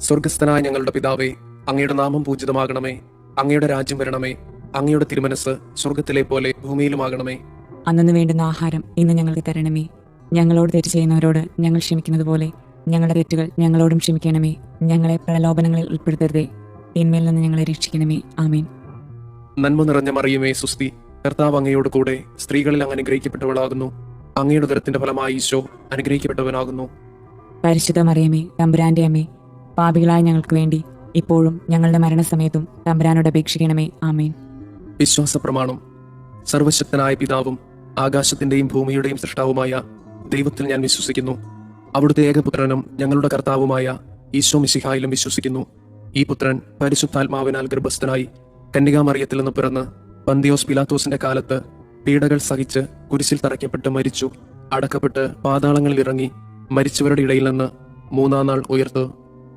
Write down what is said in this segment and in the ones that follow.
സ്വർഗസ്ഥനായ ഞങ്ങളുടെ പിതാവേ, അങ്ങയുടെ നാമം പൂജിതമാകണമേ. അങ്ങയുടെ രാജ്യം വരണമേ. അങ്ങയുടെ തിരുമനസ് സ്വർഗത്തിലെ പോലെ ഭൂമിയിലുമാകണമേ. അന്നു വേണ്ടുന്ന ആഹാരം ഇന്ന് ഞങ്ങൾക്ക് തരണമേ. ഞങ്ങളോട് തെറ്റ് ചെയ്യുന്നവരോട് ഞങ്ങൾ ക്ഷമിക്കുന്നത് പോലെ ഞങ്ങളുടെ തെറ്റുകൾ ഞങ്ങളോടും ക്ഷമിക്കണമേ. ഞങ്ങളെ പ്രലോഭനങ്ങളിൽ ഉൾപ്പെടുത്തരുതേ, തിന്മയിൽ നിന്ന് ഞങ്ങളെ രക്ഷിക്കണമേ. ആമേൻ. നന്മ നിറഞ്ഞ മറിയമേ, സുസ്തി. കർത്താവ് അങ്ങയോട് കൂടെ സ്ത്രീകളിൽ അങ്ങ് അനുഗ്രഹിക്കപ്പെട്ടവളാകുന്നു. അങ്ങയുടെ ഉദരത്തിന്റെ ഫലമായി ഈശോ അനുഗ്രഹിക്കപ്പെട്ടവനാകുന്നു. പരിശുദ്ധ മറിയമേ, തമ്പുരാന്റെ അമ്മേ, പാപികളായ ഞങ്ങൾക്ക് വേണ്ടി ഇപ്പോഴും ഞങ്ങളുടെ മരണസമയത്തും തമ്പുരാനോട് അപേക്ഷിക്കണമേ. ആമേൻ. വിശ്വാസ പ്രമാണം. സർവശക്തനായ പിതാവും ആകാശത്തിന്റെയും ഭൂമിയുടെയും സൃഷ്ടാവുമായ ദൈവത്തിൽ ഞാൻ വിശ്വസിക്കുന്നു. അവിടുത്തെ ഏകപുത്രനും ഞങ്ങളുടെ കർത്താവുമായ ഈശോ മിശിഹായിലും വിശ്വസിക്കുന്നു. ഈ പുത്രൻ പരിശുദ്ധാത്മാവിനാൽ ഗർഭസ്ഥനായി കന്യകാമറിയത്തിൽ നിന്ന് പിറന്ന് പന്തിയോസ് പിലാത്തോസിന്റെ കാലത്ത് പീഡകൾ സഹിച്ച് കുരിശിൽ തറയ്ക്കപ്പെട്ട് മരിച്ചു, അടക്കപ്പെട്ട് പാതാളങ്ങളിൽ ഇറങ്ങി, മരിച്ചവരുടെ ഇടയിൽ നിന്ന് മൂന്നാം നാൾ ഉയർത്ത്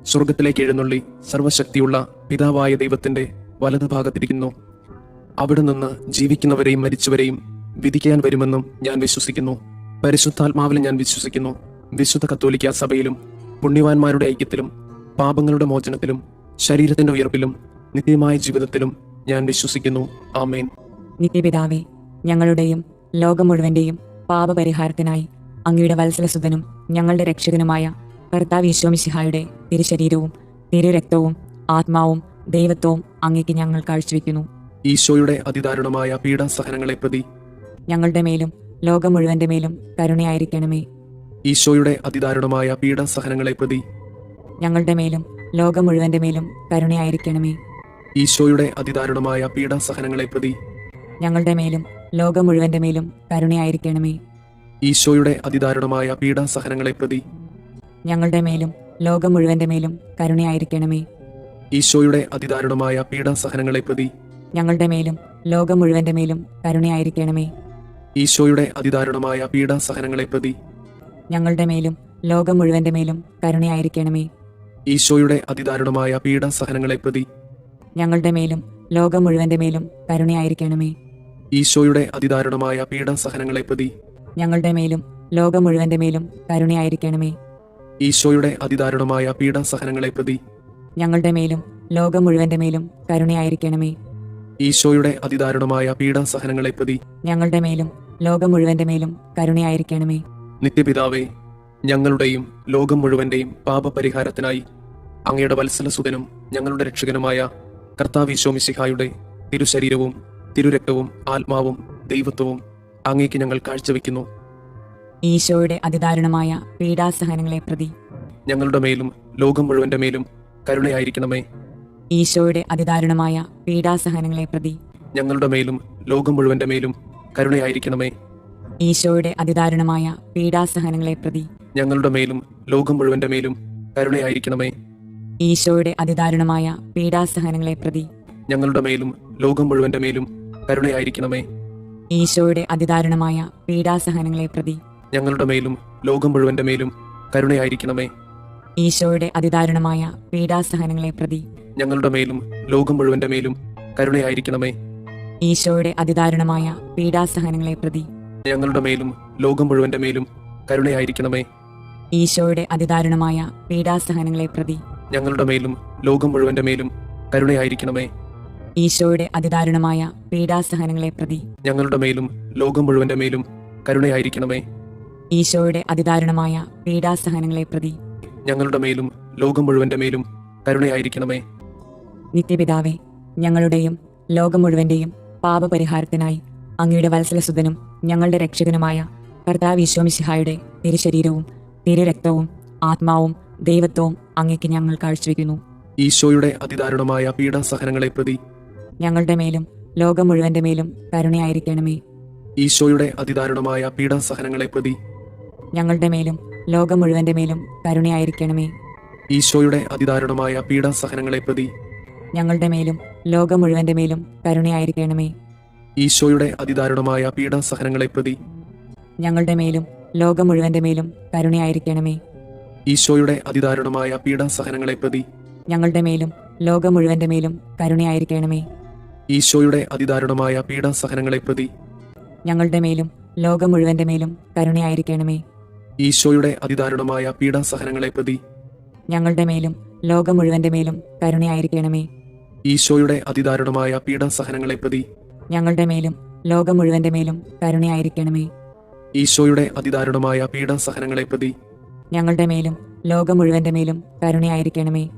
സ്വർഗത്തിലേക്ക് എഴുന്നള്ളി സർവശക്തിയുള്ള പിതാവായ ദൈവത്തിന്റെ വലതുഭാഗത്തിരിക്കുന്നു. അവിടെ നിന്ന് ജീവിക്കുന്നവരെയും മരിച്ചവരെയും വിധിക്കാൻ വരുമെന്നും ഞാൻ വിശ്വസിക്കുന്നു. പരിശുദ്ധാത്മാവിലും ഞാൻ വിശ്വസിക്കുന്നു. വിശുദ്ധ കത്തോലിക്ക സഭയിലും പുണ്യവാന്മാരുടെ ഐക്യത്തിലും പാപങ്ങളുടെ മോചനത്തിലും ശരീരത്തിന്റെ ഉയർപ്പിലും നിത്യമായ ജീവിതത്തിലും ഞാൻ വിശ്വസിക്കുന്നു. ആമേൻ. നിത്യപിതാവേ, ഞങ്ങളുടെയും ലോകം മുഴുവന്റെയും പാപപരിഹാരത്തിനായി അങ്ങയുടെ വത്സലസുതനും ഞങ്ങളുടെ രക്ഷകനുമായ കർത്താവ് ഈശോ മിശിഹായുടെ തിരുശരീരവും തിരുരക്തവും ആത്മാവും ദൈവത്വവും അങ്ങേക്ക് ഞങ്ങൾ കാഴ്ചവെക്കുന്നു. ഈശോയുടെ അതിദാരുണമായ പീഡാസഹനങ്ങളെ പ്രതി ഞങ്ങളുടെ മേലും ലോകം മുഴുവന്റെ മേലും കരുണയായിരിക്കണമേ. ഈശോയുടെ അതിദാരുണമായ പീഡാസഹനങ്ങളെ പ്രതി ഞങ്ങളുടെ മേലും ലോകം മുഴുവന്റെ മേലും കരുണയായിരിക്കണമേ. ഈശോയുടെ അതിദാരുണമായ പീഡാസഹനങ്ങളെ പ്രതി ഞങ്ങളുടെ മേലും ലോകം മുഴുവന്റെ മേലും കരുണയായിരിക്കണമേ. ഈശോയുടെ അതിദാരുണമായ പീഡാസഹനങ്ങളെ പ്രതി ഞങ്ങളുടെ മേലും ലോകം മുഴുവന്റെ മേലും കരുണയായിരിക്കണമേ. ഈശോയുടെ അതിദാരുണമായ പീഡാസഹനങ്ങളെ പ്രതി ഞങ്ങളുടെ മേലും ലോകം മുഴുവന്റെ മേലും കരുണയായിരിക്കണമേ. ഈശോയുടെ അതിദാരുണമായ പീഡാസഹനങ്ങളെ പ്രതി ഞങ്ങളുടെ മേലും ലോകം മുഴുവന്റെ മേലും കരുണയായിരിക്കണമേ. ഈശോയുടെ അതിദാരുണമായ പീഡാസഹനങ്ങളെ പ്രതി ഞങ്ങളുടെ മേലും ലോകം മുഴുവന്റെ മേലും കരുണയായിരിക്കണമേ. ഈശോയുടെ അതിദാരുണമായ പീഡാസഹനങ്ങളെ പ്രതി ഞങ്ങളുടെ മേലും ലോകം മുഴുവന്റെ മേലും കരുണയായിരിക്കണമേ. ഈശോയുടെ അതിദാരുണമായ പീഡാസഹനങ്ങളെ പ്രതി ഞങ്ങളുടെ മേലും ലോകം മുഴുവന്റെ മേലും കരുണയായിരിക്കണമേ. ഈശോയുടെ അതിദാരുണമായ പീഡാസഹനങ്ങളെ പ്രതി ഞങ്ങളുടെ മേലും ലോകം മുഴുവന്റെ മേലും കരുണയായിരിക്കണമേ. നിത്യപിതാവേ, ഞങ്ങളുടെയും ലോകം മുഴുവന്റെയും പാപപരിഹാരത്തിനായി അങ്ങയുടെ വത്സലസുതനും ഞങ്ങളുടെ രക്ഷകനുമായ കർത്താവ് ഈശോ മിശിഹായുടെ തിരുശരീരവും തിരുരക്തവും ആത്മാവും ദൈവത്വവും അങ്ങേക്ക് ഞങ്ങൾ കാഴ്ചവെക്കുന്നു. ഈശോയുടെ അതിദാരുണമായ പീഡാസഹനങ്ങളെ പ്രതി ഞങ്ങളുടെ മേലും ലോകം മുഴുവന്റെ മേലും കരുണയായിരിക്കണമേ. ഈശോയുടെ അതിദാരുണമായ പീഡാസഹനങ്ങളെ പ്രതി ഞങ്ങളുടെ മേലും ലോകം മുഴുവന്റെ മേലും കരുണയായിരിക്കണമേ. ഈശോയുടെ അതിദാരുണമായ പീഡാസഹനങ്ങളെ പ്രതി ഞങ്ങളുടെ മേലും ലോകം മുഴുവന്റെ മേലും കരുണയായിരിക്കണമേ. ഈശോയുടെ അതിദാരുണമായ പീഡാസഹനങ്ങളെ പ്രതി ഞങ്ങളുടെ മേലും ലോകം മുഴുവന്റെ മേലും കരുണയായിരിക്കണമേ. ഈശോയുടെ അതിദാരുണമായ പീഡാസഹനങ്ങളെ പ്രതി ഞങ്ങളുടെ മേലും ലോകം മുഴുവന്റെ മേലും കരുണയായിരിക്കണമേ. ഈശോയുടെ അതിദാരുണമായ പീഡാസഹനങ്ങളെ പ്രതി ഞങ്ങളുടെ മേലും ലോകം മുഴുവന്റെ മേലും കരുണയായിരിക്കണമേ. ഈശോയുടെ അതിദാരുണമായ പീഡാസഹനങ്ങളെ പ്രതി ഞങ്ങളുടെ മേലും ലോകം മുഴുവന്റെ മേലും കരുണയായിരിക്കണമേ. ഈശോയുടെ അതിദാരുണമായ പീഡാസഹനങ്ങളെ പ്രതി ഞങ്ങളുടെ മേലും ലോകം മുഴുവന്റെ മേലും കരുണയായിരിക്കണമേ. ഈശോയുടെ അതിദാരുണമായ പീഡാസഹനങ്ങളെ പ്രതി ഞങ്ങളുടെ മേലും ലോകം മുഴുവന്റെ മേലും കരുണയായിരിക്കണമേ. ഈശോയുടെ അതിദാരുണമായ പീഡാസഹനങ്ങളെ പ്രതി ഞങ്ങളുടെ മേലും ലോകം മുഴുവന്റെ മേലും കരുണയായിരിക്കണമേ. നിത്യപിതാവേ, ഞങ്ങളുടെയും ലോകം മുഴുവന്റെയും പാപപരിഹാരത്തിനായി അങ്ങയുടെ വത്സലസുതനും ഞങ്ങളുടെ രക്ഷകനുമായ കർത്താവ് ഈശോ മിശിഹായുടെ തിരുശരീരവും തിരുരക്തവും ആത്മാവും ദൈവത്വവും അങ്ങേക്ക് ഞങ്ങൾ കാഴ്ചവെക്കുന്നു. ഈശോയുടെ അതിദാരുണമായ പീഡാസഹനങ്ങളെ പ്രതി ഞങ്ങളുടെ മേലും ലോകം മുഴുവന്റെ മേലും കരുണയായിരിക്കണമേ. ഈശോയുടെ അതിദാരുണമായ പീഡാസഹനങ്ങളെ പ്രതി ഞങ്ങളുടെ മേലും ലോകം മുഴുവന്റെ മേലും കരുണയായിരിക്കണമേ. ഈശോയുടെ അതിദാരുണമായ പീഡാസഹനങ്ങളെ പ്രതി ഞങ്ങളുടെ മേലും ലോകം മുഴുവന്റെ മേലും കരുണയായിരിക്കണമേ. ഈശോയുടെ അതിദാരുണമായ പീഡാസഹനങ്ങളെ പ്രതി ഞങ്ങളുടെ മേലും ലോകം മുഴുവന്റെ മേലും കരുണയായിരിക്കണമേ. ഈശോയുടെ അതിദാരുണമായ പീഡാസഹനങ്ങളെ പ്രതി ഞങ്ങളുടെ മേലും ലോകം മുഴുവന്റെ മേലും കരുണയായിരിക്കണമേ. ഈശോയുടെ അതിദാരുണമായ പീഡാസഹനങ്ങളെ പ്രതി ഞങ്ങളുടെ മേലും ലോകം മുഴുവന്റെ മേലും കരുണയായിരിക്കണമേ. ഈശോയുടെ അതിദാരുണമായ പീഡാസഹനങ്ങളെ പ്രതി ഞങ്ങളുടെ മേലും ലോകം മുഴുവന്റെ മേലും കരുണയായിരിക്കണമേ. ഈശോയുടെ അതിദാരുണമായ പീഡാസഹനങ്ങളെ പ്രതി ഞങ്ങളുടെ മേലും ലോകം മുഴുവന്റെ മേലും കരുണയായിരിക്കണമേ. ഈശോയുടെ അതിദാരുണമായ പീഡാസഹനങ്ങളെ പ്രതി ഞങ്ങളുടെ മേലും ലോകം മുഴുവന്റെ മേലും കരുണയായിരിക്കണമേ.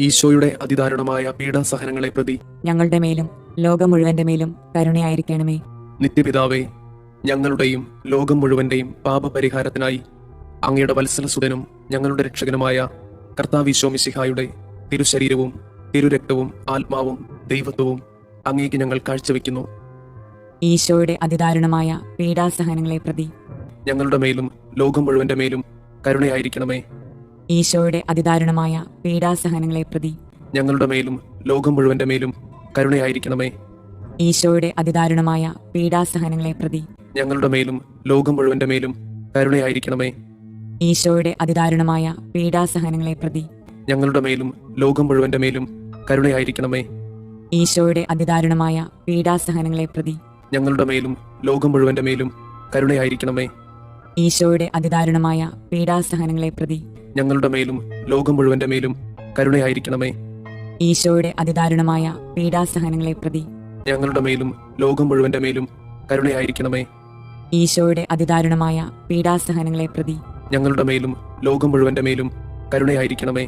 ഈശോയുടെ അതിദാരുണമായ പീഡാസഹനങ്ങളെ പ്രതി ഞങ്ങളുടെ മേലും ലോകം മുഴുവന്റെ മേലും കരുണയായിരിക്കണമേ. നിത്യപിതാവേ, ഞങ്ങളുടെയും ലോകം മുഴുവന്റെയും പാപപരിഹാരത്തിനായി അങ്ങയുടെ വത്സലസുതനും ഞങ്ങളുടെ രക്ഷകനുമായ കർത്താവ് മിശിഹായുടെ തിരുശരീരവും തിരുരക്തവും ആത്മാവും ദൈവത്വവും അങ്ങേക്ക് ഞങ്ങൾ കാഴ്ചവെക്കുന്നു. ഈശോയുടെ അതിദാരുണമായ പീഡാസഹനങ്ങളെ പ്രതി ഞങ്ങളുടെ മേലും ലോകം മുഴുവന്റെ മേലും കരുണയായിരിക്കണമേ. ഈശോയുടെ അതിദാരുണമായ പീഡാസഹനങ്ങളെ പ്രതി ഞങ്ങളുടെ മേലും ലോകം മുഴുവന്റെ മേലും കരുണയായിരിക്കണമേ. ഈശോയുടെ അതിദാരുണമായ പീഡാസഹനങ്ങളെ പ്രതി ഞങ്ങളുടെ മേലും ലോകം മുഴുവന്റെ മേലും കരുണയായിരിക്കണമേ. ഈശോയുടെ അതിദാരുണമായ പീഡാസഹനങ്ങളെ പ്രതി ഞങ്ങളുടെ മേലും ലോകം മുഴുവന്റെ മേലും കരുണയായിരിക്കണമേ. ഈശോയുടെ അതിദാരുണമായ പീഡാസഹനങ്ങളെ പ്രതി ഞങ്ങളുടെ മേലും ലോകം മുഴുവന്റെ മേലും കരുണയായിരിക്കണമേ. ഈശോയുടെ അതിദാരുണമായ പീഡാസഹനങ്ങളെ പ്രതി ഞങ്ങളുടെ മേലും ലോകം മുഴുവന്റെ മേലും കരുണയായിരിക്കണമേ. ഈശോയുടെ അതിദാരുണമായ പീഡാസഹനങ്ങളെ പ്രതി ഞങ്ങളുടെ മേലും ലോകം മുഴുവന്റെ മേലും കരുണയായിരിക്കണമേ. ഈശോയുടെ അതിദാരുണമായ പീഡാസഹനങ്ങളെ പ്രതി ഞങ്ങളുടെ മേലും ലോകം മുഴുവന്റെ മേലും കരുണയായിരിക്കണമേ.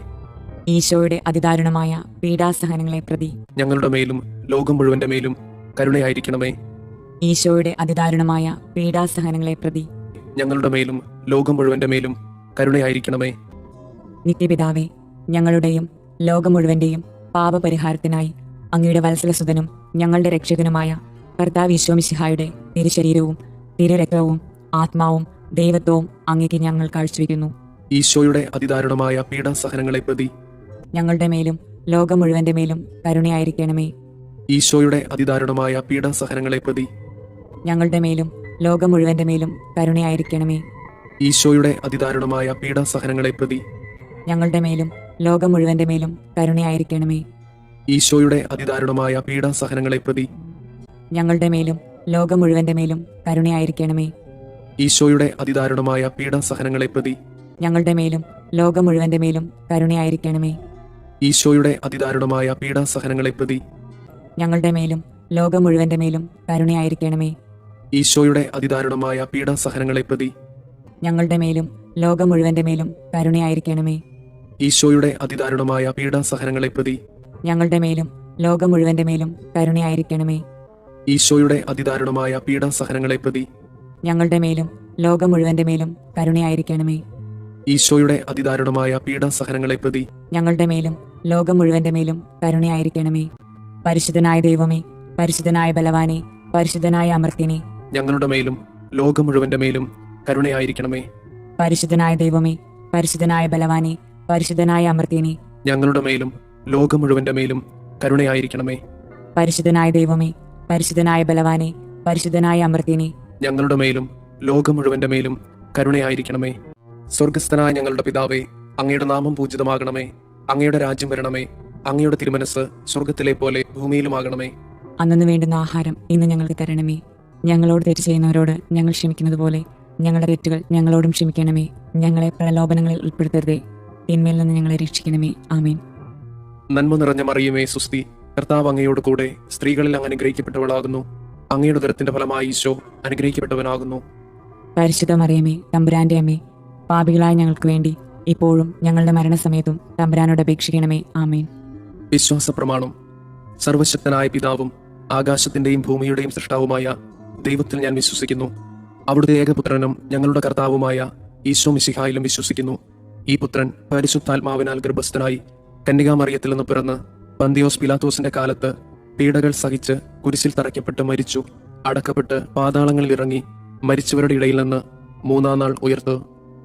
ഈശോയുടെ അതിദാരുണമായ പീഡാസഹനങ്ങളെ പ്രതി ഞങ്ങളുടെ മേലും ലോകം മുഴുവന്റെ മേലും കരുണയായിരിക്കണമേ. ഈശോയുടെ അതിദാരുണമായ പീഡാസഹനങ്ങളെ പ്രതി ഞങ്ങളുടെ മേലും ലോകം മുഴുവന്റെ മേലും കരുണയായിരിക്കണമേ. നിത്യപിതാവേ, ഞങ്ങളുടെയും ലോകം മുഴുവന്റെയും പാപപരിഹാരത്തിനായി അങ്ങയുടെ വത്സലസുതനും ഞങ്ങളുടെ രക്ഷകനുമായ കർത്താവ് മിശിഹായുടെ തിരുശരീരവും തിരുരക്തവും ആത്മാവും ദൈവത്വവും അങ്ങേക്ക് ഞങ്ങൾ കാഴ്ചവെക്കുന്നു. ഈശോയുടെ അതിദാരുണമായ പീഡാസഹനങ്ങളെ പ്രതി ഞങ്ങളുടെ മേലും ലോകം മുഴുവന്റെ മേലും കരുണയായിരിക്കണമേ. ഈശോയുടെ അതിദാരുണമായ പീഡാസഹനങ്ങളെ പ്രതി ഞങ്ങളുടെ മേലും ലോകം മുഴുവന്റെ മേലും കരുണയായിരിക്കണമേ. ഈശോയുടെ അതിദാരുണമായ പീഡാസഹനങ്ങളെ പ്രതി ഞങ്ങളുടെ മേലും ലോകം മുഴുവന്റെ മേലും കരുണയായിരിക്കണമേ. ഈശോയുടെ അതിദാരുണമായ പീഡാസഹനങ്ങളെ പ്രതി ഞങ്ങളുടെ മേലും ലോകം മുഴുവന്റെ മേലും കരുണയായിരിക്കണമേ. ഈശോയുടെ അതിദാരുണമായ പീഡാസഹനങ്ങളെ പ്രതി ഞങ്ങളുടെ മേലും ലോകം മുഴുവന്റെ മേലും കരുണയായിരിക്കണമേ. ഈശോയുടെ അതിദാരുണമായ പീഡാസഹനങ്ങളെ പ്രതി ഞങ്ങളുടെ മേലും ലോകം മുഴുവന്റെ മേലും കരുണയായിരിക്കണമേ. ഈശോയുടെ അതിദാരുണമായ പീഡാസഹനങ്ങളെ പ്രതി ഞങ്ങളുടെ മേലും ലോകം മുഴുവന്റെ മേലും കരുണയായിരിക്കണമേ. ഈശോയുടെ അതിദാരുണമായ പീഡാസഹനങ്ങളെ പ്രതി ഞങ്ങളുടെ മേലും ലോകം മുഴുവന്റെ മേലും കരുണയായിരിക്കണമേ. ഈശോയുടെ അതിദാരുണമായ പീഡാസഹനങ്ങളെ പ്രതി ഞങ്ങളുടെ മേലും ലോകം മുഴുവന്റെ മേലും കരുണയായിരിക്കണമേ. ഈശോയുടെ അതിദാരുണമായ പീഡാസഹനങ്ങളെ പ്രതി ഞങ്ങളുടെ മേലും ലോകം മുഴുവന്റെ മേലും കരുണയായിരിക്കണമേ. പരിശുദ്ധനായ ദൈവമേ, പരിശുദ്ധനായ ബലവാനെ, പരിശുദ്ധനായ അമർത്തിനെ, ഞങ്ങളുടെ മേലും ലോകം മുഴുവന്റെ മേലും കരുണയായിരിക്കണമേ. പരിശുദ്ധനായ ദൈവമേ, പരിശുദ്ധനായ ബലവാനെ, പരിശുദ്ധനായ അമർത്തിനെ, ഞങ്ങളുടെ മേലും ലോകം മുഴുവന്റെ മേലും കരുണയായിരിക്കണമേ. പരിശുദ്ധനായ ദൈവമേ, പരിശുദ്ധനായ ബലവാനെ, പരിശുദ്ധനായ അമർത്തിനെ, ഞങ്ങളുടെ മേലും ലോകം മുഴുവന്റെ മേലും കരുണയായിരിക്കണമേ. സ്വർഗസ്ഥനായ ഞങ്ങളുടെ പിതാവേ, അങ്ങയുടെ നാമം പൂജിതമാകണമേ. അങ്ങയുടെ രാജ്യം വരണമേ. അങ്ങയുടെ തിരുമനസ് സ്വർഗത്തിലെ പോലെ ഭൂമിയിലുമാകണമേ. അന്നു വേണ്ടുന്ന ആഹാരം ഇന്ന് ഞങ്ങൾക്ക് തരണമേ. ഞങ്ങളോട് തെറ്റ് ചെയ്യുന്നവരോട് ഞങ്ങൾ ക്ഷമിക്കുന്നത് പോലെ ഞങ്ങളുടെ തെറ്റുകൾ ഞങ്ങളോടും ക്ഷമിക്കണമേ. ഞങ്ങളെ പ്രലോഭനങ്ങളിൽ ഉൾപ്പെടുത്തരുതേ, തിന്മയിൽ നിന്ന് ഞങ്ങളെ രക്ഷിക്കണമേ. ആമേൻ. നന്മ നിറഞ്ഞ മറിയമേ സുസ്തി, കർത്താവ് അങ്ങയോട് കൂടെ സ്ത്രീകളിൽ അങ്ങ് അനുഗ്രഹിക്കപ്പെട്ടവളാകുന്നു. അങ്ങയുടെ ഉദരത്തിന്റെ ഫലമായി ഈശോ അനുഗ്രഹിക്കപ്പെട്ടവനാകുന്നു. പരിശുദ്ധ മറിയമേ, തമ്പുരാന്റെ അമ്മേ, പാപികളായ ഞങ്ങൾക്ക് വേണ്ടി ഇപ്പോഴും ഞങ്ങളുടെ മരണസമയത്തും തമ്പുരാനോട് അപേക്ഷിക്കണമേ. ആമേൻ. വിശ്വാസ പ്രമാണം. സർവശക്തനായ പിതാവും ആകാശത്തിന്റെയും ഭൂമിയുടെയും സൃഷ്ടാവുമായ ദൈവത്തിൽ ഞാൻ വിശ്വസിക്കുന്നു. അവിടുത്തെ ഏകപുത്രനും ഞങ്ങളുടെ കർത്താവുമായ മിശിഹായിലും വിശ്വസിക്കുന്നു. ഈ പുത്രൻ പരിശുദ്ധാത്മാവിനാൽ ഗർഭസ്ഥനായി കന്യകാമറിയത്തിൽ നിന്ന് പിറന്ന് പന്തിയോസ് പിലാത്തോസിന്റെ കാലത്ത് പീഡകൾ സഹിച്ച് കുരിശിൽ തറയ്ക്കപ്പെട്ട് മരിച്ചു, അടക്കപ്പെട്ട് പാതാളങ്ങളിൽ ഇറങ്ങി മരിച്ചവരുടെ ഇടയിൽ നിന്ന് മൂന്നാം നാൾ ഉയർത്ത്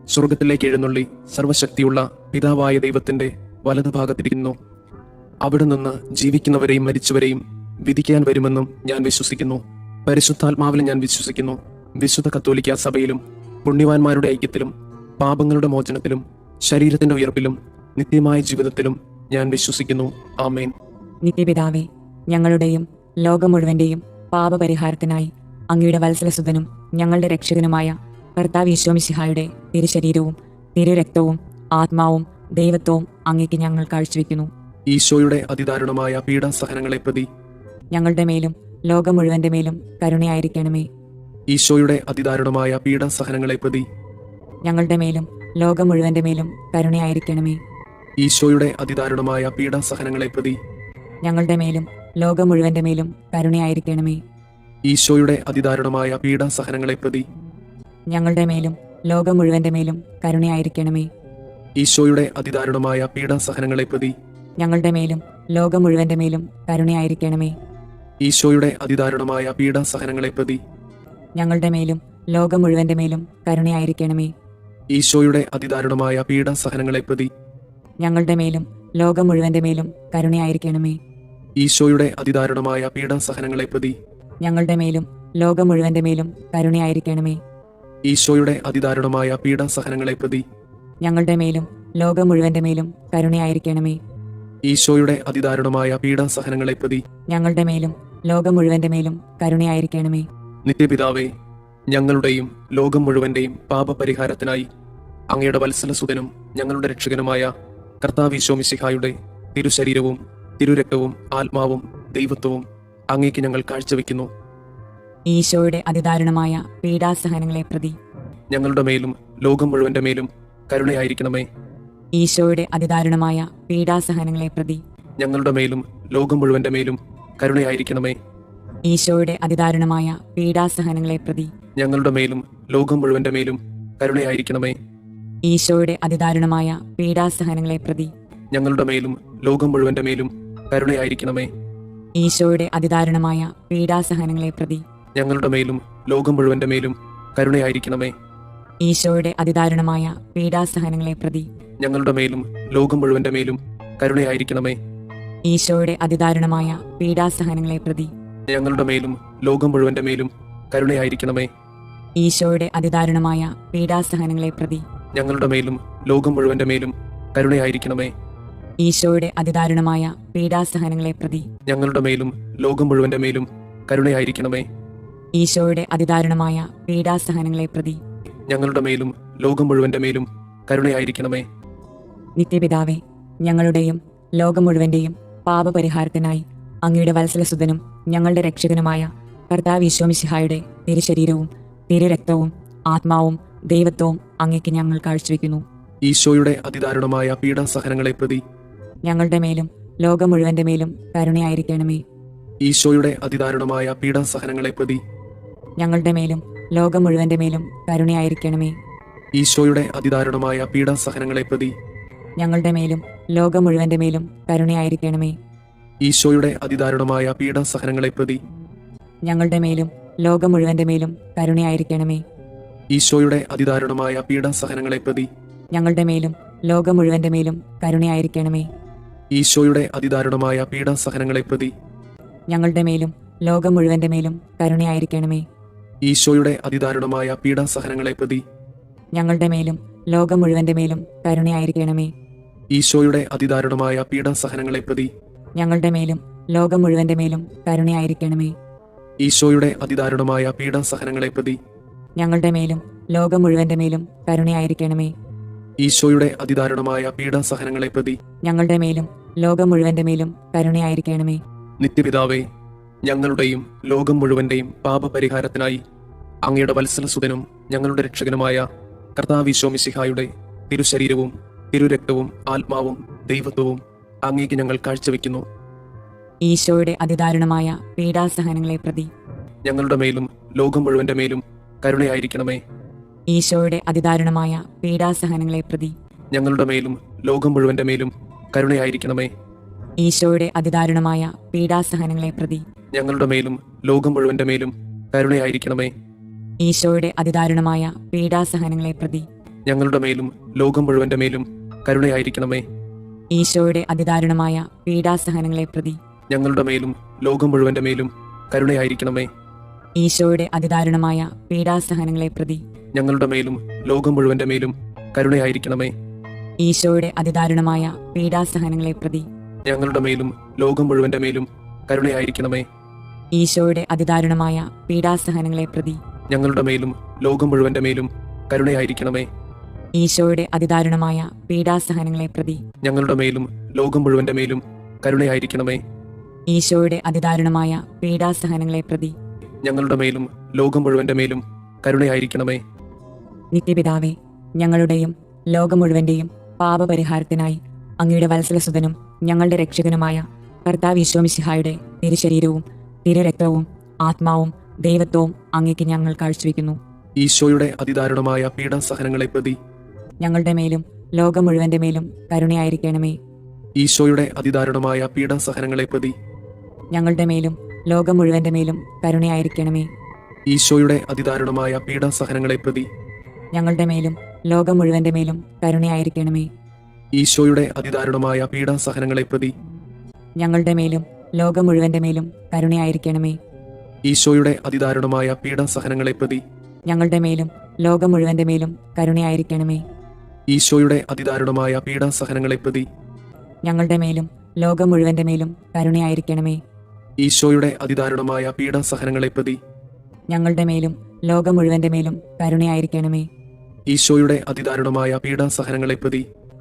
സ്വർഗത്തിലേക്ക് എഴുന്നള്ളി സർവശക്തിയുള്ള പിതാവായ ദൈവത്തിന്റെ വലതുഭാഗത്തിരിക്കുന്നു. അവിടെ നിന്ന് ജീവിക്കുന്നവരെയും മരിച്ചവരെയും വിധിക്കാൻ വരുമെന്നും ഞാൻ വിശ്വസിക്കുന്നു. പരിശുദ്ധാത്മാവിൽ ഞാൻ വിശ്വസിക്കുന്നു. വിശുദ്ധ കത്തോലിക്ക സഭയിലും പുണ്യവാന്മാരുടെ ഐക്യത്തിലും പാപങ്ങളുടെ മോചനത്തിലും ശരീരത്തിന്റെ ഉയർപ്പിലും നിത്യമായ ജീവിതത്തിലും ഞാൻ വിശ്വസിക്കുന്നു. ആമേൻ. നിത്യപിതാവേ, ഞങ്ങളുടെയും ലോകം മുഴുവന്റെയും പാപപരിഹാരത്തിനായി അങ്ങയുടെ വത്സലസുതനും ഞങ്ങളുടെ രക്ഷകനുമായ കർത്താവ് മിശിഹായുടെ തിരുശരീരവും തിരുരക്തവും ആത്മാവും ദൈവത്വവും അങ്ങേക്ക് ഞങ്ങൾ കാഴ്ചവെക്കുന്നു. ഈശോയുടെ അതിദാരുണമായ പീഡാസഹനങ്ങളെ പ്രതി ഞങ്ങളുടെ മേലും ലോകം മുഴുവന്റെ മേലും കരുണയായിരിക്കണമേ. ഈശോയുടെ അതിദാരുണമായ പീഡാസഹനങ്ങളെ പ്രതി ഞങ്ങളുടെ മേലും ലോകം മുഴുവന്റെ മേലും കരുണയായിരിക്കണമേ. ഈശോയുടെ അതിദാരുണമായ പീഡാസഹനങ്ങളെ പ്രതി ഞങ്ങളുടെ മേലും ലോകം മുഴുവന്റെ മേലും കരുണയായിരിക്കണമേ. ഈശോയുടെ അതിദാരുണമായ പീഡാസഹനങ്ങളെ പ്രതി ഞങ്ങളുടെ മേലും ലോകം മുഴുവന്റെ മേലും കരുണയായിരിക്കണമേ. ഈശോയുടെ അതിദാരുണമായ പീഡാസഹനങ്ങളെ പ്രതി ഞങ്ങളുടെ മേലും ലോകം മുഴുവന്റെ മേലും കരുണയായിരിക്കണമേ. ഈശോയുടെ അതിദാരുണമായ പീഡാസഹനങ്ങളെ പ്രതി ഞങ്ങളുടെ മേലും ലോകം മുഴുവന്റെ മേലും കരുണയായിരിക്കണമേ. ഈശോയുടെ അതിദാരുണമായ പീഡാസഹനങ്ങളെ പ്രതി ഞങ്ങളുടെ മേലും ലോകം മുഴുവന്റെ മേലും കരുണയായിരിക്കണമേ. ഈശോയുടെ അതിദാരുണമായ പീഡാസഹനങ്ങളെ പ്രതി ഞങ്ങളുടെ മേലും ലോകം മുഴുവന്റെ മേലും കരുണയായിരിക്കണമേ. ഈശോയുടെ അതിദാരുണമായ പീഡാസഹനങ്ങളെ പ്രതി ഞങ്ങളുടെ മേലും ലോകം മുഴുവന്റെ മേലും കരുണയായിരിക്കണമേ. ഈശോയുടെ അതിദാരുണമായ പീഡാസഹനങ്ങളെ പ്രതി ഞങ്ങളുടെ മേലും ലോകം മുഴുവന്റെ മേലും കരുണയായിരിക്കണമേ. നിത്യപിതാവേ, ഞങ്ങളുടെയും ലോകം മുഴുവന്റെയും പാപപരിഹാരത്തിനായി അങ്ങയുടെ വത്സലസുതനും ഞങ്ങളുടെ രക്ഷകനുമായ കർത്താവ് ഈശോ മിശിഹായുടെ തിരുശരീരവും തിരുരക്തവും ആത്മാവും ദൈവത്വവും അങ്ങേക്ക് ഞങ്ങൾ കാഴ്ചവെക്കുന്നു. ഈശോയുടെ അതിദാരുണമായ പീഡാസഹനങ്ങളെ പ്രതി ഞങ്ങളുടെ മേലും ലോകം മുഴുവന്റെ മേലും കരുണയായിരിക്കണമേ. ഈശോയുടെ അതിദാരുണമായ പീഡാസഹനങ്ങളെ പ്രതി ഞങ്ങളുടെ മേലും ലോകം മുഴുവന്റെ മേലും കരുണയായിരിക്കണമേ. ഈശോയുടെ അതിദാരുണമായ പീഡാസഹനങ്ങളെ പ്രതി ഞങ്ങളുടെ മേലും ലോകം മുഴുവന്റെ മേലും കരുണയായിരിക്കണമേ. ഈശോയുടെ അതിദാരുണമായ പീഡാസഹനങ്ങളെ പ്രതി ഞങ്ങളുടെ മേലും ലോകം മുഴുവന്റെ മേലും കരുണയായിരിക്കണമേ. ഈശോയുടെ അതിദാരുണമായ പീഡാസഹനങ്ങളെ പ്രതി ഞങ്ങളുടെ മേലും ലോകം മുഴുവന്റെ മേലും കരുണയായിരിക്കണമേ. ഈശോയുടെ അതിദാരുണമായ പീഡാസഹനങ്ങളെ പ്രതി ഞങ്ങളുടെ മേലും ലോകം മുഴുവന്റെ മേലും കരുണയായിരിക്കണമേ. ഈശോയുടെ അതിദാരുണമായ പീഡാസഹനങ്ങളെ പ്രതി ഞങ്ങളുടെ മേലും ലോകം മുഴുവന്റെ മേലും കരുണയായിരിക്കണമേ. ഈശോയുടെ അതിദാരുണമായ പീഡാസഹനങ്ങളെ പ്രതി ഞങ്ങളുടെ മേലും ലോകം മുഴുവന്റെ മേലും കരുണയായിരിക്കണമേ. ഈശോയുടെ അതിദാരുണമായ പീഡാസഹനങ്ങളെ പ്രതി ഞങ്ങളുടെ മേലും ലോകം മുഴുവന്റെ മേലും കരുണയായിരിക്കണമേ. ഈശോയുടെ അതിദാരുണമായ പീഡാസഹനങ്ങളെ പ്രതി ഞങ്ങളുടെ മേലും ലോകം മുഴുവന്റെ മേലും കരുണയായിരിക്കണമേ. നിത്യപിതാവേ, ഞങ്ങളുടെയും ലോകം മുഴുവന്റെയും പാപപരിഹാരത്തിനായി അങ്ങയുടെ വത്സലസുതനും ഞങ്ങളുടെ രക്ഷകനുമായ കർത്താവ് ഈശോ മിശിഹായുടെ തിരുശരീരവും തിരുരക്തവും ആത്മാവും ദൈവത്വവും അങ്ങേക്ക് ഞങ്ങൾ കാഴ്ചവെക്കുന്നു. ഈശോയുടെ അതിദാരുണമായ പീഡാസഹനങ്ങളെ പ്രതി ഞങ്ങളുടെ മേലും ലോകം മുഴുവന്റെ മേലും കരുണയായിരിക്കണമേ. ഈശോയുടെ അതിദാരുണമായ പീഡാസഹനങ്ങളെ പ്രതി ഞങ്ങളുടെ മേലും ലോകം മുഴുവന്റെ മേലും കരുണയായിരിക്കണമേ. ഈശോയുടെ അതിദാരുണമായ പീഡാസഹനങ്ങളെ പ്രതി ഞങ്ങളുടെ മേലും ലോകം മുഴുവന്റെ മേലും കരുണയായിരിക്കണമേ. ഈശോയുടെ അതിദാരുണമായ പീഡാസഹനങ്ങളെ പ്രതി ഞങ്ങളുടെ മേലും ലോകം മുഴുവന്റെ മേലും കരുണയായിരിക്കണമേ. ഈശോയുടെ അതിദാരുണമായ പീഡാസഹനങ്ങളെ പ്രതി ഞങ്ങളുടെ മേലും ലോകം മുഴുവന്റെ മേലും കരുണയായിരിക്കണമേ. ഈശോയുടെ അതിദാരുണമായ പീഡാസഹനങ്ങളെ പ്രതി ഞങ്ങളുടെ മേലും ലോകം മുഴുവന്റെ മേലും കരുണയായിരിക്കണമേ. ഈശോയുടെ അതിദാരുണമായ പീഡാസഹനങ്ങളെ പ്രതി ഞങ്ങളുടെ മേലും ലോകം മുഴുവന്റെ മേലും കരുണയായിരിക്കണമേ. ഈശോയുടെ അതിദാരുണമായ പീഡാസഹനങ്ങളെ പ്രതി ഞങ്ങളുടെ മേലും ലോകം മുഴുവന്റെ മേലും കരുണയായിരിക്കണമേ. ഈശോയുടെ അതിദാരുണമായ പീഡാസഹനങ്ങളെ പ്രതി ഞങ്ങളുടെ മേലും ലോകം മുഴുവന്റെ മേലും കരുണയായിരിക്കണമേ. ഈശോയുടെ അതിദാരുണമായ പീഡാസഹനങ്ങളെ പ്രതി ഞങ്ങളുടെ മേലും ലോകം മുഴുവന്റെ മേലും കരുണയായിരിക്കണമേ. നിത്യപിതാവേ, ഞങ്ങളുടെയും ലോകം മുഴുവന്റെയും പാപപരിഹാരത്തിനായി അങ്ങയുടെ വത്സലസുതനും ഞങ്ങളുടെ രക്ഷകനുമായ കർത്താവ് ഈശോ മിശിഹായുടെ തിരുശരീരവും തിരുരക്തവും ആത്മാവും ദൈവത്വവും അങ്ങേക്ക് ഞങ്ങൾ കാഴ്ചവെക്കുന്നു. ഈശോയുടെ അതിദാരുണമായ പീഡാസഹനങ്ങളെ പ്രതി ഞങ്ങളുടെ മേലും ലോകം മുഴുവന്റെ മേലും കരുണയായിരിക്കണമേ. ഈശോയുടെ അതിദാരുണമായ പീഡാസഹനങ്ങളെ പ്രതി ഞങ്ങളുടെ മേലും ലോകം മുഴുവന്റെ മേലും കരുണയായിരിക്കണമേ. ഈശോയുടെ അതിദാരുണമായ പീഡാസഹനങ്ങളെ പ്രതി ഞങ്ങളുടെ മേലും ലോകം മുഴുവന്റെ മേലും കരുണയായിരിക്കണമേ. ഈശോയുടെ അതിദാരുണമായ പീഡാസഹനങ്ങളെ പ്രതി ഞങ്ങളുടെ മേലും ലോകം മുഴുവന്റെ മേലും കരുണയായിരിക്കണമേ. ഈശോയുടെ അതിദാരുണമായ പീഡാസഹനങ്ങളെ പ്രതി ഞങ്ങളുടെ മേലും ലോകം മുഴുവന്റെ മേലും കരുണയായിരിക്കണമേ. ഈശോയുടെ അതിദാരുണമായ പീഡാസഹനങ്ങളെ പ്രതി ഞങ്ങളുടെ മേലും ലോകം മുഴുവന്റെ മേലും കരുണയായിരിക്കണമേ. ഈശോയുടെ അതിദാരുണമായ പീഡാസഹനങ്ങളെ പ്രതി ഞങ്ങളുടെ മേലും ലോകം മുഴുവന്റെ മേലും കരുണയായിരിക്കണമേ. ഈശോയുടെ അതിദാരുണമായ പീഡാസഹനങ്ങളെ പ്രതി ഞങ്ങളുടെ മേലും ലോകം മുഴുവന്റെ മേലും കരുണയായിരിക്കണമേ. ഈശോയുടെ അതിദാരുണമായ പീഡാസഹനങ്ങളെ പ്രതി ഞങ്ങളുടെ മേലും ലോകം മുഴുവന്റെ മേലും കരുണയായിരിക്കണമേ. ഈശോയുടെ അതിദാരുണമായ പീഡാസഹനങ്ങളെ പ്രതി ഞങ്ങളുടെ മേലും ലോകം മുഴുവന്റെ മേലും കരുണയായിരിക്കണമേ. നിത്യപിതാവേ, ഞങ്ങളുടെയും ലോകം മുഴുവന്റെയും പാപപരിഹാരത്തിനായി അങ്ങയുടെ വത്സലസുതനും ഞങ്ങളുടെ രക്ഷകനുമായ കർത്താവ് ഈശോ മിശിഹായുടെ തിരുശരീരവും തിരുരക്തവും ആത്മാവും ദൈവത്വവും അങ്ങേക്ക് ഞങ്ങൾ കാഴ്ചവെക്കുന്നു. ഈശോയുടെ അതിദാരുണമായ പീഡാസഹനങ്ങളെ പ്രതി ഞങ്ങളുടെ മേലും ലോകം മുഴുവന്റെ മേലും കരുണയായിരിക്കണമേ. ഈശോയുടെ അതിദാരുണമായ പീഡാസഹനങ്ങളെ പ്രതി ഞങ്ങളുടെ മേലും ലോകം മുഴുവന്റെ മേലും കരുണയായിരിക്കണമേ. ഈശോയുടെ അതിദാരുണമായ പീഡാസഹനങ്ങളെ പ്രതി ഞങ്ങളുടെ മേലും ലോകം മുഴുവന്റെ മേലും കരുണയായിരിക്കണമേ. ഈശോയുടെ അതിദാരുണമായ പീഡാസഹനങ്ങളെ പ്രതി ഞങ്ങളുടെ മേലും ലോകം മുഴുവന്റെ മേലും കരുണയായിരിക്കണമേ. ഈശോയുടെ അതിദാരുണമായ പീഡാസഹനങ്ങളെ പ്രതി ഞങ്ങളുടെ മേലും ലോകം മുഴുവന്റെ മേലും കരുണയായിരിക്കണമേ. ഈശോയുടെ അതിദാരുണമായ പീഡാസഹനങ്ങളെ പ്രതി ഞങ്ങളുടെ മേലും ലോകം മുഴുവന്റെ മേലും കരുണയായിരിക്കണമേ. ഈശോയുടെ അതിദാരുണമായ പീഡാസഹനങ്ങളെ പ്രതി ഞങ്ങളുടെ മേലും ലോകം മുഴുവന്റെ മേലും കരുണയായിരിക്കണമേ. ഈശോയുടെ അതിദാരുണമായ പീഡാസഹനങ്ങളെ പ്രതി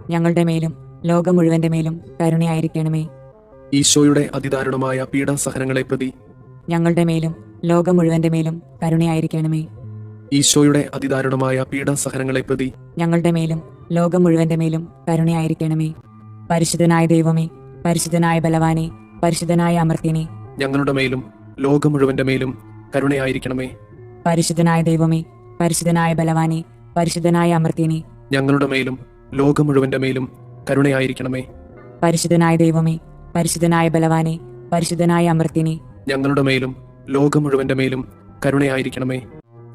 ഞങ്ങളുടെ മേലും ലോകം മുഴുവന്റെ മേലും കരുണയായിരിക്കണമേ. ഈശോയുടെ അതിദാരുണമായ പീഡാസഹനങ്ങളെ പ്രതി ഞങ്ങളുടെ മേലും ലോകം മുഴുവന്റെ മേലും കരുണയായിരിക്കണമേ. ഈശോയുടെ അതിദാരുണമായ പീഡാസഹനങ്ങളെ പ്രതി ഞങ്ങളുടെ മേലും ലോകം മുഴുവന്റെ മേലും കരുണയായിരിക്കണമേ. പരിശുദ്ധനായ ദൈവമേ, പരിശുദ്ധനായ ബലവാനെ, പരിശുദ്ധനായ അമർത്യനെ, ഞങ്ങളുടെ മേലും ലോകം മുഴുവന്റെ മേലും കരുണയായിരിക്കണമേ. പരിശുദ്ധനായ ദൈവമേ, പരിശുദ്ധനായ ബലവാനെ, പരിശുദ്ധനായ അമർത്യനെ, ഞങ്ങളുടെ മേലും ലോകം മുഴുവന്റെ മേലും കരുണയായിരിക്കണമേ. പരിശുദ്ധനായ ദൈവമേ, പരിശുദ്ധനായ ബലവാനെ, പരിശുദ്ധനായ അമർത്യനെ, ഞങ്ങളുടെ മേലും ലോകം മുഴുവന്റെ മേലും കരുണയായിരിക്കണമേ.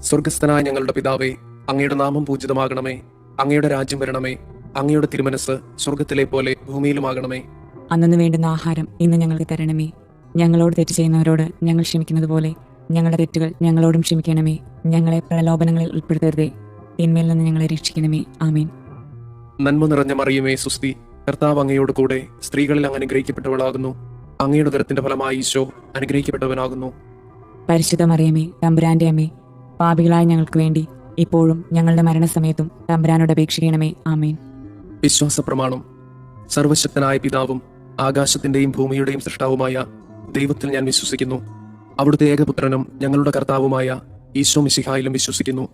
സ്വർഗസ്ഥനായ ഞങ്ങളുടെ പിതാവേ, അങ്ങയുടെ നാമം പൂജിതമാകണമേ. അങ്ങയുടെ രാജ്യം വരണമേ. അങ്ങയുടെ തിരുമനസ് സ്വർഗത്തിലെ പോലെ ഭൂമിയിലുമാകണമേ. അന്നു വേണ്ടുന്ന ആഹാരം ഇന്ന് ഞങ്ങൾക്ക് തരണമേ. ഞങ്ങളോട് തെറ്റ് ചെയ്യുന്നവരോട് ഞങ്ങൾ ക്ഷമിക്കുന്നത് പോലെ ഞങ്ങളുടെ തെറ്റുകൾ ഞങ്ങളോടും ക്ഷമിക്കണമേ. ഞങ്ങളെ പ്രലോഭനങ്ങളിൽ ഉൾപ്പെടുത്തരുതേ, തിന്മയിൽ നിന്ന് ഞങ്ങളെ രക്ഷിക്കണമേ. ആമേൻ. നന്മ നിറഞ്ഞ മറിയമേ, സുസ്തി, കർത്താവ് അങ്ങയോട് കൂടെ സ്ത്രീകളിൽ അങ്ങ് അനുഗ്രഹിക്കപ്പെട്ടവളാകുന്നു. അങ്ങയുടെ ഉദരത്തിന്റെ ഫലമായി ഈശോ അനുഗ്രഹിക്കപ്പെട്ടവനാകുന്നു. പരിശുദ്ധ മറിയമേ, തമ്പുരാന്റെ അമ്മേ, പാപികളായ ഞങ്ങൾക്ക് വേണ്ടി ഇപ്പോഴും ഞങ്ങളുടെ മരണസമയത്തും തമ്പുരാനോട് അപേക്ഷിക്കണമേ. ആമേൻ. വിശ്വാസ പ്രമാണം. സർവശക്തനായ പിതാവും ആകാശത്തിന്റെയും ഭൂമിയുടെയും സൃഷ്ടാവുമായ ദൈവത്തിൽ ഞാൻ വിശ്വസിക്കുന്നു. അവിടുത്തെ ഏകപുത്രനും ഞങ്ങളുടെ കർത്താവുമായ ഈശോ മിശിഹായിലും വിശ്വസിക്കുന്നു.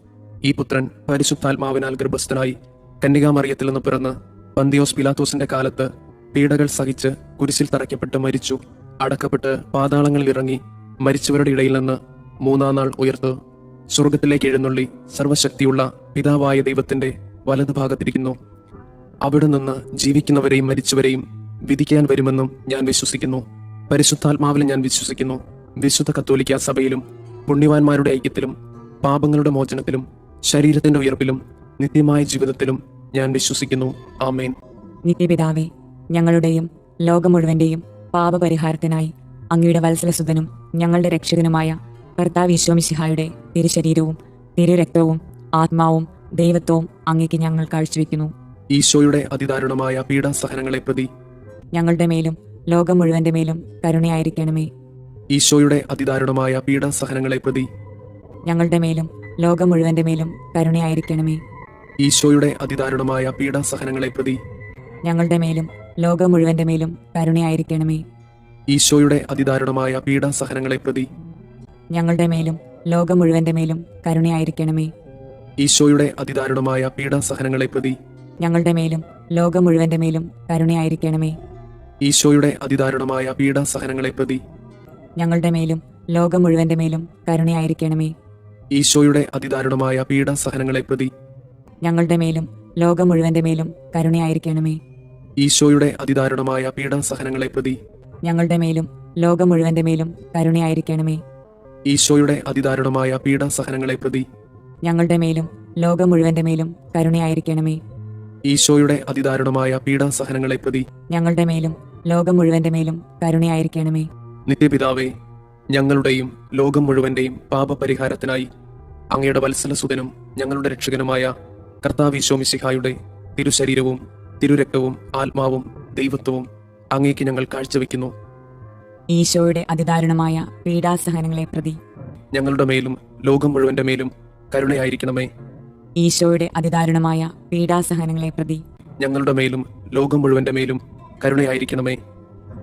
ഈ പുത്രൻ പരിശുദ്ധാത്മാവിനാൽ ഗർഭസ്ഥനായി കന്യകാമറിയത്തിൽ നിന്ന് പിറന്ന് പന്തിയോസ് പിലാത്തോസിന്റെ കാലത്ത് പീഡകൾ സഹിച്ച് കുരിശിൽ തറയ്ക്കപ്പെട്ട് മരിച്ചു, അടക്കപ്പെട്ട് പാതാളങ്ങളിൽ ഇറങ്ങി, മരിച്ചവരുടെ ഇടയിൽ നിന്ന് മൂന്നാം നാൾ ഉയർത്ത് സ്വർഗത്തിലേക്ക് എഴുന്നള്ളി സർവശക്തിയുള്ള പിതാവായ ദൈവത്തിന്റെ വലതുഭാഗത്തിരിക്കുന്നു. അവിടെ നിന്ന് ജീവിക്കുന്നവരെയും മരിച്ചവരെയും വിധിക്കാൻ വരുമെന്നും ഞാൻ വിശ്വസിക്കുന്നു. പരിശുദ്ധാത്മാവിൽ ഞാൻ വിശ്വസിക്കുന്നു. വിശുദ്ധ കത്തോലിക്ക സഭയിലും പുണ്യവാന്മാരുടെ ഐക്യത്തിലും പാപങ്ങളുടെ മോചനത്തിലും ശരീരത്തിന്റെ ഉയർപ്പിലും നിത്യമായ ജീവിതത്തിലും ഞാൻ വിശ്വസിക്കുന്നു. ആമേൻ. നിത്യപിതാവേ, ഞങ്ങളുടെയും ലോകം മുഴുവന്റെയും പാപപരിഹാരത്തിനായി അങ്ങയുടെ വത്സലസുതനും ഞങ്ങളുടെ രക്ഷകനുമായ കർത്താവ് ഈശോ മിശിഹായുടെ തിരുശരീരവും തിരുരക്തവും ആത്മാവും ദൈവത്വവും അങ്ങേക്ക് ഞങ്ങൾ കാഴ്ചവെക്കുന്നു. ഈശോയുടെ അതിദാരുണമായ പീഡാസഹനങ്ങളെ പ്രതി ഞങ്ങളുടെ മേലും ലോകം മുഴുവന്റെ മേലും കരുണയായിരിക്കണമേ. ഈശോയുടെ അതിദാരുണമായ പീഡാസഹനങ്ങളെ പ്രതി ഞങ്ങളുടെ മേലും ലോകം മുഴുവന്റെ മേലും കരുണയായിരിക്കണമേ. ഈശോയുടെ അതിദാരുണമായ പീഡാസഹനങ്ങളെ പ്രതി ഞങ്ങളുടെ മേലും ലോകം മുഴുവന്റെ മേലും കരുണയായിരിക്കണമേ. ഈശോയുടെ അതിദാരുണമായ പീഡാസഹനങ്ങളെ പ്രതി ഞങ്ങളുടെ മേലും ലോകം മുഴുവന്റെ മേലും കരുണയായിരിക്കണമേ. ഈശോയുടെ അതിദാരുണമായ പീഡാസഹനങ്ങളെ പ്രതി ഞങ്ങളുടെ മേലും ലോകം മുഴുവന്റെ മേലും കരുണയായിരിക്കണമേ. ഈശോയുടെ അതിദാരുണമായ പീഡാസഹനങ്ങളെ പ്രതി ഞങ്ങളുടെ മേലും ലോകം മുഴുവന്റെ മേലും കരുണയായിരിക്കണമേ. ഈശോയുടെ അതിദാരുണമായ പീഡാസഹനങ്ങളെ പ്രതി ഞങ്ങളുടെ മേലും ലോകം മുഴുവന്റെ മേലും കരുണയായിരിക്കണമേ. ഈശോയുടെ അതിദാരുണമായ പീഡാസഹനങ്ങളെ പ്രതി ഞങ്ങളുടെ മേലും ലോകം മുഴുവന്റെ മേലും കരുണയായിരിക്കണമേ. ഈശോയുടെ അതിദാരുണമായ പീഡാസഹനങ്ങളെ പ്രതി ഞങ്ങളുടെ മേലും ലോകം മുഴുവന്റെ മേലും കരുണയായിരിക്കണമേ. ഈശോയുടെ അതിദാരുണമായ പീഡാസഹനങ്ങളെ പ്രതി ഞങ്ങളുടെ മേലും ലോകം മുഴുവന്റെ മേലും കരുണയായിരിക്കണമേ. നിത്യപിതാവേ, ഞങ്ങളുടെയും ലോകം മുഴുവന്റെയും പാപപരിഹാരത്തിനായി അങ്ങയുടെ വത്സലസുതനും ഞങ്ങളുടെ രക്ഷകനുമായ കർത്താവ് ഈശോ മിശിഹായുടെ തിരുശരീരവും തിരുരക്തവും ആത്മാവും ദൈവത്വവും അങ്ങേക്ക് ഞങ്ങൾ കാഴ്ചവെക്കുന്നു. ഈശോയുടെ അതിദാരുണമായ പീഡാസഹനങ്ങളെ പ്രതി ഞങ്ങളുടെ മേലും ലോകം മുഴുവന്റെ മേലും കരുണയായിരിക്കണമേ. ഈശോയുടെ അതിദാരുണമായ പീഡാസഹനങ്ങളെ പ്രതി ഞങ്ങളുടെ മേലും ലോകം മുഴുവന്റെ മേലും കരുണയായിരിക്കണമേ.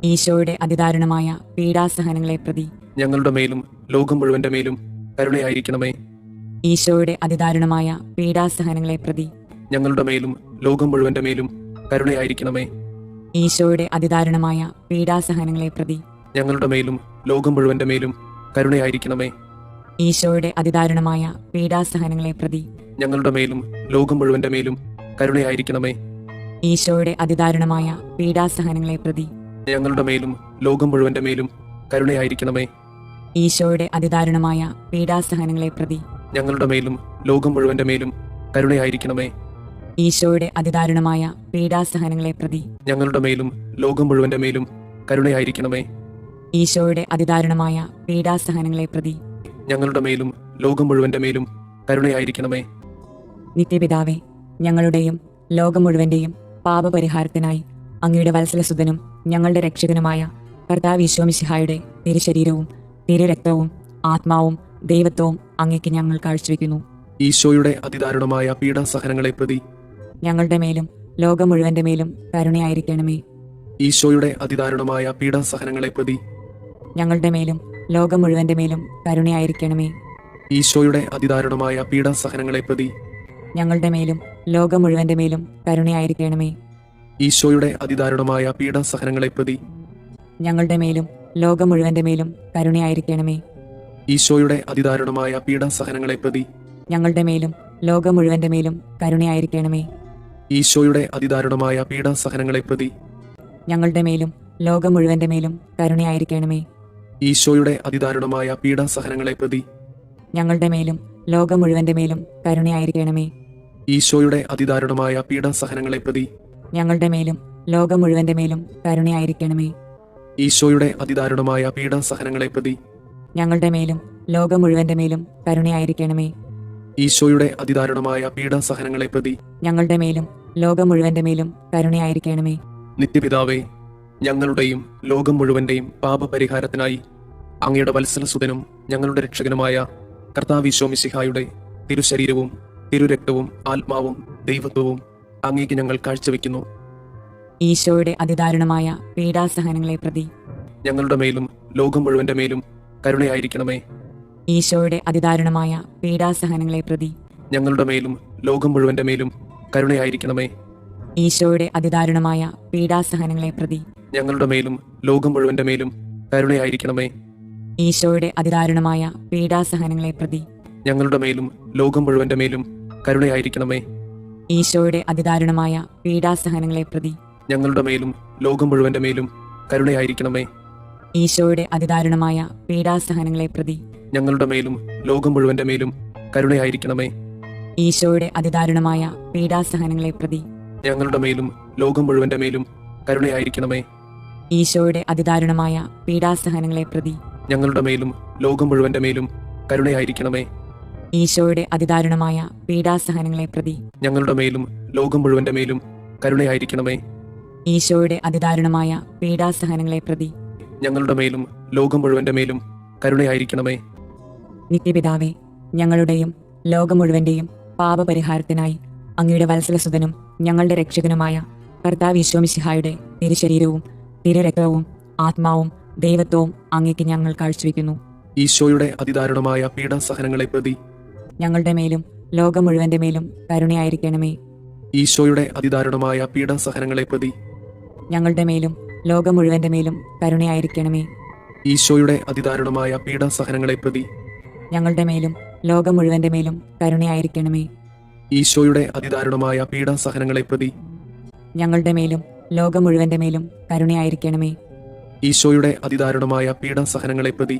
ഈശോയുടെ അതിദാരുണമായ പീഡാസഹനങ്ങളെ പ്രതി ഞങ്ങളുടെ മേലും ലോകം മുഴുവന്റെ മേലും കരുണയായിരിക്കണമേ. ഈശോയുടെ അതിദാരുണമായ പീഡാസഹനങ്ങളെ പ്രതി ഞങ്ങളുടെ മേലും ലോകം മുഴുവന്റെ മേലും കരുണയായിരിക്കണമേ. ഈശോയുടെ അതിദാരുണമായ പീഡാസഹനങ്ങളെ പ്രതി ഞങ്ങളുടെ മേലും ലോകം മുഴുവന്റെ മേലും കരുണയായിരിക്കണമേ. ഈശോയുടെ അതിദാരുണമായ പീഡാസഹനങ്ങളെ പ്രതി ഞങ്ങളുടെ മേലും ലോകം മുഴുവന്റെ മേലും കരുണയായിരിക്കണമേ. ഈശോയുടെ അതിദാരുണമായ പീഡാസഹനങ്ങളെ പ്രതി ഞങ്ങളുടെ മേലും ലോകം മുഴുവന്റെ മേലും കരുണയായിരിക്കണമേ. ഈശോയുടെ അതിദാരുണമായ പീഡാസഹനങ്ങളെ പ്രതി ഞങ്ങളുടെ മേലും ലോകം മുഴുവന്റെ മേലും കരുണയായിരിക്കണമേ. ഈശോയുടെ അതിദാരുണമായ പീഡാസഹനങ്ങളെ പ്രതി ഞങ്ങളുടെ മേലും ലോകം മുഴുവന്റെ മേലും കരുണയായിരിക്കണമേ. ഈശോയുടെ അതിദാരുണമായ പീഡാസഹനങ്ങളെ പ്രതി ഞങ്ങളുടെ മേലും ലോകം മുഴുവന്റെ മേലും കരുണയായിരിക്കണമേ. നിത്യപിതാവേ, ഞങ്ങളുടെയും ലോകം മുഴുവന്റെയും പാപപരിഹാരത്തിനായി അങ്ങയുടെ വത്സലസുതനും ഞങ്ങളുടെ രക്ഷകനുമായ കർത്താവ് ഈശോ മിശിഹായുടെ തിരുശരീരവും തിരുരക്തവും ആത്മാവും ദൈവത്വവും അങ്ങേക്ക് ഞങ്ങൾ കാഴ്ചവെക്കുന്നു. ഈശോയുടെ അതിദാരുണമായ പീഡാസഹനങ്ങളെ പ്രതി ഞങ്ങളുടെ മേലും ലോകം മുഴുവന്റെ മേലും കരുണയായിരിക്കണമേ. ഈശോയുടെ അതിദാരുണമായ പീഡാസഹനങ്ങളെ പ്രതി ഞങ്ങളുടെ മേലും ലോകം മുഴുവന്റെ മേലും കരുണയായിരിക്കണമേ. ഈശോയുടെ അതിദാരുണമായ പീഡാസഹനങ്ങളെ പ്രതി ഞങ്ങളുടെ മേലും ലോകം മുഴുവന്റെ മേലും കരുണയായിരിക്കണമേ. ഈശോയുടെ അതിദാരുണമായ പീഡാസഹനങ്ങളെ പ്രതി ഞങ്ങളുടെ മേലും ലോകം മുഴുവന്റെ മേലും കരുണയായിരിക്കണമേ. ഈശോയുടെ അതിദാരുണമായ പീഡാസഹനങ്ങളെ പ്രതി ഞങ്ങളുടെ മേലും ലോകം മുഴുവന്റെ മേലും കരുണയായിരിക്കണമേ. ഈശോയുടെ അതിദാരുണമായ പീഡാസഹനങ്ങളെ പ്രതി ഞങ്ങളുടെ മേലും ലോകം മുഴുവന്റെ മേലും കരുണയായിരിക്കണമേ. ഈശോയുടെ അതിദാരുണമായ പീഡാസഹനങ്ങളെ പ്രതി ഞങ്ങളുടെ മേലും ലോകം മുഴുവന്റെ മേലും കരുണയായിരിക്കണമേ. ഈശോയുടെ അതിദാരുണമായ പീഡാസഹനങ്ങളെ പ്രതി ഞങ്ങളുടെ മേലും ലോകം മുഴുവന്റെ മേലും കരുണയായിരിക്കണമേ. ഈശോയുടെ അതിദാരുണമായ പീഡാസഹനങ്ങളെ പ്രതി ഞങ്ങളുടെ മേലും ലോകം മുഴുവന്റെ മേലും കരുണയായിരിക്കണമേ. ഈശോയുടെ അതിദാരുണമായ പീഡാസഹനങ്ങളെ പ്രതി ഞങ്ങളുടെ മേലും ലോകം മുഴുവന്റെ മേലും കരുണയായിരിക്കണമേ. നിത്യപിതാവേ, ഞങ്ങളുടെയും ലോകം മുഴുവന്റെയും പാപപരിഹാരത്തിനായി അങ്ങയുടെ വത്സലസുതനും ഞങ്ങളുടെ രക്ഷകനുമായ കർത്താവ് ഈശോ മിശിഹായുടെ തിരുശരീരവും തിരുരക്തവും ആത്മാവും ദൈവത്വവും അങ്ങേക്ക് ഞങ്ങൾ കാഴ്ചവെക്കുന്നു. ഈശോയുടെ അതിദാരുണമായ പീഡാസഹനങ്ങളെ പ്രതി ഞങ്ങളുടെ മേലും ലോകം മുഴുവന്റെ മേലും കരുണയായിരിക്കണമേ. ഈശോയുടെ അതിദാരുണമായ പീഡാസഹനങ്ങളെ പ്രതി ഞങ്ങളുടെ മേലും ലോകം മുഴുവന്റെ മേലും കരുണയായിരിക്കണമേ. ഈശോയുടെ അതിദാരുണമായ പീഡാസഹനങ്ങളെ പ്രതി ഞങ്ങളുടെ മേലും ലോകം മുഴുവന്റെ മേലും കരുണയായിരിക്കണമേ. ഈശോയുടെ അതിദാരുണമായ പീഡാസഹനങ്ങളെ പ്രതി ഞങ്ങളുടെ മേലും ലോകം മുഴുവന്റെ മേലും കരുണയായിരിക്കണമേ. ഈശോയുടെ അതിദാരുണമായ പീഡാസഹനങ്ങളെ പ്രതി ഞങ്ങളുടെ മേലും ലോകം മുഴുവന്റെ മേലും കരുണയായിരിക്കണമേ. ഈശോയുടെ അതിദാരുണമായ പീഡാസഹനങ്ങളെ പ്രതി ഞങ്ങളുടെ മേലും ലോകം മുഴുവന്റെ മേലും കരുണയായിരിക്കണമേ. ഈശോയുടെ അതിദാരുണമായ പീഡാസഹനങ്ങളെ പ്രതി ഞങ്ങളുടെ മേലും ലോകം മുഴുവന്റെ മേലും കരുണയായിരിക്കണമേ. ഈശോയുടെ അതിദാരുണമായ പീഡാസഹനങ്ങളെ പ്രതി ഞങ്ങളുടെ മേലും ലോകം മുഴുവന്റെ മേലും കരുണയായിരിക്കണമേ. ഈശോയുടെ അതിദാരുണമായ പീഡാസഹനങ്ങളെ പ്രതി ഞങ്ങളുടെ മേലും ലോകം മുഴുവന്റെ മേലും കരുണയായിരിക്കണമേ. ഈശോയുടെ അതിദാരുണമായ പീഡാസഹനങ്ങളെ പ്രതി ഞങ്ങളുടെ മേലും ലോകം മുഴുവന്റെ മേലും കരുണയായിരിക്കണമേ. നിത്യപിതാവേ, ഞങ്ങളുടെയും ലോകം മുഴുവന്റെയും പാപപരിഹാരത്തിനായി അങ്ങയുടെ വത്സലസുതനും ഞങ്ങളുടെ രക്ഷകനുമായ കർത്താവ് ഈശോ മിശിഹായുടെ തിരുശരീരവും തിരുരക്തവും ആത്മാവും ദൈവത്വവും അങ്ങേക്ക് ഞങ്ങൾ കാഴ്ചവെക്കുന്നു. ഈശോയുടെ അതിദാരുണമായ പീഡാസഹനങ്ങളെ പ്രതി ഞങ്ങളുടെ മേലും ലോകം മുഴുവന്റെ മേലും കരുണയായിരിക്കണമേ. ഈശോയുടെ അതിദാരുണമായ പീഡാസഹനങ്ങളെ പ്രതി ഞങ്ങളുടെ മേലും ലോകം മുഴുവന്റെ മേലും കരുണയായിരിക്കണമേ. ഈശോയുടെ അതിദാരുണമായ പീഡാസഹനങ്ങളെ പ്രതി ഞങ്ങളുടെ മേലും ലോകം മുഴുവന്റെ മേലും കരുണയായിരിക്കണമേ. ഈശോയുടെ അതിദാരുണമായ പീഡാസഹനങ്ങളെ പ്രതി ഞങ്ങളുടെ മേലും ലോകം മുഴുവന്റെ മേലും കരുണയായിരിക്കണമേ. ഈശോയുടെ അതിദാരുണമായ പീഡാസഹനങ്ങളെ പ്രതി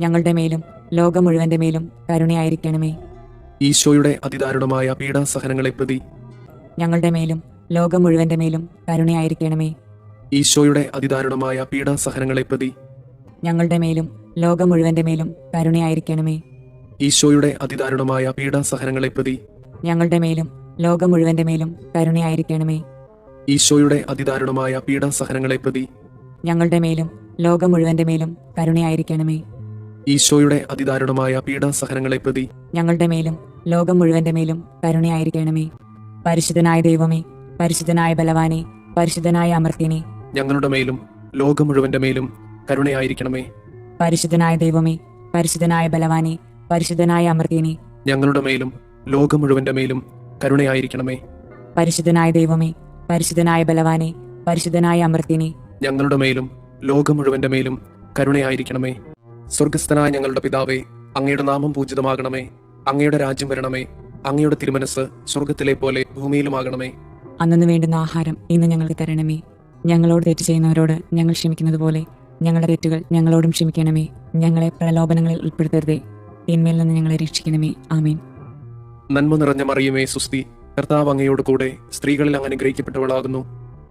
ഞങ്ങളുടെ മേലും ലോകം മുഴുവന്റെ മേലും കരുണയായിരിക്കണമേ. ഈശോയുടെ അതിദാരുണമായ പീഡാസഹനങ്ങളെ പ്രതി ഞങ്ങളുടെ മേലും ലോകം മുഴുവന്റെ മേലും കരുണയായിരിക്കണമേ. ഈശോയുടെ അതിദാരുണമായ പീഡാസഹനങ്ങളെ പ്രതി ഞങ്ങളുടെ മേലും ലോകം മുഴുവന്റെ മേലും കരുണയായിരിക്കണമേ. ഈശോയുടെ അതിദാരുണമായ പീഡാസഹനങ്ങളെ പ്രതി ഞങ്ങളുടെ മേലും ലോകം മുഴുവന്റെ മേലും കരുണയായിരിക്കണമേ. ഈശോയുടെ അതിദാരുണമായ പീഡാസഹനങ്ങളെ പ്രതി ഞങ്ങളുടെ മേലും ലോകം മുഴുവന്റെ മേലും കരുണയായിരിക്കണമേ. ഈശോയുടെ അതിദാരുണമായ പീഡാസഹനങ്ങളെ പ്രതി ഞങ്ങളുടെ മേലും ലോകം മുഴുവന്റെ മേലും കരുണയായിരിക്കണമേ. പരിശുദ്ധനായ ദൈവമേ, പരിശുദ്ധനായ ബലവാനെ, പരിശുദ്ധനായ അമർത്യനെ, ഞങ്ങളുടെ മേലും ലോകം മുഴുവന്റെ മേലും കരുണയായിരിക്കണമേ. പരിശുദ്ധനായ ദൈവമേ, പരിശുദ്ധനായ ബലവാനെ, പരിശുദ്ധനായ അമർത്യനെ, ഞങ്ങളുടെ മേലും ലോകം മുഴുവന്റെ മേലും കരുണയായിരിക്കണമേ. പരിശുദ്ധനായ ദൈവമേ, പരിശുദ്ധനായ ബലവാനെ, പരിശുദ്ധനായ അമർത്യനെ, ഞങ്ങളുടെ മേലും ലോകം മുഴുവന്റെ മേലും കരുണയായിരിക്കണമേ. സ്വർഗസ്ഥനായ ഞങ്ങളുടെ പിതാവേ, അങ്ങയുടെ നാമം പൂജിതമാകണമേ. അങ്ങയുടെ രാജ്യം വരണമേ. അങ്ങയുടെ തിരുമനസ് സ്വർഗത്തിലെ പോലെ ഭൂമിയിലുമാകണമേ. അന്നു വേണ്ടുന്ന ആഹാരം ഇന്ന് ഞങ്ങൾക്ക് തരണമേ. ഞങ്ങളോട് തെറ്റ് ചെയ്യുന്നവരോട് ഞങ്ങൾ ക്ഷമിക്കുന്നത് പോലെ ഞങ്ങളുടെ തെറ്റുകൾ ഞങ്ങളോടും ക്ഷമിക്കണമേ. ഞങ്ങളെ പ്രലോഭനങ്ങളിൽ ഉൾപ്പെടുത്തരുതേ, തിന്മയിൽ നിന്ന് ഞങ്ങളെ രക്ഷിക്കണമേ. ആമേൻ. നന്മ നിറഞ്ഞ മറിയമേ, സുസ്തി, കർത്താവ് അങ്ങയോട് കൂടെ സ്ത്രീകളിൽ അങ്ങ് അനുഗ്രഹിക്കപ്പെട്ടവളാകുന്നു.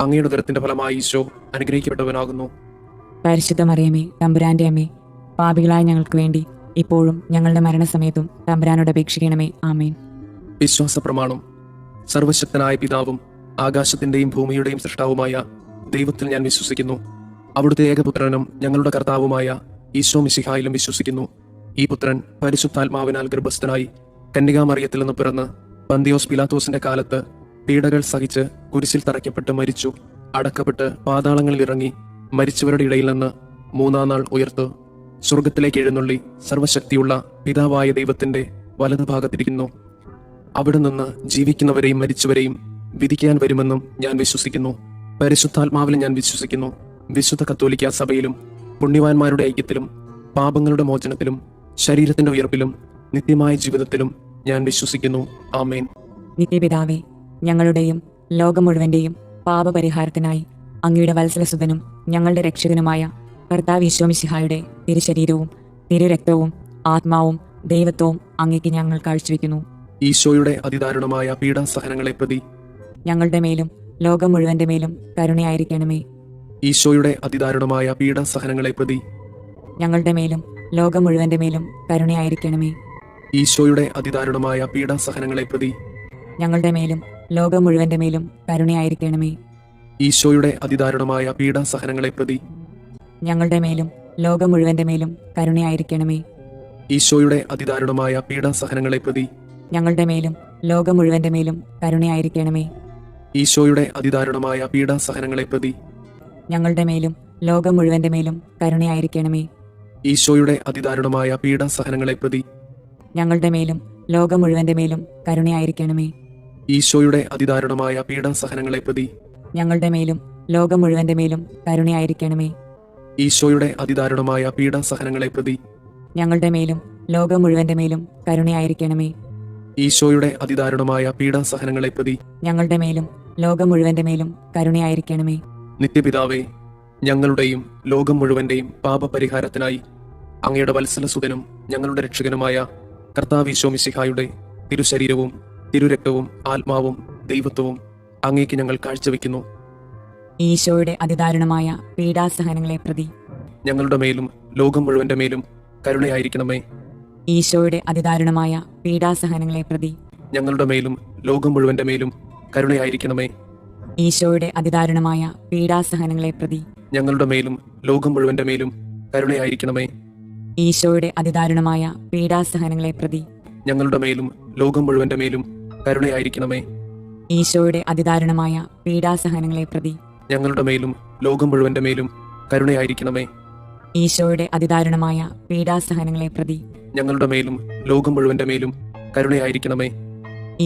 അങ്ങയുടെ ഉദരത്തിന്റെ ഫലമായി ഈശോ അനുഗ്രഹിക്കപ്പെട്ടവനാകുന്നു. പരിശുദ്ധ മറിയമേ, തമ്പുരാന്റെ അമ്മേ, പാപികളായ ഞങ്ങൾക്ക് വേണ്ടി ഇപ്പോഴും ഞങ്ങളുടെ മരണസമയത്തും തമ്പുരാനോട് അപേക്ഷിക്കണമേ. ആമേൻ. വിശ്വാസ പ്രമാണം. സർവശക്തനായ പിതാവും ആകാശത്തിന്റെയും ഭൂമിയുടെയും സൃഷ്ടാവുമായ ദൈവത്തിൽ ഞാൻ വിശ്വസിക്കുന്നു. അവിടുത്തെ ഏകപുത്രനും ഞങ്ങളുടെ കർത്താവുമായ ഈശോ മിശിഹായിലും വിശ്വസിക്കുന്നു. ഈ പുത്രൻ പരിശുദ്ധാത്മാവിനാൽ ഗർഭസ്ഥനായി കന്യകാമറിയത്തിൽ നിന്ന് പിറന്ന് പന്തിയോസ് പിലാത്തോസിന്റെ കാലത്ത് പീഡകൾ സഹിച്ച് കുരിശിൽ തറയ്ക്കപ്പെട്ട് മരിച്ചു, അടക്കപ്പെട്ട് പാതാളങ്ങളിൽ ഇറങ്ങി, മരിച്ചവരുടെ ഇടയിൽ നിന്ന് മൂന്നാം നാൾ ഉയർത്തു, സ്വർഗത്തിലേക്ക് എഴുന്നള്ളി സർവശക്തിയുള്ള പിതാവായ ദൈവത്തിന്റെ വലതുഭാഗത്തിരിക്കുന്നു. അവിടെ നിന്ന് ജീവിക്കുന്നവരെയും മരിച്ചവരെയും വിധിക്കാൻ വരുമെന്നും ഞാൻ വിശ്വസിക്കുന്നു. പരിശുദ്ധാത്മാവിൽ ഞാൻ വിശ്വസിക്കുന്നു. വിശുദ്ധ കത്തോലിക്ക സഭയിലും പുണ്യവാന്മാരുടെ ഐക്യത്തിലും പാപങ്ങളുടെ മോചനത്തിലും ശരീരത്തിന്റെ ഉയർപ്പിലും നിത്യമായ ജീവിതത്തിലും ഞാൻ വിശ്വസിക്കുന്നു. ആമേൻ. നിത്യപിതാവേ, ഞങ്ങളുടെയും ലോകം മുഴുവന്റെയും പാപപരിഹാരത്തിനായി അങ്ങയുടെ വത്സലസുതനും ഞങ്ങളുടെ രക്ഷകനുമായ കർത്താവ് ഈശോ മിശിഹായുടെ തിരുശരീരവും തിരുരക്തവും ആത്മാവും ദൈവത്വവും അങ്ങേക്ക് ഞങ്ങൾ കാഴ്ചവെക്കുന്നു. ഈശോയുടെ അതിദാരുണമായ പീഡാസഹനങ്ങളെ പ്രതി ഞങ്ങളുടെ മേലും ലോകം മുഴുവന്റെ മേലും കരുണയായിരിക്കണമേ. ഈശോയുടെ അതിദാരുണമായ പീഡാസഹനങ്ങളെ പ്രതി ഞങ്ങളുടെ മേലും ലോകം മുഴുവന്റെ മേലും കരുണയായിരിക്കണമേ. ഈശോയുടെ അതിദാരുണമായ പീഡാസഹനങ്ങളെ പ്രതി ഞങ്ങളുടെ മേലും ലോകം മുഴുവന്റെ മേലും കരുണയായിരിക്കണമേ. ഈശോയുടെ അതിദാരുണമായ പീഡാസഹനങ്ങളെ പ്രതി ഞങ്ങളുടെ മേലും ലോകം മുഴുവന്റെ മേലും കരുണയായിരിക്കണമേ. ഈശോയുടെ അതിദാരുണമായ പീഡാസഹനങ്ങളെ പ്രതി ഞങ്ങളുടെ മേലും ലോകം മുഴുവന്റെ മേലും കരുണയായിരിക്കണമേ. ഈശോയുടെ അതിദാരുണമായ പീഡാസഹനങ്ങളെ പ്രതി ഞങ്ങളുടെ മേലും ലോകം മുഴുവന്റെ മേലും കരുണയായിരിക്കണമേ. ഈശോയുടെ അതിദാരുണമായ പീഡാസഹനങ്ങളെ പ്രതി ഞങ്ങളുടെ മേലും ലോകം മുഴുവന്റെ മേലും കരുണയായിരിക്കണമേ. ഈശോയുടെ അതിദാരുണമായ പീഡാസഹനങ്ങളെ പ്രതി ഞങ്ങളുടെ മേലും ലോകം മുഴുവന്റെ മേലും കരുണയായിരിക്കണമേ. ഈശോയുടെ അതിദാരുണമായ പീഡാസഹനങ്ങളെ പ്രതി ഞങ്ങളുടെ മേലും ലോകം മുഴുവന്റെ മേലും കരുണയായിരിക്കണമേ. ഈശോയുടെ അതിദാരുണമായ പീഡാസഹനങ്ങളെ പ്രതി ഞങ്ങളുടെ മേലും ലോകം മുഴുവന്റെ മേലും കരുണയായിരിക്കണമേ. നിത്യപിതാവേ, ഞങ്ങളുടെയും ലോകം മുഴുവന്റെയും പാപപരിഹാരത്തിനായി അങ്ങയുടെ വത്സലസുതനും ഞങ്ങളുടെ രക്ഷകനുമായ കർത്താവ് ഈശോ മിശിഹായുടെ തിരുശരീരവും തിരുരക്തവും ആത്മാവും ദൈവത്വവും അങ്ങേക്ക് ഞങ്ങൾ കാഴ്ചവെക്കുന്നു. ഈശോയുടെ അതിദാരുണമായ പീഡാസഹനങ്ങളെ പ്രതി ഞങ്ങളുടെ മേലും ലോകം മുഴുവന്റെ മേലും കരുണയായിരിക്കണമേ. ഈശോയുടെ അതിദാരുണമായ പീഡാസഹനങ്ങളെ പ്രതി ഞങ്ങളുടെ മേലും ലോകം മുഴുവന്റെ മേലും കരുണയായിരിക്കണമേ. ഈശോയുടെ അതിദാരുണമായ പീഡാസഹനങ്ങളെ പ്രതി ഞങ്ങളുടെ മേലും ലോകം മുഴുവന്റെ മേലും കരുണയായിരിക്കണമേ. ഈശോയുടെ അതിദാരുണമായ പീഡാസഹനങ്ങളെ പ്രതി ഞങ്ങളുടെ മേലും ലോകം മുഴുവന്റെ മേലും കരുണയായിരിക്കണമേ. ഈശോയുടെ അതിദാരുണമായ പീഡാസഹനങ്ങളെ പ്രതി ഞങ്ങളുടെ മേലും ലോകം മുഴുവന്റെ മേലും കരുണയായിരിക്കണമേ. ഈശോയുടെ അതിദാരുണമായ പീഡാസഹനങ്ങളെ പ്രതി ഞങ്ങളുടെ മേലും ലോകം മുഴുവന്റെ മേലും കരുണയായിരിക്കണമേ.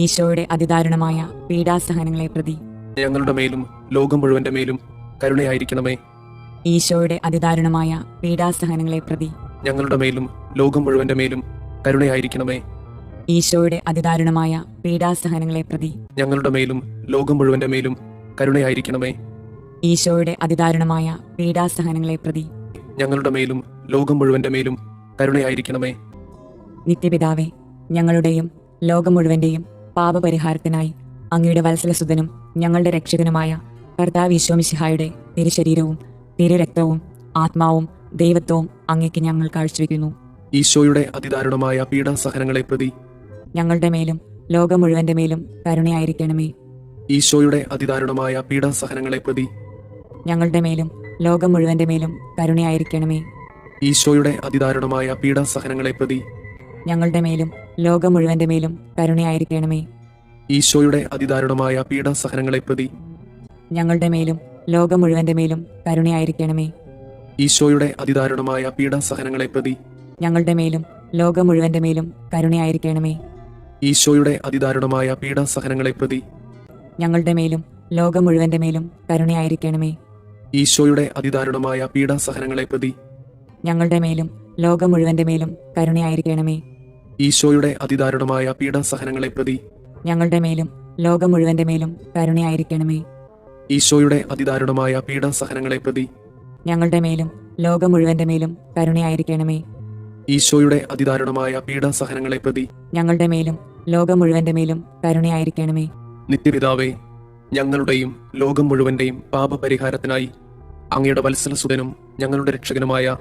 ഈശോയുടെ അതിദാരുണമായ പീഡാസഹനങ്ങളെ പ്രതി ഞങ്ങളുടെ മേലും ലോകം മുഴുവന്റെ മേലും കരുണയായിരിക്കണമേ. ഈശോയുടെ അതിദാരുണമായ പീഡാസഹനങ്ങളെ പ്രതി ഞങ്ങളുടെ മേലും ലോകം മുഴുവന്റെ മേലും കരുണയായിരിക്കണമേ. ഈശോയുടെ അതിദാരുണമായ പീഡാസഹനങ്ങളെ പ്രതി ഞങ്ങളുടെ മേലും ലോകം മുഴുവന്റെ മേലും കരുണയായിരിക്കണമേ. ഈശോയുടെ അതിദാരുണമായ പീഡാസഹനങ്ങളെ പ്രതി ഞങ്ങളുടെ മേലും ലോകം മുഴുവന്റെ മേലും കരുണയായിരിക്കണമേ. നിത്യപിതാവേ, ഞങ്ങളുടെയും ലോകം മുഴുവന്റെയും പാപപരിഹാരത്തിനായി അങ്ങയുടെ വത്സലസുതനും ഞങ്ങളുടെ രക്ഷകനുമായ കർത്താവ് ഈശോ മിശിഹായുടെ തിരുശരീരവും തിരുരക്തവും ആത്മാവും ദൈവത്വവും അങ്ങേക്ക് ഞങ്ങൾ കാഴ്ചവെക്കുന്നു. ഈശോയുടെ അതിദാരുണമായ പീഡാസഹനങ്ങളെ പ്രതി ഞങ്ങളുടെ മേലും ലോകം മുഴുവന്റെ മേലും കരുണയായിരിക്കണമേ. ഈശോയുടെ അതിദാരുണമായ പീഡാസഹനങ്ങളെ പ്രതി ഞങ്ങളുടെ മേലും ലോകം മുഴുവന്റെ മേലും കരുണയായിരിക്കണമേ. ഈശോയുടെ അതിദാരുണമായ പീഡാസഹനങ്ങളെ പ്രതി ഞങ്ങളുടെ മേലും ലോകം മുഴുവന്റെ മേലും കരുണയായിരിക്കണമേ. ഈശോയുടെ അതിദാരുണമായ പീഡാസഹനങ്ങളെ പ്രതി ഞങ്ങളുടെ മേലും ലോകം മുഴുവന്റെ മേലും കരുണയായിരിക്കണമേ. ഈശോയുടെ അതിദാരുണമായ പീഡാസഹനങ്ങളെ പ്രതി ഞങ്ങളുടെ മേലും ലോകം മുഴുവന്റെ മേലും കരുണയായിരിക്കണമേ. ഈശോയുടെ അതിദാരുണമായ പീഡാസഹനങ്ങളെ പ്രതി ഞങ്ങളുടെ മേലും ലോകം മുഴുവന്റെ മേലും കരുണയായിരിക്കണമേ. ഈശോയുടെ അതിദാരുണമായ പീഡാസഹനങ്ങളെ പ്രതി ഞങ്ങളുടെ മേലും ലോകം മുഴുവന്റെ മേലും കരുണയായിരിക്കണമേ. ഈശോയുടെ അതിദാരുണമായ പീഡാസഹനങ്ങളെ പ്രതി ഞങ്ങളുടെ മേലും ലോകം മുഴുവന്റെ മേലും കരുണയായിരിക്കണമേ. ഈശോയുടെ അതിദാരുണമായ പീഡാസഹനങ്ങളെ പ്രതി ഞങ്ങളുടെ മേലും ലോകം മുഴുവന്റെ മേലും കരുണയായിരിക്കണമേ. ഈശോയുടെ അതിദാരുണമായ പീഡാസഹനങ്ങളെ പ്രതി ഞങ്ങളുടെ മേലും ലോകം മുഴുവന്റെ മേലും കരുണയായിരിക്കണമേ. നിത്യപിതാവേ, ഞങ്ങളുടെയും ലോകം മുഴുവന്റെയും പാപപരിഹാരത്തിനായി അങ്ങയുടെ വത്സലസുതനും ഞങ്ങളുടെ രക്ഷകനുമായ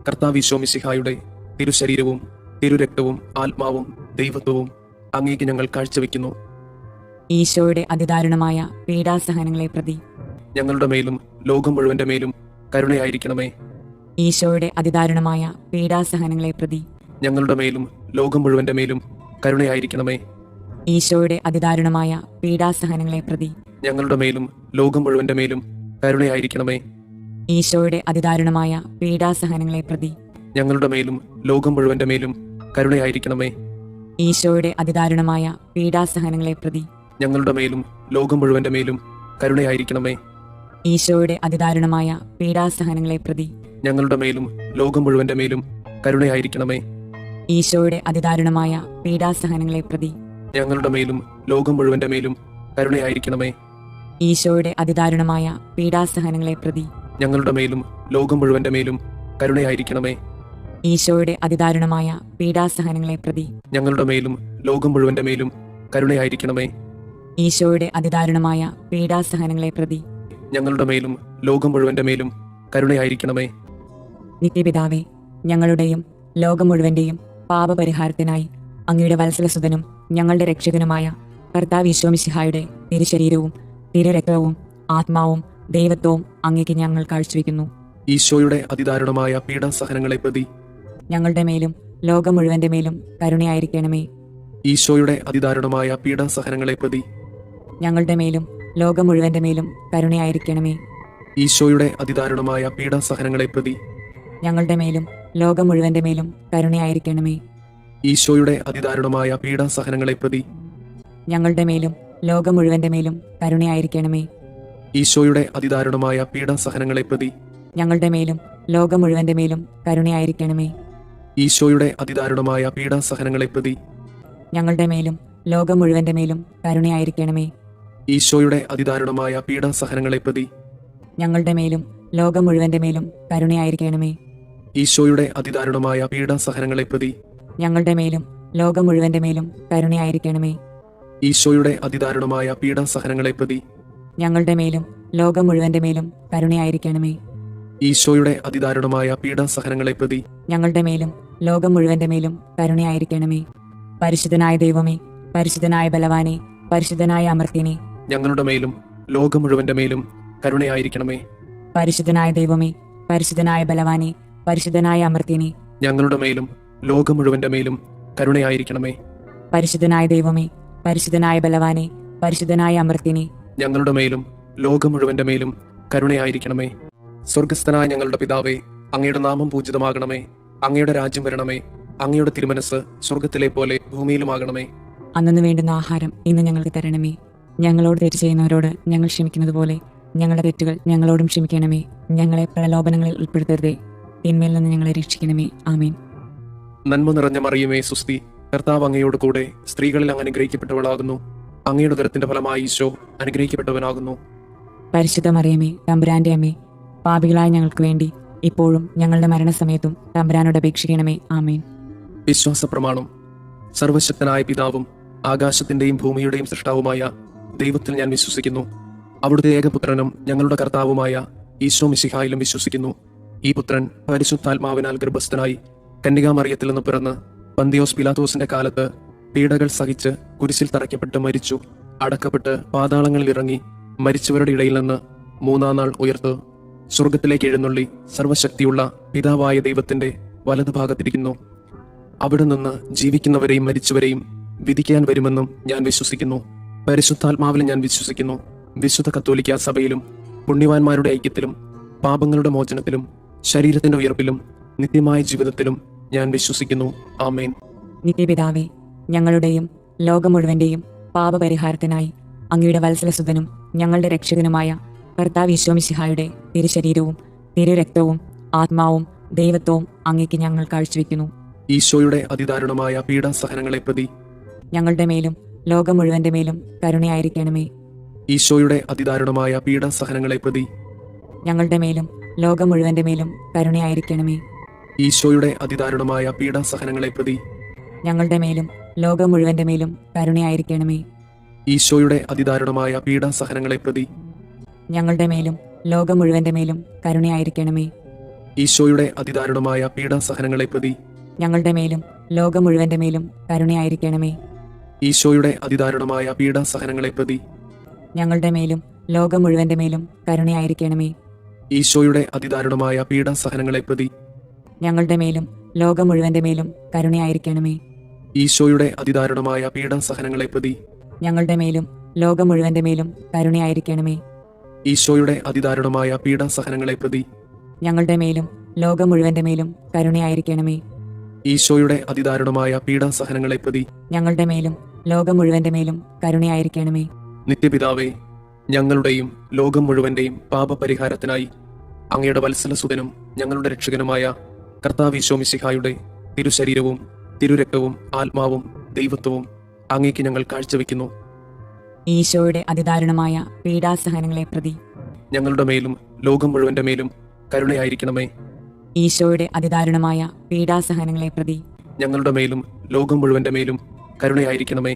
കർത്താവീശോ മിശിഹായുടെ തിരുശരീരവും തിരുരക്തവും ആത്മാവും ദൈവത്വവും അങ്ങേക്ക് ഞങ്ങൾ കാഴ്ചവെക്കുന്നു. ഈശോയുടെ അതിദാരുണമായ പീഡാസഹനങ്ങളെ പ്രതി ഞങ്ങളുടെ മേലും ലോകം മുഴുവന്റെ മേലും കരുണയായിരിക്കണമേ. ഈശോയുടെ അതിദാരുണമായ പീഡാസഹനങ്ങളെ പ്രതി ഞങ്ങളുടെ മേലും ലോകം മുഴുവന്റെ മേലും കരുണയായിരിക്കണമേ. ഈശോയുടെ അതിദാരുണമായ പീഡാസഹനങ്ങളെ പ്രതി ഞങ്ങളുടെ മേലും ലോകം മുഴുവന്റെ മേലും കരുണയായിരിക്കണമേ. ഈശോയുടെ അതിദാരുണമായ പീഡാസഹനങ്ങളെ പ്രതി ഞങ്ങളുടെ മേലും ലോകം മുഴുവന്റെ മേലും കരുണയായിരിക്കണമേ. ഈശോയുടെ അതിദാരുണമായ പീഡാസഹനങ്ങളെ പ്രതി ഞങ്ങളുടെ മേലും ലോകം മുഴുവന്റെ മേലും കരുണയായിരിക്കണമേ. ഈശോയുടെ അതിദാരുണമായ പീഡാസഹനങ്ങളെ പ്രതി ഞങ്ങളുടെ മേലും ലോകം മുഴുവന്റെ മേലും കരുണയായിരിക്കണമേ. ഈശോയുടെ അതിദാരുണമായ പീഡാസഹനങ്ങളെ പ്രതി ഞങ്ങളുടെ മേലും ലോകം മുഴുവന്റെ മേലും കരുണയായിരിക്കണമേ. ഈശോയുടെ അതിദാരുണമായ പീഡാസഹനങ്ങളെ പ്രതി ഞങ്ങളുടെ മേലും ലോകം മുഴുവന്റെ മേലും കരുണയായിരിക്കണമേ. ഈശോയുടെ അതിദാരുണമായ പീഡാസഹനങ്ങളെ പ്രതി ഞങ്ങളുടെ മേലും ലോകം മുഴുവന്റെ മേലും കരുണയായിരിക്കണമേ. ഈശോയുടെ അതിദാരുണമായ പീഡാസഹനങ്ങളെ പ്രതി ഞങ്ങളുടെ മേലും ലോകം മുഴുവന്റെ മേലും കരുണയായിരിക്കണമേ. നിത്യപിതാവേ, ഞങ്ങളുടെയും ലോകം മുഴുവന്റെയും പാപപരിഹാരത്തിനായി അങ്ങയുടെ വത്സലസുതനും ഞങ്ങളുടെ രക്ഷകനുമായ കർത്താവ് ഈശോ മിശിഹായുടെ തിരുശരീരവും തിരുരക്തവും ആത്മാവും ദൈവത്വവും അങ്ങേക്ക് ഞങ്ങൾ കാഴ്ചവെക്കുന്നു. ഈശോയുടെ അതിദാരുണമായ പീഡാസഹനങ്ങളെ പ്രതി ഞങ്ങളുടെ മേലും ലോകം മുഴുവന്റെ മേലും കരുണയായിരിക്കണമേ. ഈശോയുടെ അതിദാരുണമായ പീഡാസഹനങ്ങളെ പ്രതി ഞങ്ങളുടെ മേലും ലോകം മുഴുവന്റെ മേലും കരുണയായിരിക്കണമേ. ഈശോയുടെ അതിദാരുണമായ പീഡാസഹനങ്ങളെ പ്രതി ഞങ്ങളുടെ മേലും ലോകം മുഴുവന്റെ മേലും കരുണയായിരിക്കണമേ. ഈശോയുടെ അതിദാരുണമായ പീഡാസഹനങ്ങളെ പ്രതി ഞങ്ങളുടെ മേലും ലോകം മുഴുവന്റെ മേലും കരുണയായിരിക്കണമേ. ഈശോയുടെ അതിദാരുണമായ പീഡാസഹനങ്ങളെ പ്രതി ഞങ്ങളുടെ മേലും ലോകം മുഴുവന്റെ മേലും കരുണയായിരിക്കണമേ. ഈശോയുടെ അതിദാരുണമായ പീഡാസഹനങ്ങളെ പ്രതി ഞങ്ങളുടെ മേലും ലോകം മുഴുവന്റെ മേലും കരുണയായിരിക്കണമേ. ഈശോയുടെ അതിദാരുണമായ പീഡാസഹനങ്ങളെ പ്രതി ഞങ്ങളുടെ മേലും ലോകം മുഴുവന്റെ മേലും കരുണയായിരിക്കണമേ. ഈശോയുടെ അതിദാരുണമായ പീഡാസഹനങ്ങളെ പ്രതി ഞങ്ങളുടെ മേലും ലോകം മുഴുവന്റെ മേലും കരുണയായിരിക്കണമേ. ഈശോയുടെ അതിദാരുണമായ പീഡാസഹനങ്ങളെ പ്രതി ഞങ്ങളുടെ മേലും ലോകം മുഴുവന്റെ മേലും കരുണയായിരിക്കണമേ. ഈശോയുടെ അതിദാരുണമായ പീഡാസഹനങ്ങളെ പ്രതി ഞങ്ങളുടെ മേലും ലോകം മുഴുവന്റെ മേലും കരുണയായിരിക്കണമേ. പരിശുദ്ധനായ ദൈവമേ, പരിശുദ്ധനായ ബലവാനെ, പരിശുദ്ധനായ അമർത്യനെ, ഞങ്ങളുടെ മേലും ലോകം മുഴുവന്റെ മേലും കരുണയായിരിക്കണമേ. പരിശുദ്ധനായ ദൈവമേ, പരിശുദ്ധനായ ബലവാനെ, പരിശുദ്ധനായ അമർത്യനെ, ഞങ്ങളുടെ മേലും ലോകം മുഴുവന്റെ മേലും കരുണയായിരിക്കണമേ. പരിശുദ്ധനായ ദൈവമേ, പരിശുദ്ധനായ ബലവാനെ, പരിശുദ്ധനായ അമർത്യനെ, ഞങ്ങളുടെ മേലും ലോകം മുഴുവന്റെ മേലും കരുണയായിരിക്കണമേ. സ്വർഗസ്ഥനായ ഞങ്ങളുടെ പിതാവേ, അങ്ങയുടെ നാമം പൂജിതമാകണമേ. അങ്ങയുടെ രാജ്യം വരണമേ. അങ്ങയുടെ തിരുമനസ് സ്വർഗത്തിലെ പോലെ ഭൂമിയിലുമാകണമേ. അന്നു വേണ്ടുന്ന ആഹാരം ഇന്ന് ഞങ്ങൾക്ക് തരണമേ. ഞങ്ങളോട് തെറ്റ് ചെയ്യുന്നവരോട് ഞങ്ങൾ ക്ഷമിക്കുന്നത് പോലെ ഞങ്ങളുടെ തെറ്റുകൾ ഞങ്ങളോടും ക്ഷമിക്കണമേ. ഞങ്ങളെ പ്രലോഭനങ്ങളിൽ ഉൾപ്പെടുത്തരുതേ, തിന്മയിൽ നിന്ന് ഞങ്ങളെ രക്ഷിക്കണമേ. ആമേൻ. നന്മ നിറഞ്ഞ മറിയമേ, സുസ്തി, കർത്താവ് അങ്ങയോട് കൂടെ സ്ത്രീകളിൽ അങ്ങ് അനുഗ്രഹിക്കപ്പെട്ടവളാകുന്നു. അങ്ങയുടെ ഉദരത്തിന്റെ ഫലമായി ഈശോ അനുഗ്രഹിക്കപ്പെട്ടവനാകുന്നു. പരിശുദ്ധ മറിയമേ, തമ്പുരാന്റെ അമ്മേ, പാപികളായ ഞങ്ങൾക്ക് വേണ്ടി ഇപ്പോഴും ഞങ്ങളുടെ മരണസമയത്തും തമ്പുരാനോട് അപേക്ഷിക്കണമേ. ആമേൻ. വിശ്വാസ പ്രമാണം. സർവശക്തനായ പിതാവും ആകാശത്തിന്റെയും ഭൂമിയുടെയും സൃഷ്ടാവുമായ ദൈവത്തിൽ ഞാൻ വിശ്വസിക്കുന്നു. അവിടുത്തെ ഏകപുത്രനും ഞങ്ങളുടെ കർത്താവുമായ ഈശോ മിശിഹായിലും വിശ്വസിക്കുന്നു. ഈ പുത്രൻ പരിശുദ്ധാത്മാവിനാൽ ഗർഭസ്ഥനായി കന്യകാമറിയത്തിൽ നിന്ന് പിറന്ന് പന്തിയോസ് പിലാത്തോസിന്റെ കാലത്ത് പീഡകൾ സഹിച്ച് കുരിശിൽ തറയ്ക്കപ്പെട്ട് മരിച്ചു, അടക്കപ്പെട്ട് പാതാളങ്ങളിൽ ഇറങ്ങി മരിച്ചവരുടെ ഇടയിൽ നിന്ന് മൂന്നാം നാൾ ഉയർത്ത് സ്വർഗത്തിലേക്ക് എഴുന്നള്ളി സർവശക്തിയുള്ള പിതാവായ ദൈവത്തിന്റെ വലതുഭാഗത്തിരിക്കുന്നു. അവിടെ നിന്ന് ജീവിക്കുന്നവരെയും മരിച്ചവരെയും വിധിക്കാൻ വരുമെന്നും ഞാൻ വിശ്വസിക്കുന്നു. പരിശുദ്ധാത്മാവിലും ഞാൻ വിശ്വസിക്കുന്നു. വിശുദ്ധ കത്തോലിക്കാ സഭയിലും പുണ്യവാന്മാരുടെ ഐക്യത്തിലും പാപങ്ങളുടെ മോചനത്തിലും ശരീരത്തിന്റെ ഉയർപ്പിലും നിത്യമായ ജീവിതത്തിലും ഞാൻ വിശ്വസിക്കുന്നു. ആമേൻ. നിത്യപിതാവേ, ഞങ്ങളുടെയും ലോകം മുഴുവന്റെയും പാപപരിഹാരത്തിനായി അങ്ങയുടെ വത്സലസുതനും ഞങ്ങളുടെ രക്ഷകനുമായ കർത്താവ് ഈശോ മിശിഹായുടെ തിരുശരീരവും തിരുരക്തവും ആത്മാവും ദൈവത്വവും അങ്ങേക്ക് ഞങ്ങൾ കാഴ്ചവെക്കുന്നു. ഈശോയുടെ അതിദാരുണമായ പീഡാസഹനങ്ങളെ പ്രതി ഞങ്ങളുടെ മേലും ലോകം മുഴുവന്റെ മേലും കരുണയായിരിക്കണമേ. ഈശോയുടെ അതിദാരുണമായ പീഡാസഹനങ്ങളെ പ്രതി ഞങ്ങളുടെ മേലും ലോകം മുഴുവന്റെ മേലും കരുണയായിരിക്കണമേ. ഈശോയുടെ അതിദാരുണമായ പീഡാസഹനങ്ങളെ പ്രതി ഞങ്ങളുടെ മേലും ലോകം മുഴുവന്റെ മേലും കരുണയായിരിക്കണമേ. ഈശോയുടെ അതിദാരുണമായ പീഡാസഹനങ്ങളെ പ്രതി ഞങ്ങളുടെ മേലും ലോകം മുഴുവന്റെ മേലും കരുണയായിരിക്കണമേ. ഈശോയുടെ അതിദാരുണമായ പീഡാസഹനങ്ങളെ പ്രതി ഞങ്ങളുടെ മേലും ലോകം മുഴുവന്റെ മേലും കരുണയായിരിക്കണമേ. ഈശോയുടെ അതിദാരുണമായ പീഡാസഹനങ്ങളെ പ്രതി ഞങ്ങളുടെ മേലും ലോകം മുഴുവന്റെ മേലും കരുണയായിരിക്കണമേ. ഈശോയുടെ അതിദാരുണമായ പീഡാസഹനങ്ങളെ പ്രതി ഞങ്ങളുടെ മേലും ലോകം മുഴുവന്റെ മേലും കരുണയായിരിക്കണമേ. ഈശോയുടെ അതിദാരുണമായ പീഡാസഹനങ്ങളെ പ്രതി ഞങ്ങളുടെ മേലും ലോകം മുഴുവന്റെ മേലും കരുണയായിരിക്കണമേ. ഈശോയുടെ അതിദാരുണമായ പീഡാസഹനങ്ങളെ പ്രതി ഞങ്ങളുടെ മേലും ലോകം മുഴുവന്റെ മേലും കരുണയായിരിക്കണമേ. ഈശോയുടെ അതിദാരുണമായ പീഡാസഹനങ്ങളെ പ്രതി ഞങ്ങളുടെ മേലും ലോകം മുഴുവന്റെ മേലും കരുണയായിരിക്കണമേ. നിത്യപിതാവേ, ഞങ്ങളുടെയും ലോകം മുഴുവന്റെയും പാപപരിഹാരത്തിനായി അങ്ങയുടെ വത്സലസുതനും ഞങ്ങളുടെ രക്ഷകനുമായ കർത്താവ് ഈശോ മിശിഹായുടെ തിരുശരീരവും തിരുരക്തവും ആത്മാവും ദൈവത്വവും അങ്ങേക്ക് ഞങ്ങൾ കാഴ്ചവെക്കുന്നു. ഈശോയുടെ അതിദാരുണമായ പീഡാസഹനങ്ങളെ പ്രതി ഞങ്ങളുടെ മേലും ലോകം മുഴുവന്റെ മേലും കരുണയായിരിക്കണമേ. ഈശോയുടെ അതിദാരുണമായ പീഡാസഹനങ്ങളെ പ്രതി ഞങ്ങളുടെ മേലും ലോകം മുഴുവന്റെ മേലും കരുണയായിരിക്കണമേ.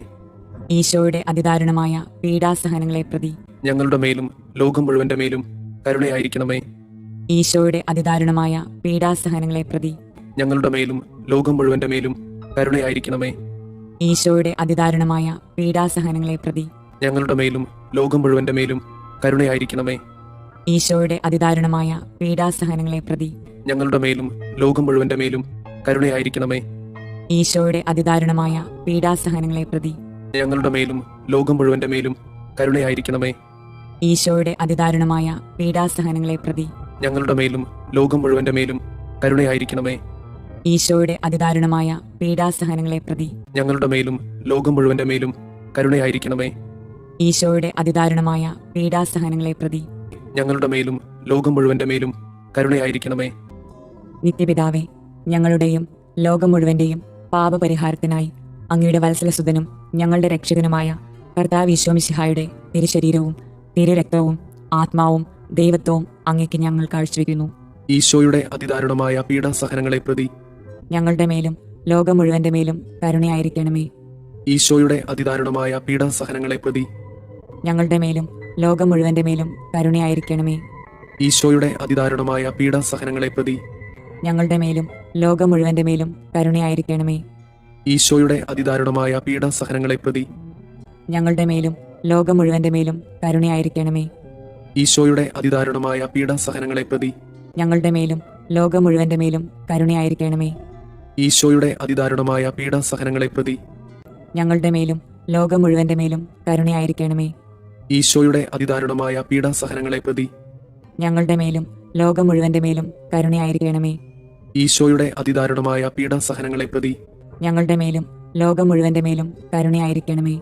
ഈശോയുടെ അതിദാരുണമായ പീഡാസഹനങ്ങളെ പ്രതി ഞങ്ങളുടെ മേലും ലോകം മുഴുവന്റെ മേലും കരുണയായിരിക്കണമേ. ഈശോയുടെ അതിദാരുണമായ പീഡാസഹനങ്ങളെ പ്രതി ഞങ്ങളുടെ മേലും ലോകം മുഴുവന്റെ മേലും കരുണയായിരിക്കണമേ. ഈശോയുടെ അതിദാരുണമായ പീഡാസഹനങ്ങളെ പ്രതി ഞങ്ങളുടെ മേലും ലോകം മുഴുവന്റെ മേലും കരുണയായിരിക്കണമേ. ഈശോയുടെ അതിദാരുണമായ പീഡാസഹനങ്ങളെ പ്രതി ഞങ്ങളുടെ മേലും ലോകം മുഴുവന്റെ മേലും കരുണയായിരിക്കണമേ. ഈശോയുടെ അതിദാരുണമായ പീഡാസഹനങ്ങളെ പ്രതി ഞങ്ങളുടെ മേലും ലോകം മുഴുവന്റെ മേലും കരുണയായിരിക്കണമേ. ഈശോയുടെ അതിദാരുണമായ പീഡാസഹനങ്ങളെ പ്രതി ഞങ്ങളുടെ മേലും ലോകം മുഴുവന്റെ മേലും കരുണയായിരിക്കണമേ. ഈശോയുടെ അതിദാരുണമായ പീഡാസഹനങ്ങളെ പ്രതി ഞങ്ങളുടെ മേലും ലോകം മുഴുവന്റെ മേലും കരുണയായിരിക്കണമേ. ഈശോയുടെ അതിദാരുണമായ പീഡാസഹനങ്ങളെ പ്രതി ഞങ്ങളുടെ മേലും ലോകം മുഴുവന്റെ മേലും കരുണയായിരിക്കണമേ. നിത്യപിതാവേ, ഞങ്ങളുടെയും ലോകം മുഴുവന്റെയും പാപപരിഹാരത്തിനായി അങ്ങയുടെ വത്സലസുതനും ഞങ്ങളുടെ രക്ഷകനുമായ കർത്താവ് ഈശോ മിശിഹായുടെ തിരുശരീരവും തിരുരക്തവും ആത്മാവും ദൈവത്വവും അങ്ങേക്ക് ഞങ്ങൾ കാഴ്ചവെക്കുന്നു. ഈശോയുടെ അതിദാരുണമായ പീഡാസഹനങ്ങളെ പ്രതി ഞങ്ങളുടെ മേലും ലോകം മുഴുവന്റെ മേലും കരുണയായിരിക്കണമേ. ഈശോയുടെ അതിദാരുണമായ പീഡാസഹനങ്ങളെ പ്രതി ഞങ്ങളുടെ മേലും ലോകം മുഴുവന്റെ മേലും കരുണയായിരിക്കണമേ. ഈശോയുടെ അതിദാരുണമായ പീഡാസഹനങ്ങളെ പ്രതി ഞങ്ങളുടെ മേലും ലോകം മുഴുവന്റെ മേലും കരുണയായിരിക്കണമേ. ഈശോയുടെ അതിദാരുണമായ പീഡാസഹനങ്ങളെ പ്രതി ഞങ്ങളുടെ മേലും ലോകം മുഴുവന്റെ മേലും കരുണയായിരിക്കണമേ. ഈശോയുടെ അതിദാരുണമായ പീഡാസഹനങ്ങളെ പ്രതി ഞങ്ങളുടെ മേലും ലോകം മുഴുവന്റെ മേലും കരുണയായിരിക്കണമേ. ഈശോയുടെ അതിദാരുണമായ പീഡാസഹനങ്ങളെ പ്രതി ഞങ്ങളുടെ മേലും ലോകം മുഴുവന്റെ മേലും കരുണയായിരിക്കണമേ. ഈശോയുടെ അതിദാരുണമായ പീഡാസഹനങ്ങളെ പ്രതി ഞങ്ങളുടെ മേലും ലോകം മുഴുവന്റെ മേലും കരുണയായിരിക്കണമേ. ഈശോയുടെ അതിദാരുണമായ പീഡാസഹനങ്ങളെ പ്രതി ഞങ്ങളുടെ മേലും ലോകം മുഴുവന്റെ മേലും കരുണയായിരിക്കണമേ.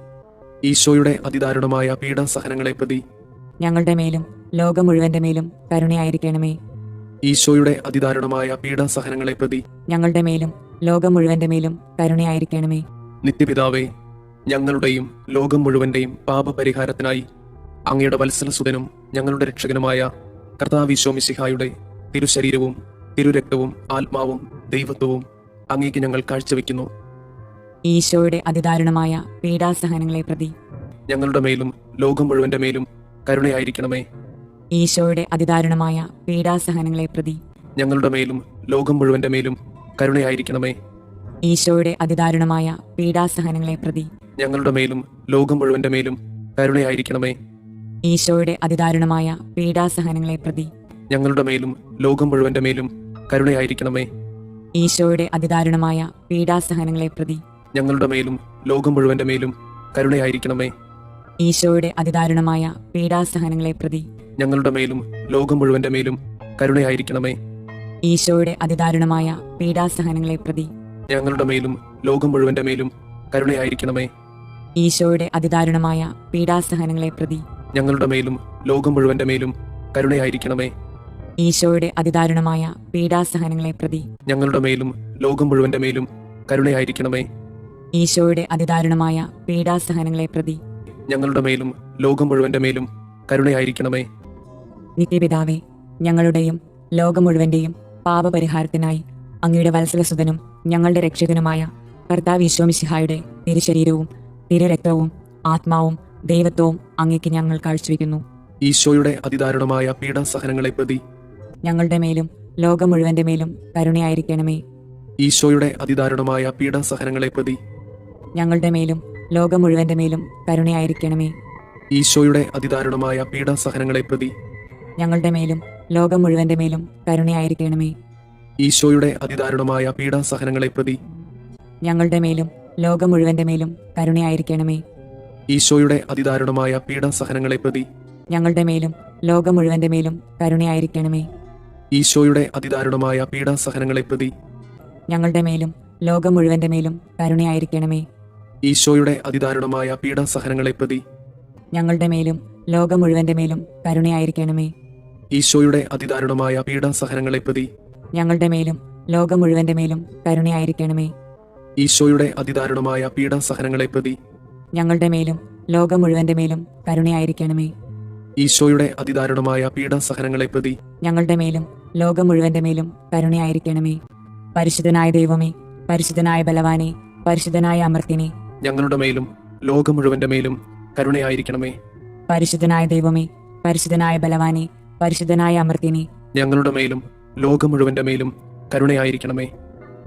ഈശോയുടെ അതിദാരുണമായ പീഡാസഹനങ്ങളെ പ്രതി ഞങ്ങളുടെ മേലും ലോകം മുഴുവന്റെ മേലും കരുണയായിരിക്കണമേ. ഈശോയുടെ അതിദാരുണമായ പീഡാസഹനങ്ങളെ പ്രതി ഞങ്ങളുടെ മേലും ലോകം മുഴുവന്റെ മേലും കരുണയായിരിക്കണമേ. നിത്യപിതാവേ, ഞങ്ങളുടെയും ലോകം മുഴുവന്റെയും പാപപരിഹാരത്തിനായി അങ്ങയുടെ വത്സലസുതനും ഞങ്ങളുടെ രക്ഷകനുമായ കർത്താവ് ഈശോ മിശിഹായുടെ തിരുശരീരവും തിരുരക്തവും ആത്മാവും ദൈവത്വവും അങ്ങേക്ക് ഞങ്ങൾ കാഴ്ചവെക്കുന്നു. ഈശോയുടെ അതിദാരുണമായ പീഡാസഹനങ്ങളെ പ്രതി ഞങ്ങളുടെ മേലും ലോകം മുഴുവന്റെ മേലും കരുണയായിരിക്കണമേ. ഈശോയുടെ അതിദാരുണമായ പീഡാസഹനങ്ങളെ പ്രതി ഞങ്ങളുടെ മേലും ലോകം മുഴുവന്റെ മേലും കരുണയായിരിക്കണമേ. ഈശോയുടെ അതിദാരുണമായ പീഡാസഹനങ്ങളെ പ്രതി ഞങ്ങളുടെ മേലും ലോകം മുഴുവന്റെ മേലും കരുണയായിരിക്കണമേ. ഈശോയുടെ അതിദാരുണമായ പീഡാസഹനങ്ങളെ പ്രതി ഞങ്ങളുടെ മേലും ലോകം മുഴുവന്റെ മേലും കരുണയായിരിക്കണമേ. ഈശോയുടെ അതിദാരുണമായ പീഡാസഹനങ്ങളെ പ്രതി ഞങ്ങളുടെ മേലും ലോകം മുഴുവന്റെ മേലും കരുണയായിരിക്കണമേ. ഈശോയുടെ അതിദാരുണമായ പീഡാസഹനങ്ങളെ പ്രതി ഞങ്ങളുടെ മേലും ലോകം മുഴുവന്റെ മേലും കരുണയായിരിക്കണമേ. ഈശോയുടെ അതിദാരുണമായ പീഡാസഹനങ്ങളെ പ്രതി ഞങ്ങളുടെ മേലും ലോകം മുഴുവന്റെ മേലും കരുണയായിരിക്കണമേ. ഈശോയുടെ അതിദാരുണമായ പീഡാസഹനങ്ങളെ പ്രതി ഞങ്ങളുടെ മേലും ലോകം മുഴുവന്റെ മേലും കരുണയായിരിക്കണമേ. ഈശോയുടെ അതിദാരുണമായ പീഡാസഹനങ്ങളെ പ്രതി ഞങ്ങളുടെ മേലും ലോകം മുഴുവന്റെ മേലും കരുണയായിരിക്കണമേ. ഈശോയുടെ അതിദാരുണമായ പീഡാസഹനങ്ങളെ പ്രതി ഞങ്ങളുടെ മേലും ലോകം മുഴുവന്റെ മേലും കരുണയായിരിക്കണമേ. നിത്യപിതാവേ, ഞങ്ങളുടെയും ലോകം മുഴുവന്റെയും പാപപരിഹാരത്തിനായി അങ്ങയുടെ വത്സലസുതനും ഞങ്ങളുടെ രക്ഷകനുമായ കർത്താവ് ഈശോമിശിഹായുടെ തിരുശരീരവും തിരുരക്തവും ആത്മാവും ദൈവത്വവും അങ്ങേക്ക് ഞങ്ങൾ കാഴ്ചവെക്കുന്നു. ഈശോയുടെ അതിദാരുണമായ പീഡാസഹനങ്ങളെ പ്രതി ഞങ്ങളുടെ മേലും ലോകം മുഴുവന്റെ മേലും കരുണയായിരിക്കണമേ. ഈശോയുടെ അതിദാരുണമായ പീഡാസഹനങ്ങളെ പ്രതി ഞങ്ങളുടെ മേലും ലോകം മുഴുവന്റെ മേലും കരുണയായിരിക്കണമേ. ഈശോയുടെ അതിദാരുണമായ പീഡാസഹനങ്ങളെ പ്രതി ഞങ്ങളുടെ മേലും ലോകം മുഴുവന്റെ മേലും കരുണയായിരിക്കണമേ. ഈശോയുടെ അതിദാരുണമായ പീഡാസഹനങ്ങളെ പ്രതി ഞങ്ങളുടെ മേലും ലോകം മുഴുവന്റെ മേലും കരുണയായിരിക്കണമേ. ഈശോയുടെ അതിദാരുണമായ പീഡാസഹനങ്ങളെ പ്രതി ഞങ്ങളുടെ മേലും ലോകം മുഴുവന്റെ മേലും കരുണയായിരിക്കണമേ. ഈശോയുടെ അതിദാരുണമായ പീഡാസഹനങ്ങളെ പ്രതി ഞങ്ങളുടെ മേലും ലോകം മുഴുവന്റെ മേലും കരുണയായിരിക്കണമേ. ഈശോയുടെ അതിദാരുണമായ പീഡാസഹനങ്ങളെ പ്രതി ഞങ്ങളുടെ മേലും ലോകം മുഴുവന്റെ മേലും കരുണയായിരിക്കണമേ. ഈശോയുടെ അതിദാരുണമായ പീഡാസഹനങ്ങളെ പ്രതി ഞങ്ങളുടെ മേലും ലോകം മുഴുവന്റെ മേലും കരുണയായിരിക്കണമേ. ഈശോയുടെ അതിദാരുണമായ പീഡാസഹനങ്ങളെ പ്രതി ഞങ്ങളുടെ മേലും ലോകം മുഴുവന്റെ മേലും കരുണയായിരിക്കണമേ. ഈശോയുടെ അതിദാരുണമായ പീഡാസഹനങ്ങളെ പ്രതി ഞങ്ങളുടെ മേലും ലോകം മുഴുവന്റെ മേലും കരുണയായിരിക്കണമേ. പരിശുദ്ധനായ ദൈവമേ, പരിശുദ്ധനായ ബലവാനെ, പരിശുദ്ധനായ അമർത്തിനെ, ഞങ്ങളുടെ മേലും ലോകം മുഴുവന്റെ മേലും കരുണയായിരിക്കണമേ. പരിശുദ്ധനായ ദൈവമേ, പരിശുദ്ധനായ ബലവാനെ, പരിശുദ്ധനായ അമർത്തിനെ, ഞങ്ങളുടെ മേലും ലോകം മുഴുവന്റെ മേലും കരുണയായിരിക്കണമേ.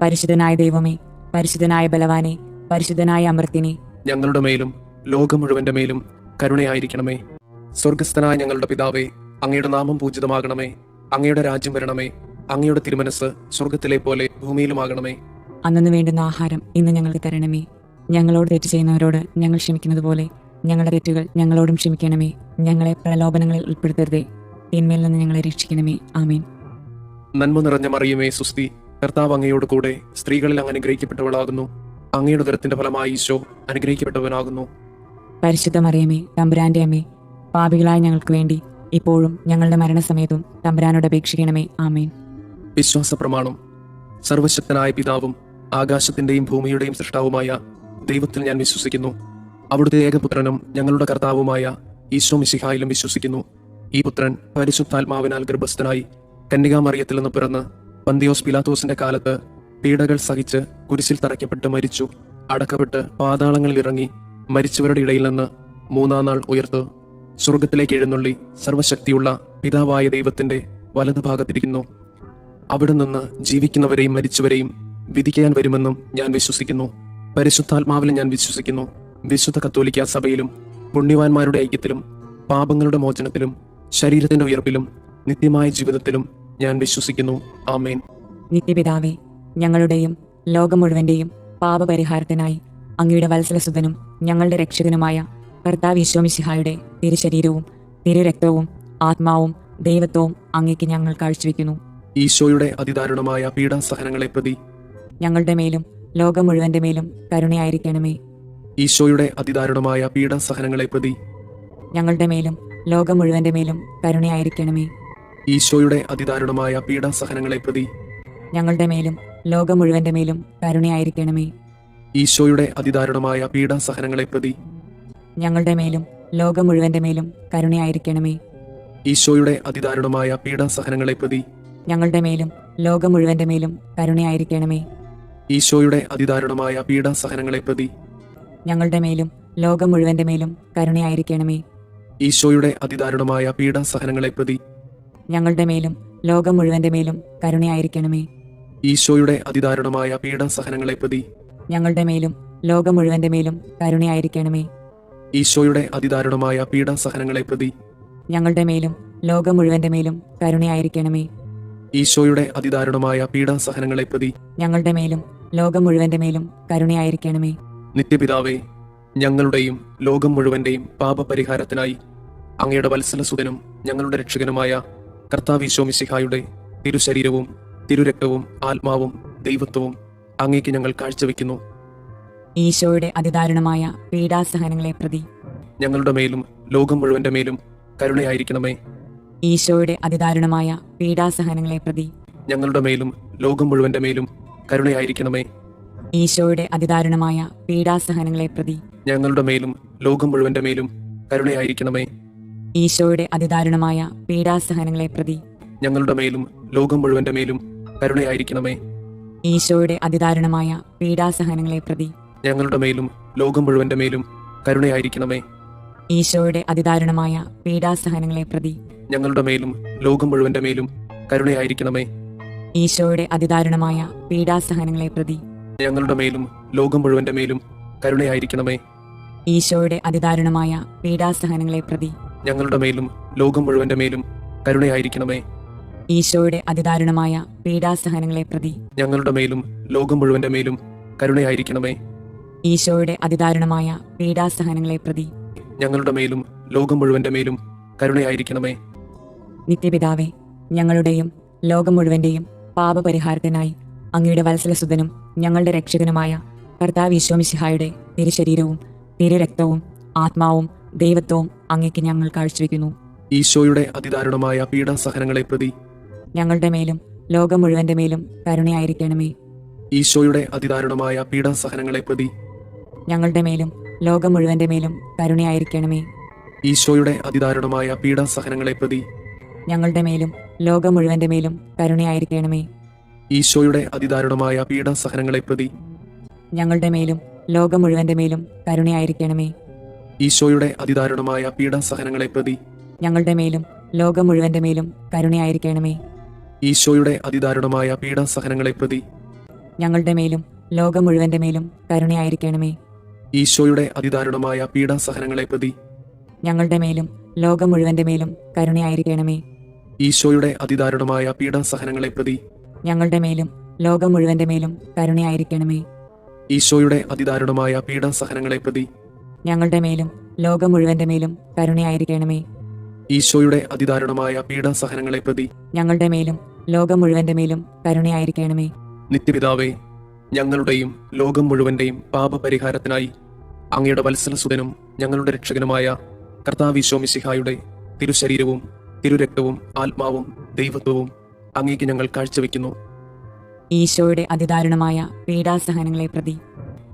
പരിശുദ്ധനായ ദൈവമേ, പരിശുദ്ധനായ ബലവാനെ, പരിശുദ്ധനായ അമർത്തിനെ, ഞങ്ങളുടെ മേലും ലോകം മുഴുവന്റെ മേലും കരുണയായിരിക്കണമേ. സ്വർഗസ്ഥനായ ഞങ്ങളുടെ പിതാവേ, അങ്ങയുടെ നാമം പൂജിതമാകണമേ. അങ്ങയുടെ രാജ്യം വരണമേ. അങ്ങയുടെ തിരുമനസ് സ്വർഗത്തിലെ പോലെ ഭൂമിയിലുമാകണമേ. അന്നു വേണ്ടുന്ന ആഹാരം ഇന്ന് ഞങ്ങൾക്ക് തരണമേ. ഞങ്ങളോട് തെറ്റ് ചെയ്യുന്നവരോട് ഞങ്ങൾ ക്ഷമിക്കുന്നത് പോലെ ഞങ്ങളുടെ തെറ്റുകൾ ഞങ്ങളോടും ക്ഷമിക്കണമേ. ഞങ്ങളെ പ്രലോഭനങ്ങളിൽ ഉൾപ്പെടുത്തരുതേ, തിന്മയിൽ നിന്ന് ഞങ്ങളെ രക്ഷിക്കണമേ. ആമേൻ. നന്മ നിറഞ്ഞ മറിയമേ, സുസ്തി, കർത്താവ് അങ്ങയോട് കൂടെ സ്ത്രീകളിൽ അങ്ങ് അനുഗ്രഹിക്കപ്പെട്ടവളാകുന്നു. അങ്ങയുടെ ഉദരത്തിന്റെ ഫലമായി ഈശോ അനുഗ്രഹിക്കപ്പെട്ടവനാകുന്നു. പരിശുദ്ധ മറിയമേ, തമ്പുരാന്റെ അമ്മേ, പാപികളായ ഞങ്ങൾക്ക് വേണ്ടി ഇപ്പോഴും ഞങ്ങളുടെ മരണസമയത്തും തമ്പുരാനോട് അപേക്ഷിക്കണമേ. ആമേൻ. വിശ്വാസ പ്രമാണം. സർവശക്തനായ പിതാവും ആകാശത്തിന്റെയും ഭൂമിയുടെയും സൃഷ്ടാവുമായ ദൈവത്തിൽ ഞാൻ വിശ്വസിക്കുന്നു. അവിടുത്തെ ഏകപുത്രനും ഞങ്ങളുടെ കർത്താവുമായ ഈശോ മിശിഹായിലും വിശ്വസിക്കുന്നു. ഈ പുത്രൻ പരിശുദ്ധാത്മാവിനാൽ ഗർഭസ്ഥനായി കന്യകാമറിയത്തിൽ നിന്ന് പിറന്ന് പന്തിയോസ് പിലാത്തോസിന്റെ കാലത്ത് പീഡകൾ സഹിച്ച് കുരിശിൽ തറയ്ക്കപ്പെട്ട് മരിച്ചു, അടക്കപ്പെട്ട് പാതാളങ്ങളിൽ ഇറങ്ങി, മരിച്ചവരുടെ ഇടയിൽ നിന്ന് മൂന്നാം നാൾ ഉയർത്ത് സ്വർഗത്തിലേക്ക് എഴുന്നള്ളി സർവശക്തിയുള്ള പിതാവായ ദൈവത്തിന്റെ വലതുഭാഗത്തിരിക്കുന്നു. അവിടെ നിന്ന് ജീവിക്കുന്നവരെയും മരിച്ചവരെയും വിധിക്കാൻ വരുമെന്നും ഞാൻ വിശ്വസിക്കുന്നു. പരിശുദ്ധാത്മാവിലും ഞാൻ വിശ്വസിക്കുന്നു. വിശുദ്ധ കത്തോലിക്ക സഭയിലും പുണ്യവാന്മാരുടെ ഐക്യത്തിലും പാപങ്ങളുടെ മോചനത്തിലും ശരീരത്തിന്റെ ഉയർപ്പിലും നിത്യമായ ജീവിതത്തിലും ഞാൻ വിശ്വസിക്കുന്നു. ആമേൻ. നിത്യപിതാവേ, ഞങ്ങളുടെയും ലോകം മുഴുവന്റെയും പാപപരിഹാരത്തിനായി അങ്ങയുടെ വത്സലസുതനും ഞങ്ങളുടെ രക്ഷകനുമായ കർത്താവ് ഈശോമിശിഹായുടെ തിരുശരീരവും തിരുരക്തവും ആത്മാവും ദൈവത്വവും അങ്ങേക്ക് ഞങ്ങൾ കാഴ്ചവെക്കുന്നു. ഈശോയുടെ അതിദാരുണമായ പീഡാസഹനങ്ങളെ പ്രതി ഞങ്ങളുടെ മേലും ലോകം മുഴുവന്റെ മേലും കരുണയായിരിക്കണമേ. ഈശോയുടെ അതിദാരുണമായ പീഡാസഹനങ്ങളെ പ്രതി ഞങ്ങളുടെ മേലും ലോകം മുഴുവന്റെ മേലും കരുണയായിരിക്കണമേ. ഈശോയുടെ അതിദാരുണമായ പീഡാസഹനങ്ങളെ പ്രതി ഞങ്ങളുടെ മേലും ലോകം മുഴുവന്റെ മേലും കരുണയായിരിക്കണമേ. ഈശോയുടെ അതിദാരുണമായ പീഡാസഹനങ്ങളെ പ്രതി ഞങ്ങളുടെ മേലും ലോകം മുഴുവന്റെ മേലും കരുണയായിരിക്കണമേ. ഈശോയുടെ അതിദാരുണമായ പീഡാസഹനങ്ങളെ പ്രതി ഞങ്ങളുടെ മേലും ലോകം മുഴുവന്റെ മേലും കരുണയായിരിക്കണമേ. ഈശോയുടെ അതിദാരുണമായ പീഡാസഹനങ്ങളെ പ്രതി ഞങ്ങളുടെ മേലും ലോകം മുഴുവന്റെ മേലും കരുണയായിരിക്കണമേ. ഈശോയുടെ അതിദാരുണമായ പീഡാസഹനങ്ങളെ പ്രതി ഞങ്ങളുടെ മേലും ലോകം മുഴുവന്റെ മേലും കരുണയായിരിക്കണമേ. ഈശോയുടെ അതിദാരുണമായ പീഡാസഹനങ്ങളെ പ്രതി ഞങ്ങളുടെ മേലും ലോകം മുഴുവന്റെ മേലും കരുണയായിരിക്കണമേ. ഈശോയുടെ അതിദാരുണമായ പീഡാസഹനങ്ങളെ പ്രതി ഞങ്ങളുടെ മേലും ലോകം മുഴുവന്റെ മേലും കരുണയായിരിക്കണമേ. ഈശോയുടെ അതിദാരുണമായ പീഡാസഹനങ്ങളെ പ്രതി ഞങ്ങളുടെ മേലും ലോകം മുഴുവന്റെ മേലും കരുണയായിരിക്കണമേ. നിത്യപിതാവേ, ഞങ്ങളുടെയും ലോകം മുഴുവന്റെയും പാപപരിഹാരത്തിനായി അങ്ങയുടെ വത്സലസുതനും ഞങ്ങളുടെ രക്ഷകനുമായ കർത്താവ് മിശിഹായുടെ തിരുശരീരവും തിരുരക്തവും ആത്മാവും ദൈവത്വവും അങ്ങേക്ക് ഞങ്ങൾ കാഴ്ചവെക്കുന്നു. ഈശോയുടെ അതിദാരുണമായ പീഡാസഹനങ്ങളെ പ്രതി ഞങ്ങളുടെ മേലും ലോകം മുഴുവന്റെ മേലും കരുണയായിരിക്കണമേ. ഈശോയുടെ അതിദാരുണമായ പീഡാസഹനങ്ങളെ പ്രതി ഞങ്ങളുടെ മേലും ലോകം മുഴുവന്റെ മേലും കരുണയായിരിക്കണമേ. ഈശോയുടെ അതിദാരുണമായ പീഡാസഹനങ്ങളെ പ്രതി ഞങ്ങളുടെ മേലും ലോകം മുഴുവന്റെ മേലും കരുണയായിരിക്കണമേ. ഈശോയുടെ അതിദാരുണമായ പീഡാസഹനങ്ങളെ പ്രതി ഞങ്ങളുടെ മേലും ലോകം മുഴുവന്റെ മേലും കരുണയായിരിക്കണമേ. ഈശോയുടെ അതിദാരുണമായ പീഡാസഹനങ്ങളെ പ്രതി ഞങ്ങളുടെ മേലും ലോകം മുഴുവന്റെ മേലും കരുണയായിരിക്കണമേ. ഈശോയുടെ അതിദാരുണമായ പീഡാസഹനങ്ങളെ പ്രതി ഞങ്ങളുടെ മേലും ലോകം മുഴുവന്റെ മേലും കരുണയായിരിക്കണമേ. ഈശോയുടെ അതിദാരുണമായ പീഡാസഹനങ്ങളെ പ്രതി ഞങ്ങളുടെ മേലും ലോകം മുഴുവന്റെ മേലും കരുണയായിരിക്കണമേ. ഈശോയുടെ അതിദാരുണമായ പീഡാസഹനങ്ങളെ പ്രതി ഞങ്ങളുടെ മേലും ലോകം മുഴുവന്റെ മേലും കരുണയായിരിക്കണമേ. ഈശോയുടെ അതിദാരുണമായ പീഡാസഹനങ്ങളെ പ്രതി ഞങ്ങളുടെ മേലും ലോകം മുഴുവന്റെ മേലും കരുണയായിരിക്കണമേ. ഈശോയുടെ അതിദാരുണമായ പീഡാസഹനങ്ങളെ പ്രതി ഞങ്ങളുടെ മേലും ലോകം മുഴുവന്റെ മേലും കരുണയായിരിക്കണമേ. നിത്യപിതാവേ, ഞങ്ങളുടെയും ലോകം മുഴുവന്റെയും പാപപരിഹാരത്തിനായി അങ്ങയുടെ വത്സലസുതനും ഞങ്ങളുടെ രക്ഷകനുമായ കർത്താവ് മിശിഹായുടെ തിരുശരീരവും തിരുരക്തവും ആത്മാവും ദൈവത്വവും അങ്ങേക്ക് ഞങ്ങൾ കാഴ്ചവെക്കുന്നു. ഈശോയുടെ അതിദാരുണമായ പീഡാസഹനങ്ങളെ പ്രതി ഞങ്ങളുടെ മേലും ലോകം മുഴുവന്റെ മേലും കരുണയായിരിക്കണമേ. ഈശോയുടെ അതിദാരുണമായ പീഡാസഹനങ്ങളെ പ്രതി ഞങ്ങളുടെ മേലും ലോകം മുഴുവന്റെ മേലും കരുണയായിരിക്കണമേ. ഈശോയുടെ അതിദാരുണമായ പീഡാസഹനങ്ങളെ പ്രതി ഞങ്ങളുടെ മേലും ലോകം മുഴുവന്റെ മേലും കരുണയായിരിക്കണമേ. ഈശോയുടെ അതിദാരുണമായ പീഡാസഹനങ്ങളെ പ്രതി ഞങ്ങളുടെ മേലും ലോകം മുഴുവന്റെ മേലും കരുണയായിരിക്കണമേ. ഈശോയുടെ അതിദാരുണമായ പീഡാസഹനങ്ങളെ പ്രതി ഞങ്ങളുടെ മേലും ലോകം മുഴുവന്റെ മേലും കരുണയായിരിക്കണമേ. ഈശോയുടെ അതിദാരുണമായ പീഡാസഹനങ്ങളെ പ്രതി ഞങ്ങളുടെ മേലും ലോകം മുഴുവന്റെ മേലും കരുണയായിരിക്കണമേ. ഈശോയുടെ അതിദാരുണമായ പീഡാസഹനങ്ങളെ പ്രതി ഞങ്ങളുടെ മേലും ലോകം മുഴുവന്റെ മേലും കരുണയായിരിക്കണമേ. ഈശോയുടെ അതിദാരുണമായ പീഡാസഹനങ്ങളെ പ്രതി ഞങ്ങളുടെ മേലും ലോകം മുഴുവന്റെ മേലും കരുണയായിരിക്കണമേ. ഈശോയുടെ അതിദാരുണമായ പീഡാസഹനങ്ങളെ പ്രതി ഞങ്ങളുടെ മേലും ലോകം മുഴുവന്റെ മേലും കരുണയായിരിക്കണമേ. ഈശോയുടെ അതിദാരുണമായ പീഡാസഹനങ്ങളെ പ്രതി ഞങ്ങളുടെ മേലും ലോകം മുഴുവന്റെ മേലും കരുണയായിരിക്കണമേ. നിത്യപിതാവേ, ഞങ്ങളുടെയും ലോകം മുഴുവന്റെയും പാപപരിഹാരത്തിനായി അങ്ങയുടെ വത്സലസുതനും ഞങ്ങളുടെ രക്ഷകനുമായ കർത്താവ് മിശിഹായുടെ തിരുശരീരവും തിരുരക്തവും ആത്മാവും ദൈവത്വവും അങ്ങേക്ക് ഞങ്ങൾ കാഴ്ചവെക്കുന്നു. ഈശോയുടെ അതിദാരുണമായ പീഡാസഹനങ്ങളെ പ്രതി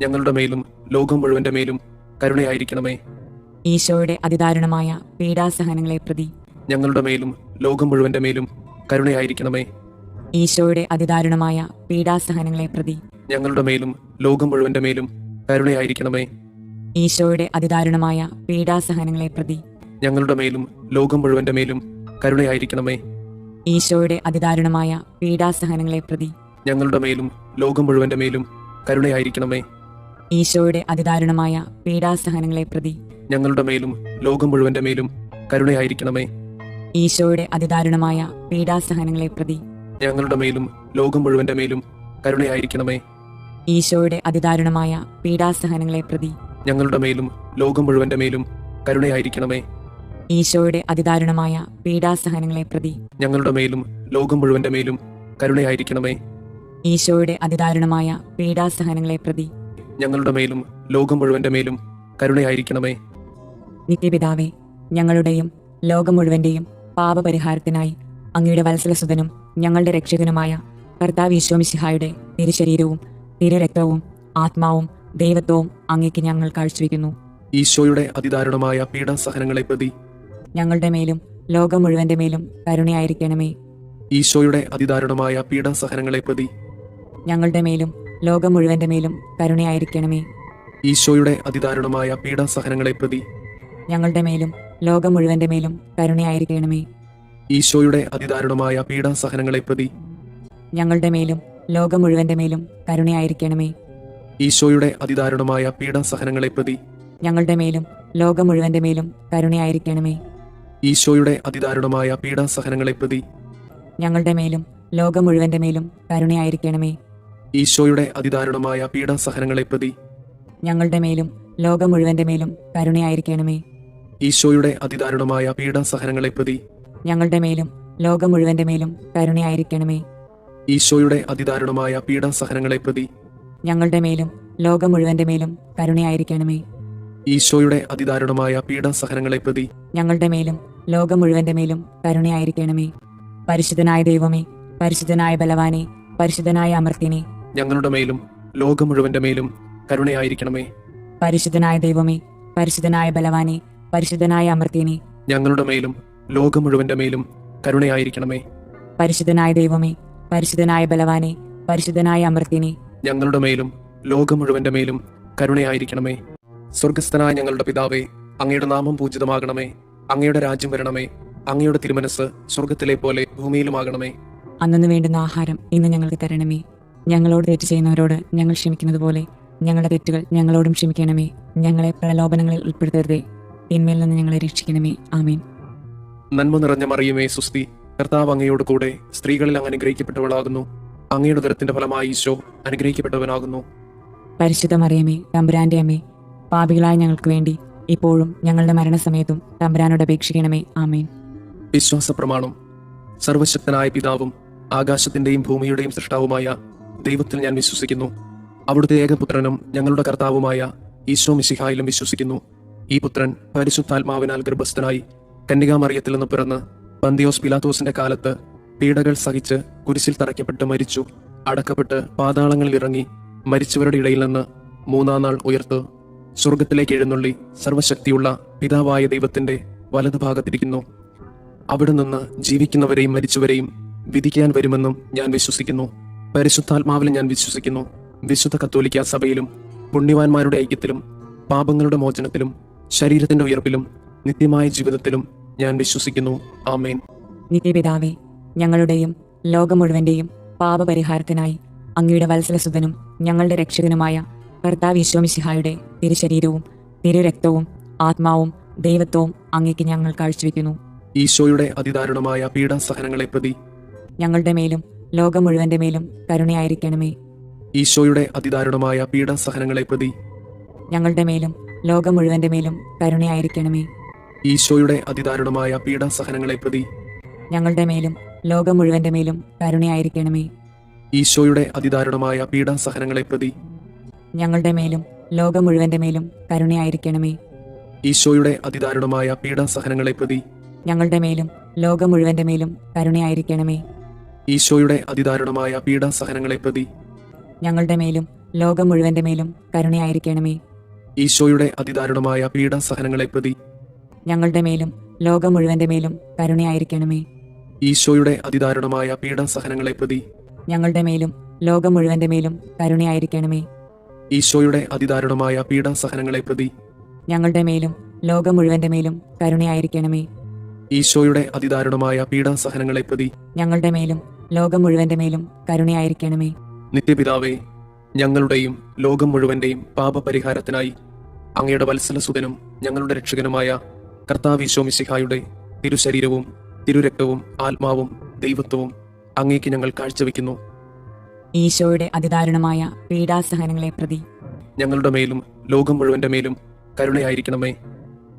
ഞങ്ങളുടെ മേലും ലോകം മുഴുവന്റെ മേലും കരുണയായിരിക്കണമേ. ഈശോയുടെ അതിദാരുണമായ പീഡാസഹനങ്ങളെ പ്രതി ഞങ്ങളുടെ മേലും ലോകം മുഴുവന്റെ മേലും കരുണയായിരിക്കണമേ. ഈശോയുടെ അതിദാരുണമായ പീഡാസഹനങ്ങളെ പ്രതി ഞങ്ങളുടെ മേലും ലോകം മുഴുവന്റെ മേലും കരുണയായിരിക്കണമേ. ഈശോയുടെ അതിദാരുണമായ പീഡാസഹനങ്ങളെ പ്രതി ഞങ്ങളുടെ മേലും ലോകം മുഴുവന്റെ മേലും കരുണയായിരിക്കണമേ. ഈശോയുടെ അതിദാരുണമായ പീഡാസഹനങ്ങളെ പ്രതി ഞങ്ങളുടെ മേലും ലോകം മുഴുവന്റെ മേലും കരുണയായിരിക്കണമേ. ഈശോയുടെ അതിദാരുണമായ പീഡാസഹനങ്ങളെ പ്രതി ഞങ്ങളുടെ മേലും ലോകം മുഴുവന്റെ മേലും കരുണയായിരിക്കണമേ. ഈശോയുടെ അതിദാരുണമായ പീഡാസഹനങ്ങളെ പ്രതി ഞങ്ങളുടെ മേലും ലോകം മുഴുവന്റെ മേലും കരുണയായിരിക്കണമേ. ഈശോയുടെ അതിദാരുണമായ പീഡാസഹനങ്ങളെ പ്രതി ഞങ്ങളുടെ മേലും ലോകം മുഴുവന്റെ മേലും കരുണയായിരിക്കണമേ. ഈശോയുടെ അതിദാരുണമായ പീഡാസഹനങ്ങളെ പ്രതി ഞങ്ങളുടെ മേലും ലോകം മുഴുവന്റെ മേലും കരുണയായിരിക്കണമേ. ഈശോയുടെ അതിദാരുണമായ പീഡാസഹനങ്ങളെ പ്രതി ഞങ്ങളുടെ മേലും ലോകം മുഴുവന്റെ മേലും കരുണയായിരിക്കണമേ. നിത്യപിതാവേ, ഞങ്ങളുടെയും ലോകം മുഴുവന്റെയും പാപപരിഹാരത്തിനായി അങ്ങയുടെ വത്സലസുതനും ഞങ്ങളുടെ രക്ഷകനുമായ കർത്താവ് മിശിഹായുടെ തിരുശരീരവും തിരുരക്തവും ആത്മാവും ദൈവത്വവും അങ്ങേക്ക് ഞങ്ങൾ കാഴ്ചവെക്കുന്നു. ഈശോയുടെ അതിദാരുണമായ പീഡാസഹനങ്ങളെ പ്രതി ഞങ്ങളുടെ മേലും ലോകം മുഴുവന്റെ മേലും കരുണയായിരിക്കണമേ. ഈശോയുടെ അതിദാരുണമായ പീഡാസഹനങ്ങളെ പ്രതി ഞങ്ങളുടെ മേലും ലോകം മുഴുവന്റെ മേലും കരുണയായിരിക്കണമേ. ഈശോയുടെ അതിദാരുണമായ പീഡാസഹനങ്ങളെ പ്രതി ഞങ്ങളുടെ മേലും ലോകം മുഴുവന്റെ മേലും കരുണയായിരിക്കണമേ. ഈശോയുടെ അതിദാരുണമായ പീഡാസഹനങ്ങളെ പ്രതി ഞങ്ങളുടെ മേലും ലോകം മുഴുവന്റെ മേലും കരുണയായിരിക്കണമേ. ഈശോയുടെ അതിദാരുണമായ പീഡാസഹനങ്ങളെ പ്രതി ഞങ്ങളുടെ മേലും ലോകം മുഴുവന്റെ മേലും കരുണയായിരിക്കണമേ. ഈശോയുടെ അതിദാരുണമായ പീഡാസഹനങ്ങളെ പ്രതി ഞങ്ങളുടെ മേലും ലോകം മുഴുവന്റെ മേലും കരുണയായിരിക്കണമേ. ഈശോയുടെ അതിദാരുണമായ പീഡാസഹനങ്ങളെ പ്രതി ഞങ്ങളുടെ മേലും ലോകം മുഴുവന്റെ മേലും കരുണയായിരിക്കണമേ. ഈശോയുടെ അതിദാരുണമായ പീഡാസഹനങ്ങളെ പ്രതി ഞങ്ങളുടെ മേലും ലോകം മുഴുവന്റെ മേലും കരുണയായിരിക്കണമേ. ഈശോയുടെ അതിദാരുണമായ പീഡാസഹനങ്ങളെ പ്രതി ഞങ്ങളുടെ മേലും ലോകം മുഴുവന്റെ മേലും കരുണയായിരിക്കണമേ. ഈശോയുടെ അതിദാരുണമായ പീഡാസഹനങ്ങളെ പ്രതി ഞങ്ങളുടെ മേലും ലോകം മുഴുവന്റെ മേലും കരുണയായിരിക്കണമേ. പരിശുദ്ധനായ ദൈവമേ, പരിശുദ്ധനായ ബലവാനെ, പരിശുദ്ധനായ അമർത്യനെ, ഞങ്ങളുടെ മേലും ലോകം മുഴുവന്റെ മേലും കരുണയായിരിക്കണമേ. പരിശുദ്ധനായ ദൈവമേ, പരിശുദ്ധനായ ബലവാനെ, പരിശുദ്ധനായ അമർത്യനെ, ഞങ്ങളുടെ മേലും ലോകം മുഴുവന്റെ മേലും കരുണയായിരിക്കണമേ. പരിശുദ്ധനായ ദൈവമേ, പരിശുദ്ധനായ ബലവാനെ, പരിശുദ്ധനായ അമർത്യനെ, ഞങ്ങളുടെ മേലും ലോകം മുഴുവന്റെ മേലും കരുണയായിരിക്കണമേ. സ്വർഗസ്ഥനായ ഞങ്ങളുടെ പിതാവേ, അങ്ങയുടെ നാമം പൂജിതമാകണമേ. അങ്ങയുടെ രാജ്യം വരണമേ. അങ്ങയുടെ തിരുമനസ് സ്വർഗത്തിലെ പോലെ ഭൂമിയിലുമാകണമേ. അന്നു വേണ്ടുന്ന ആഹാരം ഇന്ന് ഞങ്ങൾക്ക് തരണമേ. ഞങ്ങളോട് തെറ്റ് ചെയ്യുന്നവരോട് ഞങ്ങൾ ക്ഷമിക്കുന്നത് പോലെ ഞങ്ങളുടെ തെറ്റുകൾ ഞങ്ങളോടും ക്ഷമിക്കണമേ. ഞങ്ങളെ പ്രലോഭനങ്ങളിൽ ഉൾപ്പെടുത്തരുതേ, തിന്മയിൽ നിന്ന് ഞങ്ങളെ രക്ഷിക്കണമേ. ആമേൻ. നന്മ നിറഞ്ഞ മറിയമേ, സുസ്തി, കർത്താവ് അങ്ങയോട് കൂടെ സ്ത്രീകളിൽ അങ്ങ് അനുഗ്രഹിക്കപ്പെട്ടവളാകുന്നു. അങ്ങയുടെ ഉദരത്തിന്റെ ഫലമായി ഈശോ അനുഗ്രഹിക്കപ്പെട്ടവനാകുന്നു. പരിശുദ്ധ മറിയമേ, തമ്പുരാന്റെ അമ്മേ, പാപികളായ ഞങ്ങൾക്ക് വേണ്ടി ഇപ്പോഴും ഞങ്ങളുടെ മരണസമയത്തും തമ്പുരാനോട് അപേക്ഷിക്കണമേ. ആമേൻ. വിശ്വാസ പ്രമാണം. സർവശക്തനായ പിതാവും ആകാശത്തിന്റെയും ഭൂമിയുടെയും സൃഷ്ടാവുമായ ദൈവത്തിൽ ഞാൻ വിശ്വസിക്കുന്നു. അവിടുത്തെ ഏകപുത്രനും ഞങ്ങളുടെ കർത്താവുമായ ഈശോ മിശിഹായിലും വിശ്വസിക്കുന്നു. ഈ പുത്രൻ പരിശുദ്ധാത്മാവിനാൽ ഗർഭസ്ഥനായി കന്യകാമറിയത്തിൽ നിന്ന് പിറന്ന് പന്തിയോസ് പിലാത്തോസിന്റെ കാലത്ത് പീഡകൾ സഹിച്ച് കുരിശിൽ തറയ്ക്കപ്പെട്ട് മരിച്ചു, അടക്കപ്പെട്ട് പാതാളങ്ങളിൽ ഇറങ്ങി മരിച്ചവരുടെ ഇടയിൽ നിന്ന് മൂന്നാം നാൾ ഉയർത്ത് സ്വർഗത്തിലേക്ക് എഴുന്നള്ളി സർവശക്തിയുള്ള പിതാവായ ദൈവത്തിന്റെ വലതുഭാഗത്തിരിക്കുന്നു. അവിടെ നിന്ന് ജീവിക്കുന്നവരെയും മരിച്ചവരെയും വിധിക്കാൻ വരുമെന്നും ഞാൻ വിശ്വസിക്കുന്നു. പരിശുദ്ധാത്മാവിലും ഞാൻ വിശ്വസിക്കുന്നു. വിശുദ്ധ കത്തോലിക്ക സഭയിലും പുണ്യവാന്മാരുടെ ഐക്യത്തിലും പാപങ്ങളുടെ മോചനത്തിലും ശരീരത്തിന്റെ ഉയർപ്പിലും നിത്യമായ ജീവിതത്തിലും ഞാൻ വിശ്വസിക്കുന്നു. ആമേൻ. നിത്യപിതാവേ, ഞങ്ങളുടെയും ലോകം മുഴുവന്റെയും പാപപരിഹാരത്തിനായി അങ്ങയുടെ വത്സലസുതനും ഞങ്ങളുടെ രക്ഷകനുമായ കർത്താവ് ഈശോ മിശിഹായുടെ തിരുശരീരവും തിരുരക്തവും ആത്മാവും ദൈവത്വവും അങ്ങേക്ക് ഞങ്ങൾ കാഴ്ചവെക്കുന്നു. ഈശോയുടെ അതിദാരുണമായ പീഡാസഹനങ്ങളെ പ്രതി ഞങ്ങളുടെ മേലും ലോകം മുഴുവന്റെ മേലും കരുണയായിരിക്കണമേ. ഈശോയുടെ അതിദാരുണമായ പീഡാസഹനങ്ങളെ പ്രതി ഞങ്ങളുടെ മേലും ലോകം മുഴുവന്റെ മേലും കരുണയായിരിക്കണമേ. ഈശോയുടെ അതിദാരുണമായ പീഡാസഹനങ്ങളെ പ്രതി ഞങ്ങളുടെ മേലും ലോകം മുഴുവന്റെ മേലും കരുണയായിരിക്കണമേ. ഈശോയുടെ അതിദാരുണമായ പീഡാസഹനങ്ങളെ പ്രതി ഞങ്ങളുടെ മേലും ലോകം മുഴുവന്റെ മേലും കരുണയായിരിക്കണമേ. ഈശോയുടെ അതിദാരുണമായ പീഡാസഹനങ്ങളെ പ്രതി ഞങ്ങളുടെ മേലും ലോകം മുഴുവന്റെ മേലും കരുണയായിരിക്കണമേ. ഈശോയുടെ അതിദാരുണമായ പീഡാസഹനങ്ങളെ പ്രതി ഞങ്ങളുടെ മേലും ലോകം മുഴുവന്റെ മേലും കരുണയായിരിക്കണമേ. ഈശോയുടെ അതിദാരുണമായ പീഡാസഹനങ്ങളെ പ്രതി ഞങ്ങളുടെ മേലും ലോകം മുഴുവന്റെ മേലും കരുണയായിരിക്കണമേ. ഈശോയുടെ അതിദാരുണമായ പീഡാസഹനങ്ങളെ പ്രതി ഞങ്ങളുടെ മേലും ലോകം മുഴുവന്റെ മേലും കരുണയായിരിക്കണമേ. ഈശോയുടെ അതിദാരുണമായ പീഡാസഹനങ്ങളെ പ്രതി ഞങ്ങളുടെ മേലും ലോകം മുഴുവന്റെ മേലും കരുണയായിരിക്കണമേ. ഈശോയുടെ അതിദാരുണമായ പീഡാസഹനങ്ങളെ പ്രതി ഞങ്ങളുടെ മേലും ലോകം മുഴുവന്റെ മേലും കരുണയായിരിക്കണമേ. നിത്യപിതാവേ, ഞങ്ങളുടെയും ലോകം മുഴുവന്റെയും പാപപരിഹാരത്തിനായി അങ്ങയുടെ വത്സലസുതനും ഞങ്ങളുടെ രക്ഷകനുമായ കർത്താവ് ഈശോ മിശിഹായുടെ തിരുശരീരവും തിരുരക്തവും ആത്മാവും ദൈവത്വവും അങ്ങേക്ക് ഞങ്ങൾ കാഴ്ചവെക്കുന്നു. ഈശോയുടെ അതിദാരുണമായ പീഡാസഹനങ്ങളെ പ്രതി ഞങ്ങളുടെ മേലും ലോകം മുഴുവന്റെ മേലും കരുണയായിരിക്കണമേ.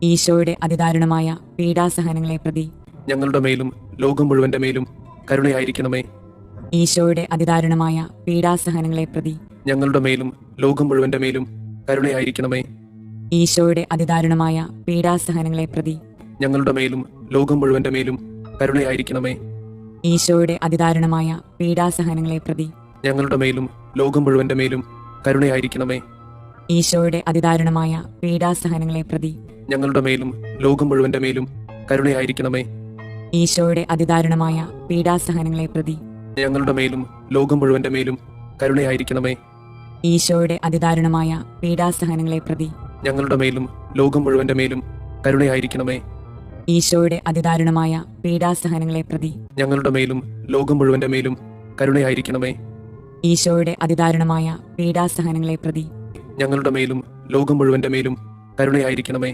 ഈശോയുടെ അതിദാരുണമായ പീഡാസഹനങ്ങളെ പ്രതി ഞങ്ങളുടെ മേലും ലോകം മുഴുവന്റെ മേലും കരുണയായിരിക്കണമേ. ഈശോയുടെ അതിദാരുണമായ പീഡാസഹനങ്ങളെ പ്രതി ഞങ്ങളുടെ മേലും ലോകം മുഴുവന്റെ മേലും കരുണയായിരിക്കണമേ. ഈശോയുടെ അതിദാരുണമായ പീഡാസഹനങ്ങളെ പ്രതി ഞങ്ങളുടെ മേലും ലോകം മുഴുവന്റെ മേലും കരുണയായിരിക്കണമേ. ഈശോയുടെ അതിദാരുണമായ പീഡാസഹനങ്ങളെ പ്രതി ഞങ്ങളുടെ മേലും ലോകം മുഴുവന്റെ മേലും കരുണയായിരിക്കണമേ. ഈശോയുടെ അതിദാരുണമായ പീഡാസഹനങ്ങളെ പ്രതി ഞങ്ങളുടെ മേലും ലോകം മുഴുവന്റെ മേലും കരുണയായിരിക്കണമേ. ഈശോയുടെ അതിദാരുണമായ പീഡാസഹനങ്ങളെ പ്രതി ഞങ്ങളുടെ മേലും ലോകം മുഴുവന്റെ മേലും കരുണയായിരിക്കണമേ. ഈശോയുടെ അതിദാരുണമായ പീഡാസഹനങ്ങളെ പ്രതി ഞങ്ങളുടെ മേലും ലോകം മുഴുവന്റെ മേലും കരുണയായിരിക്കണമേ. ഈശോയുടെ അതിദാരുണമായ പീഡാസഹനങ്ങളെ പ്രതി ഞങ്ങളുടെ മേലും ലോകം മുഴുവന്റെ മേലും കരുണയായിരിക്കണമേ. ഈശോയുടെ അതിദാരുണമായ പീഡാസഹനങ്ങളെ പ്രതി ഞങ്ങളുടെ മേലും ലോകം മുഴുവന്റെ മേലും കരുണയായിരിക്കണമേ.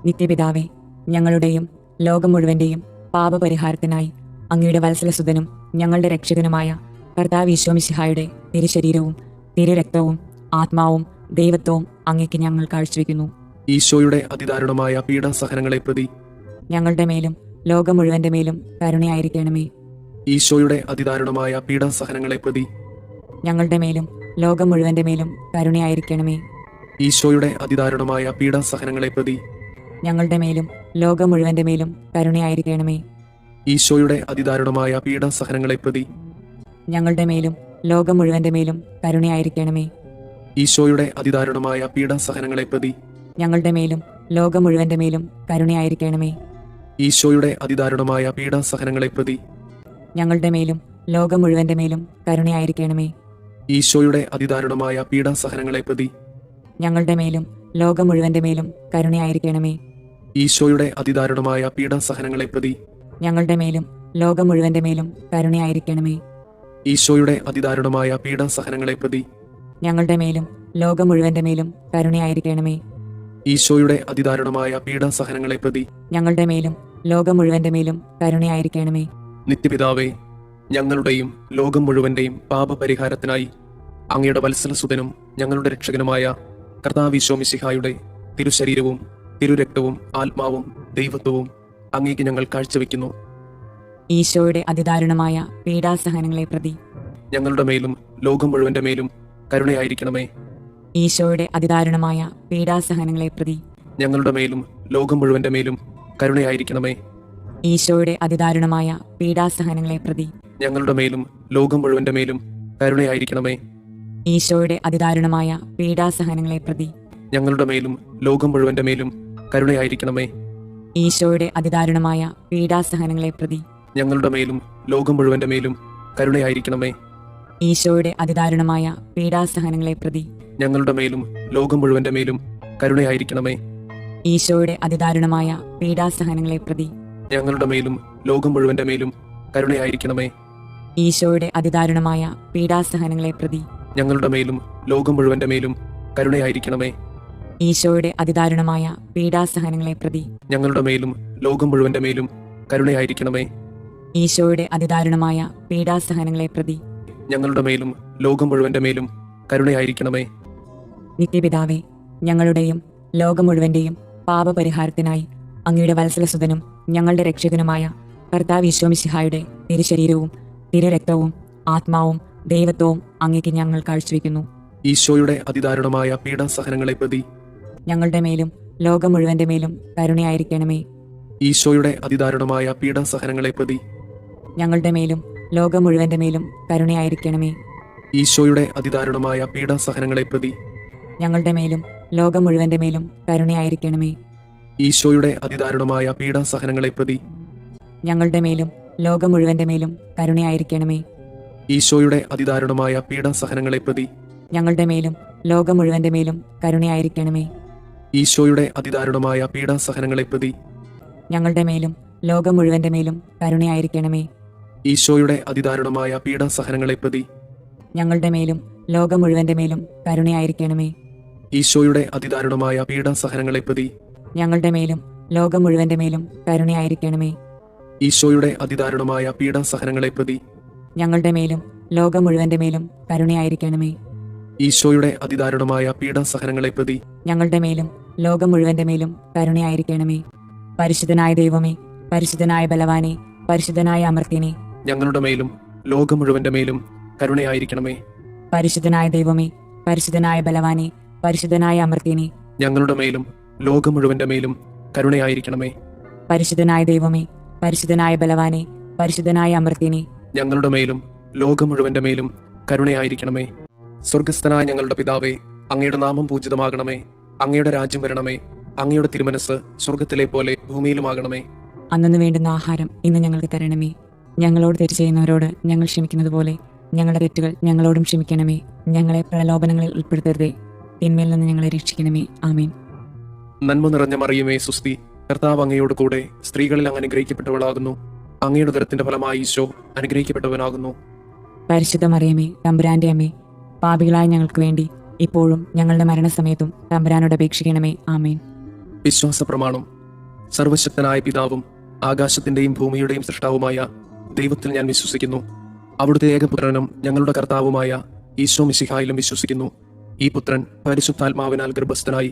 നിത്യപിതാവേ, ഞങ്ങളുടെയും ലോകം മുഴുവന്റെയും പാപപരിഹാരത്തിനായി അങ്ങയുടെ വത്സലസുതനും ഞങ്ങളുടെ രക്ഷകനുമായ കർത്താവ് ഈശോ മിശിഹായുടെ തിരുശരീരവും തിരുരക്തവും ആത്മാവും ദൈവത്വവും അങ്ങേക്ക് ഞങ്ങൾ കാഴ്ചവെക്കുന്നു. ഈശോയുടെ അതിദാരുണമായ പീഡാസഹനങ്ങളെ പ്രതി ഞങ്ങളുടെ മേലും ലോകം മുഴുവന്റെ മേലും കരുണയായിരിക്കണമേ. ഈശോയുടെ അതിദാരുണമായ പീഡാസഹനങ്ങളെ പ്രതി ഞങ്ങളുടെ മേലും ലോകം മുഴുവന്റെ മേലും കരുണയായിരിക്കണമേ. ഈശോയുടെ അതിദാരുണമായ പീഡാസഹനങ്ങളെ പ്രതി ഞങ്ങളുടെ മേലും ലോകം മുഴുവന്റെ മേലും കരുണയായിരിക്കണമേ. ഈശോയുടെ അതിദാരുണമായ പീഡാസഹനങ്ങളെ പ്രതി ഞങ്ങളുടെ മേലും ലോകം മുഴുവന്റെ മേലും കരുണയായിരിക്കണമേ. ഈശോയുടെ അതിദാരുണമായ പീഡാസഹനങ്ങളെ പ്രതി ഞങ്ങളുടെ മേലും ലോകം മുഴുവന്റെ മേലും കരുണയായിരിക്കണമേ. ഈശോയുടെ അതിദാരുണമായ പീഡാസഹനങ്ങളെ പ്രതി ഞങ്ങളുടെ മേലും ലോകം മുഴുവന്റെ മേലും കരുണയായിരിക്കണമേ. ഈശോയുടെ അതിദാരുണമായ പീഡാസഹനങ്ങളെ പ്രതി ഞങ്ങളുടെ മേലും ലോകം മുഴുവന്റെ മേലും കരുണയായിരിക്കണമേ. ഈശോയുടെ അതിദാരുണമായ പീഡാസഹനങ്ങളെ പ്രതി ഞങ്ങളുടെ മേലും ലോകം മുഴുവന്റെ മേലും കരുണയായിരിക്കണമേ. ഈശോയുടെ അതിദാരുണമായ പീഡാസഹനങ്ങളെ പ്രതി ഞങ്ങളുടെ മേലും ലോകം മുഴുവന്റെ മേലും കരുണയായിരിക്കണമേ. ഈശോയുടെ അതിദാരുണമായ പീഡാസഹനങ്ങളെ പ്രതി ഞങ്ങളുടെ മേലും ലോകം മുഴുവന്റെ മേലും കരുണയായിരിക്കണമേ. നിത്യപിതാവേ, ഞങ്ങളുടെയും ലോകം മുഴുവന്റെയും പാപപരിഹാരത്തിനായി അങ്ങയുടെ വത്സലസുതനും ഞങ്ങളുടെ രക്ഷകനുമായ കർത്താവ് ഈശോ മിശിഹായുടെ തിരുശരീരവും തിരുരക്തവും ആത്മാവും ദൈവത്വവും അങ്ങേക്ക് ഞങ്ങൾ കാഴ്ചവെക്കുന്നു. ഈശോയുടെ അതിദാരുണമായ പീഡാസഹനങ്ങളെ പ്രതി ഞങ്ങളുടെ മേലും ലോകം മുഴുവന്റെ മേലും കരുണയായിരിക്കണമേ. ഈശോയുടെ അതിദാരുണമായ പീഡാസഹനങ്ങളെ പ്രതി ഞങ്ങളുടെ മേലും ലോകം മുഴുവന്റെ മേലും കരുണയായിരിക്കണമേ. ഈശോയുടെ അതിദാരുണമായ പീഡാസഹനങ്ങളെ പ്രതി ഞങ്ങളുടെ മേലും ലോകം മുഴുവന്റെ മേലും കരുണയായിരിക്കണമേ. ഈശോയുടെ അതിദാരുണമായ പീഡാസഹനങ്ങളെ പ്രതി ഞങ്ങളുടെ മേലും ലോകം മുഴുവന്റെ മേലും കരുണയായിരിക്കണമേ. ഈശോയുടെ അതിദാരുണമായ പീഡാസഹനങ്ങളെ പ്രതി ഞങ്ങളുടെ മേലും ലോകം മുഴുവന്റെ മേലും കരുണയായിരിക്കണമേ. ഈശോയുടെ അതിദാരുണമായ പീഡാസഹനങ്ങളെ പ്രതി ഞങ്ങളുടെ മേലും ലോകം മുഴുവന്റെ മേലും കരുണയായിരിക്കണമേ. ഈശോയുടെ അതിദാരുണമായ പീഡാസഹനങ്ങളെ പ്രതി ഞങ്ങളുടെ മേലും ലോകം മുഴുവന്റെ മേലും കരുണയായിരിക്കണമേ. ഈശോയുടെ അതിദാരുണമായ പീഡാസഹനങ്ങളെ പ്രതി ഞങ്ങളുടെ മേലും ലോകം മുഴുവന്റെ മേലും കരുണയായിരിക്കണമേ. ഈശോയുടെ അതിദാരുണമായ പീഡാസഹനങ്ങളെ പ്രതി ഞങ്ങളുടെ മേലും ലോകം മുഴുവന്റെ മേലും കരുണയായിരിക്കണമേ. ഈശോയുടെ അതിദാരുണമായ പീഡാസഹനങ്ങളെ പ്രതി ഞങ്ങളുടെ മേലും ലോകം മുഴുവന്റെ മേലും കരുണയായിരിക്കണമേ. നിത്യപിതാവേ, ഞങ്ങളുടെയും ലോകം മുഴുവന്റെയും പാപപരിഹാരത്തിനായി അങ്ങയുടെ വത്സലസുതനും ഞങ്ങളുടെ രക്ഷകനുമായ കർത്താവ് ഈശോ മിശിഹായുടെ തിരുശരീരവും തിരുരക്തവും ആത്മാവും ദൈവത്വവും അങ്ങേക്ക് ഞങ്ങൾ കാഴ്ചവെക്കുന്നു. ഈശോയുടെ അതിദാരുണമായ പീഡാസഹനങ്ങളെ പ്രതി ഞങ്ങളുടെ മേലും ലോകം മുഴുവന്റെ മേലും കരുണയായിരിക്കണമേ. ഈശോയുടെ അതിദാരുണമായ പീഡാസഹനങ്ങളെ പ്രതി ഞങ്ങളുടെ മേലും ലോകം മുഴുവന്റെ മേലും കരുണയായിരിക്കണമേ. ഈശോയുടെ അതിദാരുണമായ പീഡാസഹനങ്ങളെ പ്രതി ഞങ്ങളുടെ മേലും ലോകം മുഴുവന്റെ മേലും കരുണയായിരിക്കണമേ. ഈശോയുടെ അതിദാരുണമായ പീഡാസഹനങ്ങളെ പ്രതി ഞങ്ങളുടെ മേലും ലോകം മുഴുവന്റെ മേലും കരുണയായിരിക്കണമേ. ഈശോയുടെ അതിദാരുണമായ പീഡാസഹനങ്ങളെ പ്രതി ഞങ്ങളുടെ മേലും ലോകം മുഴുവന്റെ മേലും കരുണയായിരിക്കണമേ. ഈശോയുടെ അതിദാരുണമായ പീഡാസഹനങ്ങളെ പ്രതി ഞങ്ങളുടെ മേലും ലോകം മുഴുവന്റെ മേലും കരുണയായിരിക്കണമേ. ഈശോയുടെ അതിദാരുണമായ പീഡാസഹനങ്ങളെ പ്രതി ഞങ്ങളുടെ മേലും ലോകം മുഴുവന്റെ മേലും കരുണയായിരിക്കണമേ. ഈശോയുടെ അതിദാരുണമായ പീഡാസഹനങ്ങളെ പ്രതി ഞങ്ങളുടെ മേലും ലോകം മുഴുവന്റെ മേലും കരുണയായിരിക്കണമേ. ഈശോയുടെ അതിദാരുണമായ പീഡാസഹനങ്ങളെ പ്രതി ഞങ്ങളുടെ മേലും ലോകം മുഴുവന്റെ മേലും കരുണയായിരിക്കണമേ. ഈശോയുടെ അതിദാരുണമായ പീഡാസഹനങ്ങളെ പ്രതി ഞങ്ങളുടെ മേലും ലോകം മുഴുവന്റെ മേലും കരുണയായിരിക്കണമേ. പരിശുദ്ധനായ ദൈവമേ, പരിശുദ്ധനായ ബലവാനെ, പരിശുദ്ധനായ അമർത്യനെ, ഞങ്ങളുടെ മേലും ലോകം മുഴുവന്റെ മേലും കരുണയായിരിക്കണമേ. പരിശുദ്ധനായ ദൈവമേ, പരിശുദ്ധനായ ബലവാനെ, പരിശുദ്ധനായ അമർത്യനെ, ഞങ്ങളുടെ മേലും ലോകം മുഴുവന്റെ മേലും കരുണയായിരിക്കണമേ. പരിശുദ്ധനായ ദൈവമേ, പരിശുദ്ധനായ ബലവാനെ, പരിശുദ്ധനായ അമർത്യനെ, ഞങ്ങളുടെ മേലും ലോകം മുഴുവന്റെ മേലും കരുണയായിരിക്കണമേ. സ്വർഗസ്ഥനായ ഞങ്ങളുടെ പിതാവേ, അങ്ങയുടെ നാമം പൂജിതമാകണമേ. അങ്ങയുടെ രാജ്യം വരണമേ. അങ്ങയുടെ തിരുമനസ് സ്വർഗത്തിലെ പോലെ ഭൂമിയിലുമാകണമേ. അന്നു വേണ്ടുന്ന ആഹാരം ഇന്ന് ഞങ്ങൾക്ക് തരണമേ. ഞങ്ങളോട് തെറ്റ് ചെയ്യുന്നവരോട് ഞങ്ങൾ ക്ഷമിക്കുന്നത് പോലെ ഞങ്ങളുടെ തെറ്റുകൾ ഞങ്ങളോടും ക്ഷമിക്കണമേ. ഞങ്ങളെ പ്രലോഭനങ്ങളിൽ ഉൾപ്പെടുത്തരുതേ, തിന്മയിൽ നിന്ന് ഞങ്ങളെ രക്ഷിക്കണമേ. ആമേൻ. നന്മ നിറഞ്ഞ മറിയമേ സുസ്തി, കർത്താവ് അങ്ങയോട് കൂടെ സ്ത്രീകളിൽ അങ്ങ് അനുഗ്രഹിക്കപ്പെട്ടവളാകുന്നു. അങ്ങയുടെ ഉദരത്തിന്റെ ഫലമായി ഈശോ അനുഗ്രഹിക്കപ്പെട്ടവനാകുന്നു. പരിശുദ്ധ മറിയമേ, തമ്പുരാന്റെ അമ്മേ, പാപികളായ ഞങ്ങൾക്ക് വേണ്ടി ഇപ്പോഴും ഞങ്ങളുടെ മരണസമയത്തും തമ്പുരാനോട് അപേക്ഷിക്കണമേ. ആമേൻ. വിശ്വാസ പ്രമാണം. സർവശക്തനായ പിതാവും ആകാശത്തിന്റെയും ഭൂമിയുടെയും സൃഷ്ടാവുമായ ദൈവത്തിൽ ഞാൻ വിശ്വസിക്കുന്നു. അവിടുത്തെ ഏകപുത്രനും ഞങ്ങളുടെ കർത്താവുമായ ഈശോ മിശിഹായിലും വിശ്വസിക്കുന്നു. ഈ പുത്രൻ പരിശുദ്ധാത്മാവിനാൽ ഗർഭസ്ഥനായി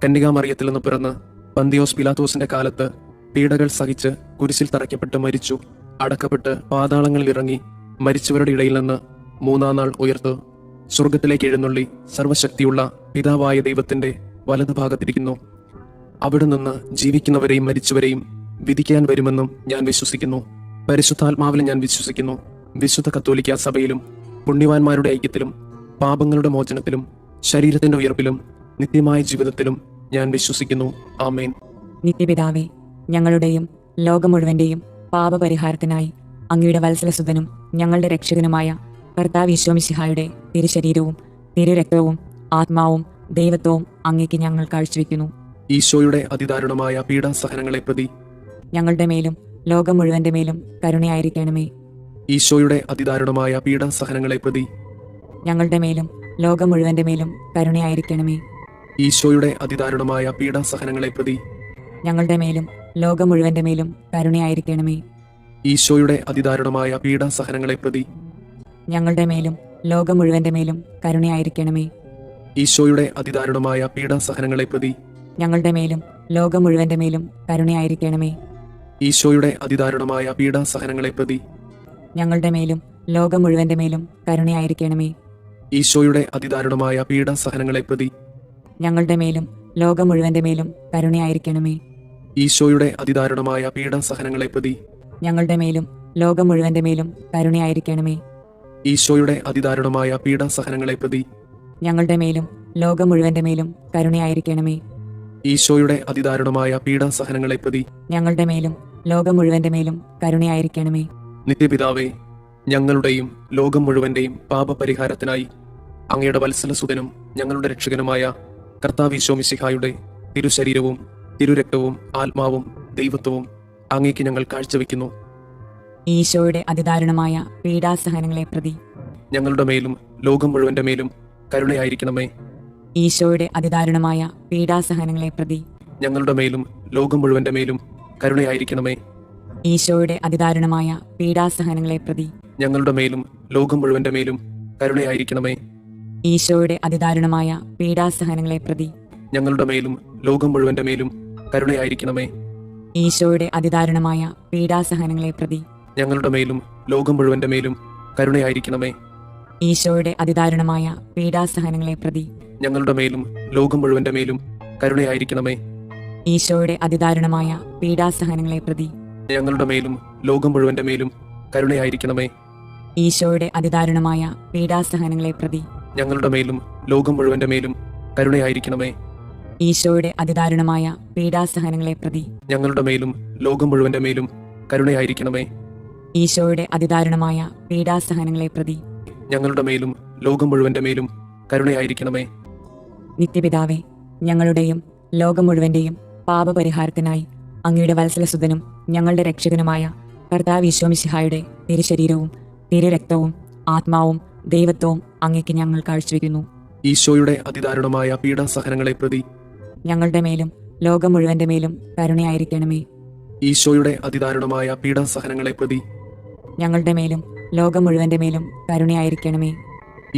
കന്യകാമറിയത്തിൽ നിന്ന് പിറന്ന് പന്തിയോസ് പിലാത്തോസിന്റെ കാലത്ത് പീഡകൾ സഹിച്ച് കുരിശിൽ തറയ്ക്കപ്പെട്ട് മരിച്ചു, അടക്കപ്പെട്ട് പാതാളങ്ങളിൽ ഇറങ്ങി മരിച്ചവരുടെ ഇടയിൽ നിന്ന് മൂന്നാം നാൾ ഉയർത്തു സ്വർഗത്തിലേക്ക് എഴുന്നള്ളി സർവശക്തിയുള്ള പിതാവായ ദൈവത്തിന്റെ വലതുഭാഗത്തിരിക്കുന്നു. അവിടെ നിന്ന് ജീവിക്കുന്നവരെയും മരിച്ചവരെയും വിധിക്കാൻ വരുമെന്നും ഞാൻ വിശ്വസിക്കുന്നു. പരിശുദ്ധാത്മാവിലും ഞാൻ വിശ്വസിക്കുന്നു. വിശുദ്ധ കത്തോലിക്കാ സഭയിലും പുണ്യവാന്മാരുടെ ഐക്യത്തിലും പാപങ്ങളുടെ മോചനത്തിലും ശരീരത്തിന്റെ ഉയർപ്പിലും നിത്യമായ ജീവിതത്തിലും ഞാൻ വിശ്വസിക്കുന്നു. ആമേൻ. നിത്യപിതാവേ, ഞങ്ങളുടെയും ലോകം മുഴുവന്റെയും പാപപരിഹാരത്തിനായി അങ്ങയുടെ വത്സലസുതനും ഞങ്ങളുടെ രക്ഷകനുമായ കർത്താവ് ഈശോ മിശിഹായുടെ തിരുശരീരവും തിരുരക്തവും ആത്മാവും ദൈവത്വവും അങ്ങേക്ക് ഞങ്ങൾ കാഴ്ചവെക്കുന്നു. ഈശോയുടെ അതിദാരുണമായ പീഡാസഹനങ്ങളെ പ്രതി ഞങ്ങളുടെ മേലും ലോകം മുഴുവന്റെ മേലും കരുണയായിരിക്കണമേ. ഈശോയുടെ അതിദാരുണമായ പീഡാസഹനങ്ങളെ പ്രതി ഞങ്ങളുടെ മേലും ലോകം മുഴുവന്റെ മേലും കരുണയായിരിക്കണമേ. ഈശോയുടെ അതിദാരുണമായ പീഡാസഹനങ്ങളെ പ്രതി ഞങ്ങളുടെ മേലും ലോകം മുഴുവന്റെ മേലും കരുണയായിരിക്കണമേ. ഈശോയുടെ അതിദാരുണമായ പീഡാസഹനങ്ങളെ പ്രതി ഞങ്ങളുടെ മേലും ലോകം മുഴുവന്റെ മേലും കരുണയായിരിക്കണമേ. ഈശോയുടെ അതിദാരുണമായ പീഡാസഹനങ്ങളെ പ്രതി ഞങ്ങളുടെ മേലും ലോകം മുഴുവന്റെ മേലും കരുണയായിരിക്കണമേ. ഈശോയുടെ അതിദാരുണമായ പീഡാസഹനങ്ങളെ പ്രതി ഞങ്ങളുടെ മേലും ലോകം മുഴുവന്റെ മേലും കരുണയായിരിക്കണമേ. ഈശോയുടെ അതിദാരുണമായ പീഡാസഹനങ്ങളെ പ്രതി ഞങ്ങളുടെ മേലും ലോകം മുഴുവന്റെ മേലും കരുണയായിരിക്കണമേ. ഈശോയുടെ അതിദാരുണമായ പീഡാസഹനങ്ങളെ പ്രതി ഞങ്ങളുടെ മേലും ലോകം മുഴുവന്റെ മേലും കരുണയായിരിക്കണമേ. ഈശോയുടെ അതിദാരുണമായ പീഡാസഹനങ്ങളെ പ്രതി ഞങ്ങളുടെ മേലും ലോകം മുഴുവന്റെ മേലും കരുണയായിരിക്കണമേ. ഈശോയുടെ അതിദാരുണമായ പീഡാസഹനങ്ങളെ പ്രതി ഞങ്ങളുടെ മേലും ലോകം മുഴുവന്റെ മേലും കരുണയായിരിക്കണമേ. നിത്യപിതാവേ, ഞങ്ങളുടെയും ലോകം മുഴുവന്റെയും പാപപരിഹാരത്തിനായി അങ്ങയുടെ വത്സലസുതനും ഞങ്ങളുടെ രക്ഷകനുമായ കർത്താവ് ഈശോ മിശിഹായുടെ തിരുശരീരവും തിരുരക്തവും ആത്മാവും ദൈവത്വവും അങ്ങേക്ക് ഞങ്ങൾ കാഴ്ചവെക്കുന്നു. ഈശോയുടെ അതിദാരുണമായ പീഡാസഹനങ്ങളെ പ്രതി ഞങ്ങളുടെ മേലും ലോകം മുഴുവന്റെ മേലും കരുണയായിരിക്കണമേ. ഈശോയുടെ അതിദാരുണമായ പീഡാസഹനങ്ങളെ പ്രതി ഞങ്ങളുടെ മേലും ലോകം മുഴുവന്റെ മേലും കരുണയായിരിക്കണമേ. ഈശോയുടെ അതിദാരുണമായ പീഡാസഹനങ്ങളെ പ്രതി ഞങ്ങളുടെ മേലും ലോകം മുഴുവന്റെ മേലും കരുണയായിരിക്കണമേ. ഈശോയുടെ അതിദാരുണമായ പീഡാസഹനങ്ങളെ പ്രതി ഞങ്ങളുടെ മേലും ലോകം മുഴുവന്റെ മേലും കരുണയായിരിക്കണമേ. ഈശോയുടെ അതിദാരുണമായ പീഡാസഹനങ്ങളെ പ്രതി ഞങ്ങളുടെ മേലും ലോകം മുഴുവന്റെ മേലും കരുണയായിരിക്കണമേ. ഈശോയുടെ അതിദാരുണമായ പീഡാസഹനങ്ങളെ പ്രതി ഞങ്ങളുടെ മേലും ലോകം മുഴുവന്റെ മേലും കരുണയായിരിക്കണമേ. ഈശോയുടെ അതിദാരുണമായ പീഡാസഹനങ്ങളെ പ്രതി ഞങ്ങളുടെ മേലും ലോകം മുഴുവന്റെ മേലും കരുണയായിരിക്കണമേ. ഈശോയുടെ അതിദാരുണമായ പീഡാസഹനങ്ങളെ പ്രതി ഞങ്ങളുടെ മേലും ലോകം മുഴുവന്റെ മേലും കരുണയായിരിക്കണമേ. ഈശോയുടെ അതിദാരുണമായ പീഡാസഹനങ്ങളെ പ്രതി ഞങ്ങളുടെ മേലും ലോകം മുഴുവന്റെ മേലും കരുണയായിരിക്കണമേ. ഈശോയുടെ അതിദാരുണമായ പീഡാസഹനങ്ങളെ പ്രതി ഞങ്ങളുടെ മേലും ലോകം മുഴുവന്റെ മേലും കരുണയായിരിക്കണമേ. നിത്യപിതാവേ, ഞങ്ങളുടെയും ലോകം മുഴുവന്റെയും പാപപരിഹാരത്തിനായി അങ്ങയുടെ വത്സലസുതനും ഞങ്ങളുടെ രക്ഷകനുമായ കർത്താവ് ഈശോ മിശിഹായുടെ തിരുശരീരവും തിരുരക്തവും ആത്മാവും ദൈവത്വവും അങ്ങേക്ക് ഞങ്ങൾ കാഴ്ചവെക്കുന്നു. ഈശോയുടെ അതിദാരുണമായ പീഡാസഹനങ്ങളെ പ്രതി ഞങ്ങളുടെ മേലും ലോകം മുഴുവന്റെ മേലും കരുണയായിരിക്കണമേ. ഈശോയുടെ അതിദാരുണമായ പീഡാസഹനങ്ങളെ പ്രതി ഞങ്ങളുടെ മേലും ലോകം മുഴുവന്റെ മേലും കരുണയായിരിക്കണമേ.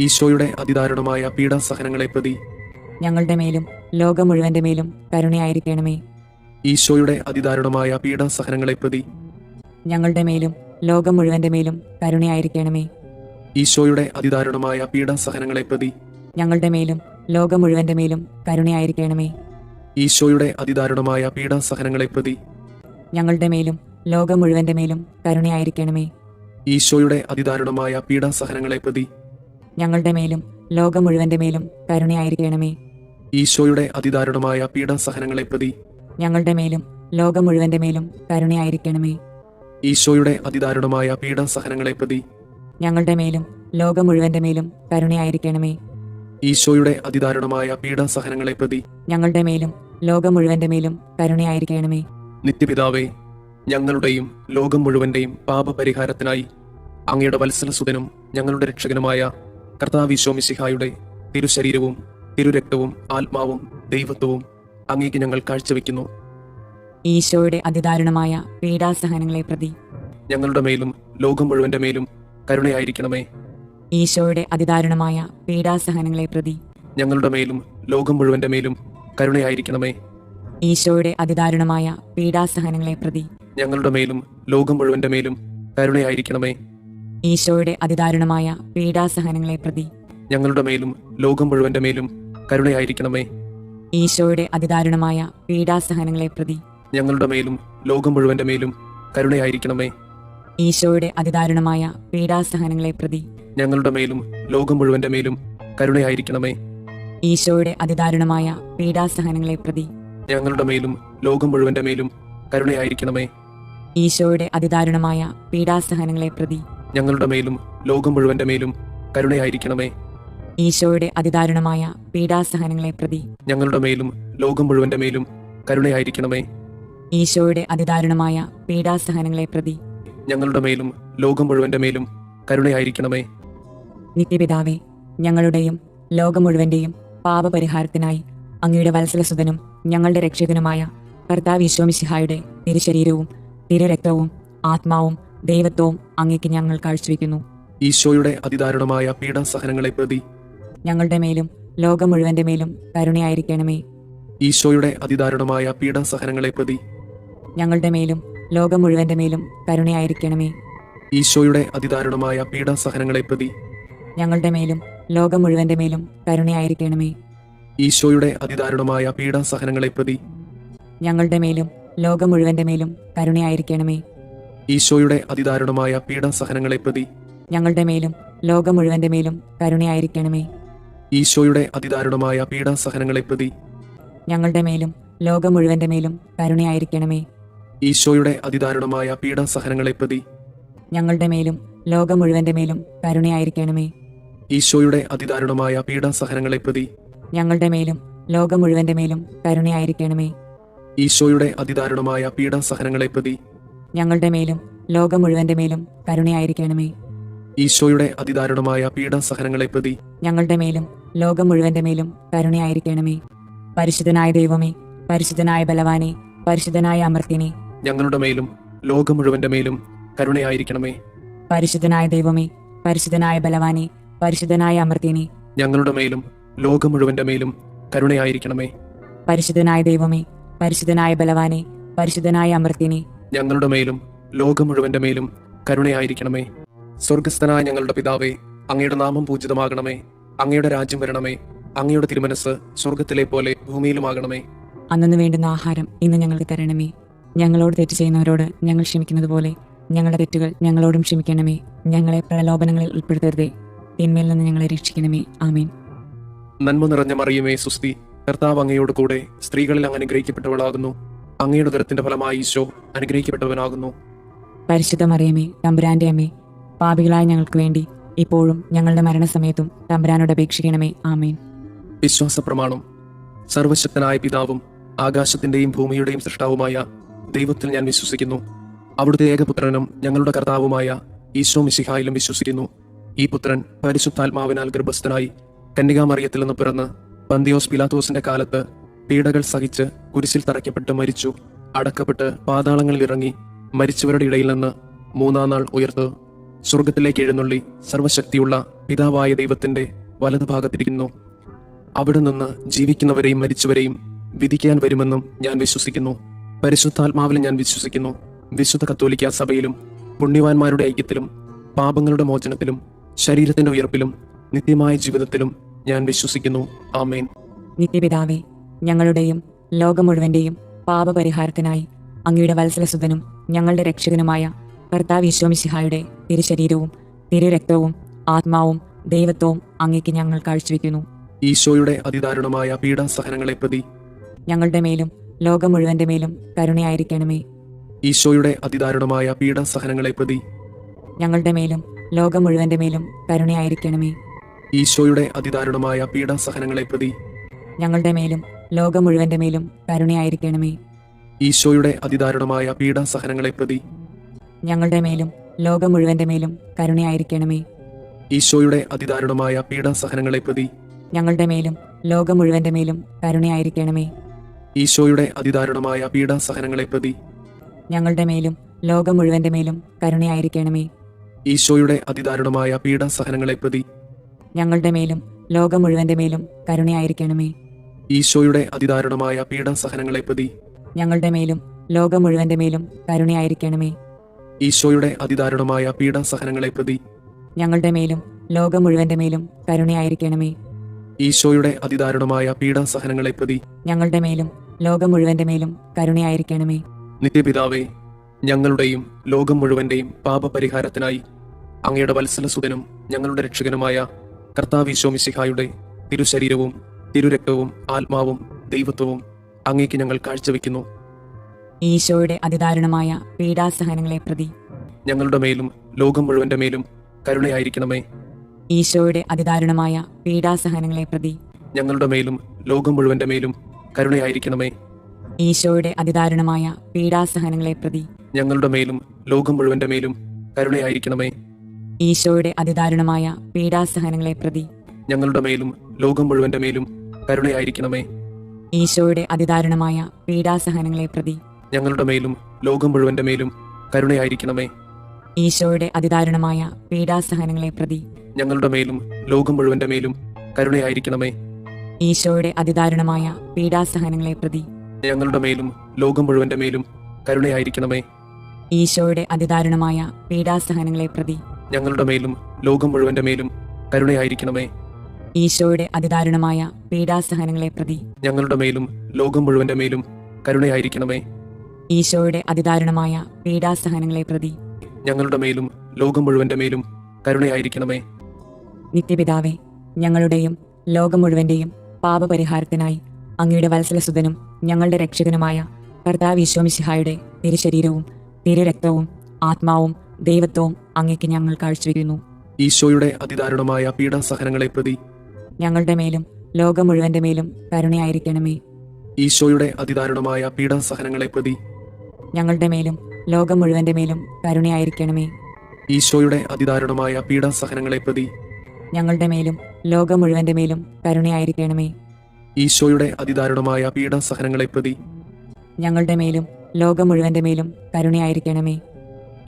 ഈശോയുടെ അതിദാരുണമായ പീഡാസഹനങ്ങളെ പ്രതി ഞങ്ങളുടെ മേലും ലോകം മുഴുവന്റെ മേലും കരുണയായിരിക്കണമേ. ഈശോയുടെ അതിദാരുണമായ പീഡാസഹനങ്ങളെ പ്രതി ഞങ്ങളുടെ മേലും ലോകം മുഴുവന്റെ മേലും കരുണയായിരിക്കണമേ. ഈശോയുടെ അതിദാരുണമായ പീഡാസഹനങ്ങളെ പ്രതി ഞങ്ങളുടെ മേലും ലോകം മുഴുവന്റെ മേലും കരുണയായിരിക്കണമേ. ഈശോയുടെ അതിദാരുണമായ പീഡാസഹനങ്ങളെ പ്രതി ഞങ്ങളുടെ മേലും ലോകം മുഴുവന്റെ മേലും കരുണയായിരിക്കണമേ. ഈശോയുടെ അതിദാരുണമായ പീഡാസഹനങ്ങളെ പ്രതി ഞങ്ങളുടെ മേലും ലോകം മുഴുവന്റെ മേലും കരുണയായിരിക്കണമേ. ഈശോയുടെ അതിദാരുണമായ പീഡാസഹനങ്ങളെ പ്രതി ഞങ്ങളുടെ മേലും ലോകം മുഴുവന്റെ മേലും കരുണയായിരിക്കണമേ. ഈശോയുടെ അതിദാരുണമായ പീഡാസഹനങ്ങളെ പ്രതി ഞങ്ങളുടെ മേലും ലോകം മുഴുവന്റെ മേലും കരുണയായിരിക്കണമേ. ഈശോയുടെ അതിദാരുണമായ പീഡാസഹനങ്ങളെ പ്രതി ഞങ്ങളുടെ മേലും ലോകം മുഴുവന്റെ മേലും കരുണയായിരിക്കണമേ. നിത്യപിതാവേ, ഞങ്ങളുടെയും ലോകം മുഴുവന്റെയും പാപപരിഹാരത്തിനായി അങ്ങയുടെ വത്സലസുതനും ഞങ്ങളുടെ രക്ഷകനുമായ കർത്താവ് ഈശോ മിശിഹായുടെ തിരുശരീരവും തിരുരക്തവും ആത്മാവും ദൈവത്വവും അങ്ങേക്ക് ഞങ്ങൾ കാഴ്ചവെക്കുന്നു. ഈശോയുടെ അതിദാരുണമായ പീഡാസഹനങ്ങളെ പ്രതി ഞങ്ങളുടെ മേലും ലോകം മുഴുവന്റെ മേലും കരുണയായിരിക്കണമേ. ഈശോയുടെ അതിദാരുണമായ പീഡാസഹനങ്ങളെ പ്രതി ഞങ്ങളുടെ മേലും ലോകം മുഴുവന്റെ മേലും കരുണയായിരിക്കണമേ. ഈശോയുടെ അതിദാരുണമായ പീഡാസഹനങ്ങളെ പ്രതി ഞങ്ങളുടെ മേലും ലോകം മുഴുവന്റെ മേലും കരുണയായിരിക്കണമേ. ഈശോയുടെ അതിദാരുണമായ പീഡാസഹനങ്ങളെ പ്രതി ഞങ്ങളുടെ മേലും ലോകം മുഴുവന്റെ മേലും കരുണയായിരിക്കണമേ. ഈശോയുടെ അതിദാരുണമായ പീഡാസഹനങ്ങളെ പ്രതി ഞങ്ങളുടെ മേലും ലോകം മുഴുവന്റെ മേലും കരുണയായിരിക്കണമേ. ഈശോയുടെ അതിദാരുണമായ പീഡാസഹനങ്ങളെ പ്രതി ഞങ്ങളുടെ മേലും ലോകം മുഴുവന്റെ മേലും കരുണയായിരിക്കണമേ. ഈശോയുടെ അതിദാരുണമായ പീഡാസഹനങ്ങളെ പ്രതി ഞങ്ങളുടെ മേലും ലോകം മുഴുവന്റെ മേലും കരുണയായിരിക്കണമേ. ഈശോയുടെ അതിദാരുണമായ പീഡാസഹനങ്ങളെ പ്രതി ഞങ്ങളുടെ മേലും ലോകം മുഴുവന്റെ മേലും കരുണയായിരിക്കണമേ. ഈശോയുടെ അതിദാരുണമായ പീഡാസഹനങ്ങളെ പ്രതി ഞങ്ങളുടെ മേലും ലോകം മുഴുവന്റെ മേലും കരുണയായിരിക്കണമേ. ഈശോയുടെ അതിദാരുണമായ പീഡാസഹനങ്ങളെ പ്രതി ഞങ്ങളുടെ മേലും ലോകം മുഴുവന്റെ മേലും കരുണയായിരിക്കണമേ. നിത്യപിതാവേ, ഞങ്ങളുടെയും ലോകം മുഴുവന്റെയും പാപപരിഹാരത്തിനായി അങ്ങയുടെ വത്സലസുതനും ഞങ്ങളുടെ രക്ഷകനുമായ കർത്താവ് ഈശോ മിശിഹായുടെ തിരുശരീരവും തിരുരക്തവും ആത്മാവും ദൈവത്വവും അങ്ങേക്ക് ഞങ്ങൾ കാഴ്ചവെക്കുന്നു. ഈശോയുടെ അതിദാരുണമായ പീഡാസഹനങ്ങളെ പ്രതി ഞങ്ങളുടെ മേലും ലോകം മുഴുവന്റെ മേലും കരുണയായിരിക്കണമേ. ഈശോയുടെ അതിദാരുണമായ പീഡാസഹനങ്ങളെ പ്രതി ഞങ്ങളുടെ മേലും ലോകം മുഴുവന്റെ മേലും കരുണയായിരിക്കണമേ. ഈശോയുടെ അതിദാരുണമായ പീഡാസഹനങ്ങളെ പ്രതി ഞങ്ങളുടെ മേലും ലോകം മുഴുവന്റെ മേലും കരുണയായിരിക്കണമേ. ഈശോയുടെ അതിദാരുണമായ പീഡാസഹനങ്ങളെ പ്രതി ഞങ്ങളുടെ മേലും ലോകം മുഴുവന്റെ മേലും കരുണയായിരിക്കണമേ. ഈശോയുടെ അതിദാരുണമായ പീഡാസഹനങ്ങളെ പ്രതി ഞങ്ങളുടെ മേലും ലോകം മുഴുവന്റെ മേലും കരുണയായിരിക്കണമേ. ഈശോയുടെ അതിദാരുണമായ പീഡാസഹനങ്ങളെ പ്രതി ഞങ്ങളുടെ മേലും ലോകം മുഴുവന്റെ മേലും കരുണയായിരിക്കണമേ. ഈശോയുടെ അതിദാരുണമായ പീഡാസഹനങ്ങളെ പ്രതി ഞങ്ങളുടെ മേലും ലോകം മുഴുവന്റെ മേലും കരുണയായിരിക്കണമേ. ഈശോയുടെ അതിദാരുണമായ പീഡാസഹനങ്ങളെ പ്രതി ഞങ്ങളുടെ മേലും ലോകം മുഴുവന്റെ മേലും കരുണയായിരിക്കണമേ. ഈശോയുടെ അതിദാരുണമായ പീഡാസഹനങ്ങളെ പ്രതി ഞങ്ങളുടെ മേലും ലോകം മുഴുവന്റെ മേലും കരുണയായിരിക്കണമേ. ഈശോയുടെ അതിദാരുണമായ പീഡാസഹനങ്ങളെ പ്രതി ഞങ്ങളുടെ മേലും ലോകം മുഴുവന്റെ മേലും കരുണയായിരിക്കണമേ. പരിശുദ്ധനായ ദൈവമേ, പരിശുദ്ധനായ ബലവാനെ, പരിശുദ്ധനായ അമർത്തിനെ, ഞങ്ങളുടെ മേലും ലോകം മുഴുവന്റെ മേലും കരുണയായിരിക്കണമേ. പരിശുദ്ധനായ ദൈവമേ, പരിശുദ്ധനായ ബലവാനെ, പരിശുദ്ധനായ അമർത്തിനെ, ഞങ്ങളുടെ മേലും ലോകം മുഴുവന്റെ മേലും കരുണയായിരിക്കണമേ. പരിശുദ്ധനായ ദൈവമേ, പരിശുദ്ധനായ ബലവാനെ, പരിശുദ്ധനായ അമർത്തിനെ, ഞങ്ങളുടെ മേലും ലോകം മുഴുവന്റെ മേലും കരുണയായിരിക്കണമേ. സ്വർഗസ്ഥനായ ഞങ്ങളുടെ പിതാവേ, അങ്ങയുടെ നാമം പൂജിതമാകണമേ. അങ്ങയുടെ രാജ്യം വരണമേ. അങ്ങയുടെ തിരുമനസ് സ്വർഗത്തിലെ പോലെ ഭൂമിയിലുമാകണമേ. അന്നു വേണ്ടുന്ന ആഹാരം ഇന്ന് ഞങ്ങൾക്ക് തരണമേ. ഞങ്ങളോട് തെറ്റ് ചെയ്യുന്നവരോട് ഞങ്ങൾ ക്ഷമിക്കുന്നത് പോലെ ഞങ്ങളുടെ തെറ്റുകൾ ഞങ്ങളോടും ക്ഷമിക്കണമേ. ഞങ്ങളെ പ്രലോഭനങ്ങളിൽ ഉൾപ്പെടുത്തരുതേ, തിന്മയിൽ നിന്ന് ഞങ്ങളെ രക്ഷിക്കണമേ. ആമേൻ. നന്മ നിറഞ്ഞ മറിയമേ, സുസ്തി, കർത്താവ് അങ്ങയോട് കൂടെ സ്ത്രീകളിൽ അങ്ങ് അനുഗ്രഹിക്കപ്പെട്ടവളാകുന്നു. അങ്ങയുടെ ഉദരത്തിന്റെ ഫലമായി ഈശോ അനുഗ്രഹിക്കപ്പെട്ടവനാകുന്നു. പരിശുദ്ധ മറിയമേ, തമ്പുരാന്റെ അമ്മേ, പാപികളായ ഞങ്ങൾക്ക് വേണ്ടി ഇപ്പോഴും ഞങ്ങളുടെ മരണസമയത്തും തമ്പുരാനോട് അപേക്ഷിക്കണമേ. ആമേൻ. വിശ്വാസ പ്രമാണം. സർവശക്തനായ പിതാവും ആകാശത്തിന്റെയും ഭൂമിയുടെയും സൃഷ്ടാവുമായ ദൈവത്തിൽ ഞാൻ വിശ്വസിക്കുന്നു. അവിടുത്തെ ഏകപുത്രനും ഞങ്ങളുടെ കർത്താവുമായ ഈശോ മിശിഹായിലും വിശ്വസിക്കുന്നു. ഈ പുത്രൻ പരിശുദ്ധാത്മാവിനാൽ ഗർഭസ്ഥനായി കന്യകാമറിയത്തിൽ നിന്ന് പിറന്ന് പന്തിയോസ് പിലാത്തോസിന്റെ കാലത്ത് പീഡകൾ സഹിച്ച് കുരിശിൽ തറയ്ക്കപ്പെട്ട് മരിച്ചു, അടക്കപ്പെട്ട് പാതാളങ്ങളിൽ ഇറങ്ങി, മരിച്ചവരുടെ ഇടയിൽ നിന്ന് മൂന്നാം നാൾ ഉയർത്ത് സ്വർഗത്തിലേക്ക് എഴുന്നള്ളി സർവശക്തിയുള്ള പിതാവായ ദൈവത്തിന്റെ വലതുഭാഗത്തിരിക്കുന്നു. അവിടെ നിന്ന് ജീവിക്കുന്നവരെയും മരിച്ചവരെയും വിധിക്കാൻ വരുമെന്നും ഞാൻ വിശ്വസിക്കുന്നു. പരിശുദ്ധാത്മാവിൽ ഞാൻ വിശ്വസിക്കുന്നു. വിശുദ്ധ കത്തോലിക്ക സഭയിലും പുണ്യവാന്മാരുടെ ഐക്യത്തിലും പാപങ്ങളുടെ മോചനത്തിലും ശരീരത്തിന്റെ ഉയർപ്പിലും നിത്യമായ ജീവിതത്തിലും ഞാൻ വിശ്വസിക്കുന്നു. ആമേൻ. നിത്യപിതാവേ, ഞങ്ങളുടെയും ലോകം മുഴുവന്റെയും പാപപരിഹാരത്തിനായി അങ്ങയുടെ വത്സലസുതനും ഞങ്ങളുടെ രക്ഷകനുമായ കർത്താവ് ഈശോ മിശിഹായുടെ തിരുശരീരവും തിരുരക്തവും ആത്മാവും ദൈവത്വവും അങ്ങേക്ക് ഞങ്ങൾ കാഴ്ചവെക്കുന്നു. ഈശോയുടെ അതിദാരുണമായ പീഡാസഹനങ്ങളെ പ്രതി ഞങ്ങളുടെ മേലും ലോകം മുഴുവന്റെ മേലും കരുണയായിരിക്കണമേ. ഈശോയുടെ അതിദാരുണമായ പീഡാസഹനങ്ങളെ പ്രതി ഞങ്ങളുടെ മേലും ലോകം മുഴുവന്റെ മേലും കരുണയായിരിക്കണമേ. ഈശോയുടെ അതിദാരുണമായ പീഡാസഹനങ്ങളെ പ്രതി ഞങ്ങളുടെ മേലും ലോകം മുഴുവന്റെ മേലും കരുണയായിരിക്കണമേ. ഈശോയുടെ അതിദാരുണമായ പീഡാസഹനങ്ങളെ പ്രതി ഞങ്ങളുടെ മേലും ലോകം മുഴുവന്റെ മേലും കരുണയായിരിക്കണമേ. ഈശോയുടെ അതിദാരുണമായ പീഡാസഹനങ്ങളെ പ്രതി ഞങ്ങളുടെ മേലും ലോകം മുഴുവന്റെ മേലും കരുണയായിരിക്കണമേ. ഈശോയുടെ അതിദാരുണമായ പീഡാസഹനങ്ങളെ പ്രതി ഞങ്ങളുടെ മേലും ലോകം മുഴുവന്റെ മേലും കരുണയായിരിക്കണമേ. ഈശോയുടെ അതിദാരുണമായ പീഡാസഹനങ്ങളെ പ്രതി ഞങ്ങളുടെ മേലും ലോകം മുഴുവന്റെ മേലും കരുണയായിരിക്കണമേ. ഈശോയുടെ അതിദാരുണമായ പീഡാസഹനങ്ങളെ പ്രതി ഞങ്ങളുടെ മേലും ലോകം മുഴുവന്റെ മേലും കരുണയായിരിക്കണമേ. ഈശോയുടെ അതിദാരുണമായ പീഡാസഹനങ്ങളെ പ്രതി ഞങ്ങളുടെ മേലും ലോകം മുഴുവന്റെ മേലും കരുണയായിരിക്കണമേ. ഈശോയുടെ അതിദാരുണമായ പീഡാസഹനങ്ങളെ പ്രതി ഞങ്ങളുടെ മേലും ലോകം മുഴുവന്റെ മേലും കരുണയായിരിക്കണമേ. നിത്യപിതാവേ, ഞങ്ങളുടെയും ലോകം മുഴുവന്റെയും പാപപരിഹാരത്തിനായി അങ്ങയുടെ വത്സലസുതനും ഞങ്ങളുടെ രക്ഷകനുമായ കർത്താവ് ഈശോ മിശിഹായുടെ തിരുശരീരവും തിരുരക്തവും ആത്മാവും ദൈവത്വവും അങ്ങേക്ക് ഞങ്ങൾ കാഴ്ചവെക്കുന്നു. ഈശോയുടെ അതിദാരുണമായ പീഡാസഹനങ്ങളെ പ്രതി ഞങ്ങളുടെ മേലും ലോകം മുഴുവന്റെ മേലും കരുണയായിരിക്കണമേ. ഈശോയുടെ അതിദാരുണമായ പീഡാസഹനങ്ങളെ പ്രതി ഞങ്ങളുടെ മേലും ലോകം മുഴുവന്റെ മേലും കരുണയായിരിക്കണമേ. ഈശോയുടെ അതിദാരുണമായ പീഡാസഹനങ്ങളെ പ്രതി ഞങ്ങളുടെ മേലും ലോകം മുഴുവന്റെ മേലും കരുണയായിരിക്കണമേ. ഈശോയുടെ അതിദാരുണമായ പീഡാസഹനങ്ങളെ പ്രതി ഞങ്ങളുടെ മേലും ലോകം മുഴുവന്റെ മേലും കരുണയായിരിക്കണമേ. ഈശോയുടെ അതിദാരുണമായ പീഡാസഹനങ്ങളെ പ്രതി ഞങ്ങളുടെ മേലും ലോകം മുഴുവന്റെ മേലും കരുണയായിരിക്കണമേ. ഈശോയുടെ അതിദാരുണമായ പീഡാസഹനങ്ങളെ പ്രതി ഞങ്ങളുടെ മേലും ലോകം മുഴുവന്റെ മേലും കരുണയായിരിക്കണമേ. ഈശോയുടെ അതിദാരുണമായ പീഡാസഹനങ്ങളെ പ്രതി ഞങ്ങളുടെ മേലും ലോകം മുഴുവന്റെ മേലും കരുണയായിരിക്കണമേ. ഈശോയുടെ അതിദാരുണമായ പീഡാസഹനങ്ങളെ പ്രതി ഞങ്ങളുടെ മേലും ലോകം മുഴുവന്റെ മേലും കരുണയായിരിക്കണമേ. ഈശോയുടെ അതിദാരുണമായ പീഡാസഹനങ്ങളെ പ്രതി ഞങ്ങളുടെ മേലും ലോകം മുഴുവന്റെ മേലും കരുണയായിരിക്കണമേ. ഈശോയുടെ അതിദാരുണമായ പീഡാസഹനങ്ങളെ പ്രതി ഞങ്ങളുടെ മേലും ലോകം മുഴുവന്റെ മേലും കരുണയായിരിക്കണമേ. നിത്യപിതാവേ, ഞങ്ങളുടെയും ലോകം മുഴുവന്റെയും പാപപരിഹാരത്തിനായി അങ്ങയുടെ വത്സലസുതനും ഞങ്ങളുടെ രക്ഷകനുമായ കർത്താവ് ഈശോ മിശിഹായുടെ തിരുശരീരവും തിരുരക്തവും ആത്മാവും ദൈവത്വവും അങ്ങേക്ക് ഞങ്ങൾ കാഴ്ചവെക്കുന്നു. ഈശോയുടെ അതിദാരുണമായ പീഡാസഹനങ്ങളെ പ്രതി ഞങ്ങളുടെ മേലും ലോകം മുഴുവന്റെ മേലും കരുണയായിരിക്കണമേ. ഈശോയുടെ അതിദാരുണമായ പീഡാസഹനങ്ങളെ പ്രതി ഞങ്ങളുടെ മേലും ലോകം മുഴുവന്റെ മേലും കരുണയായിരിക്കണമേ. ഈശോയുടെ അതിദാരുണമായ പീഡാസഹനങ്ങളെ പ്രതി ഞങ്ങളുടെ മേലും ലോകം മുഴുവന്റെ മേലും കരുണയായിരിക്കണമേ. ഈശോയുടെ അതിദാരുണമായ പീഡാസഹനങ്ങളെ പ്രതി ഞങ്ങളുടെ മേലും ലോകം മുഴുവന്റെ മേലും കരുണയായിരിക്കണമേ.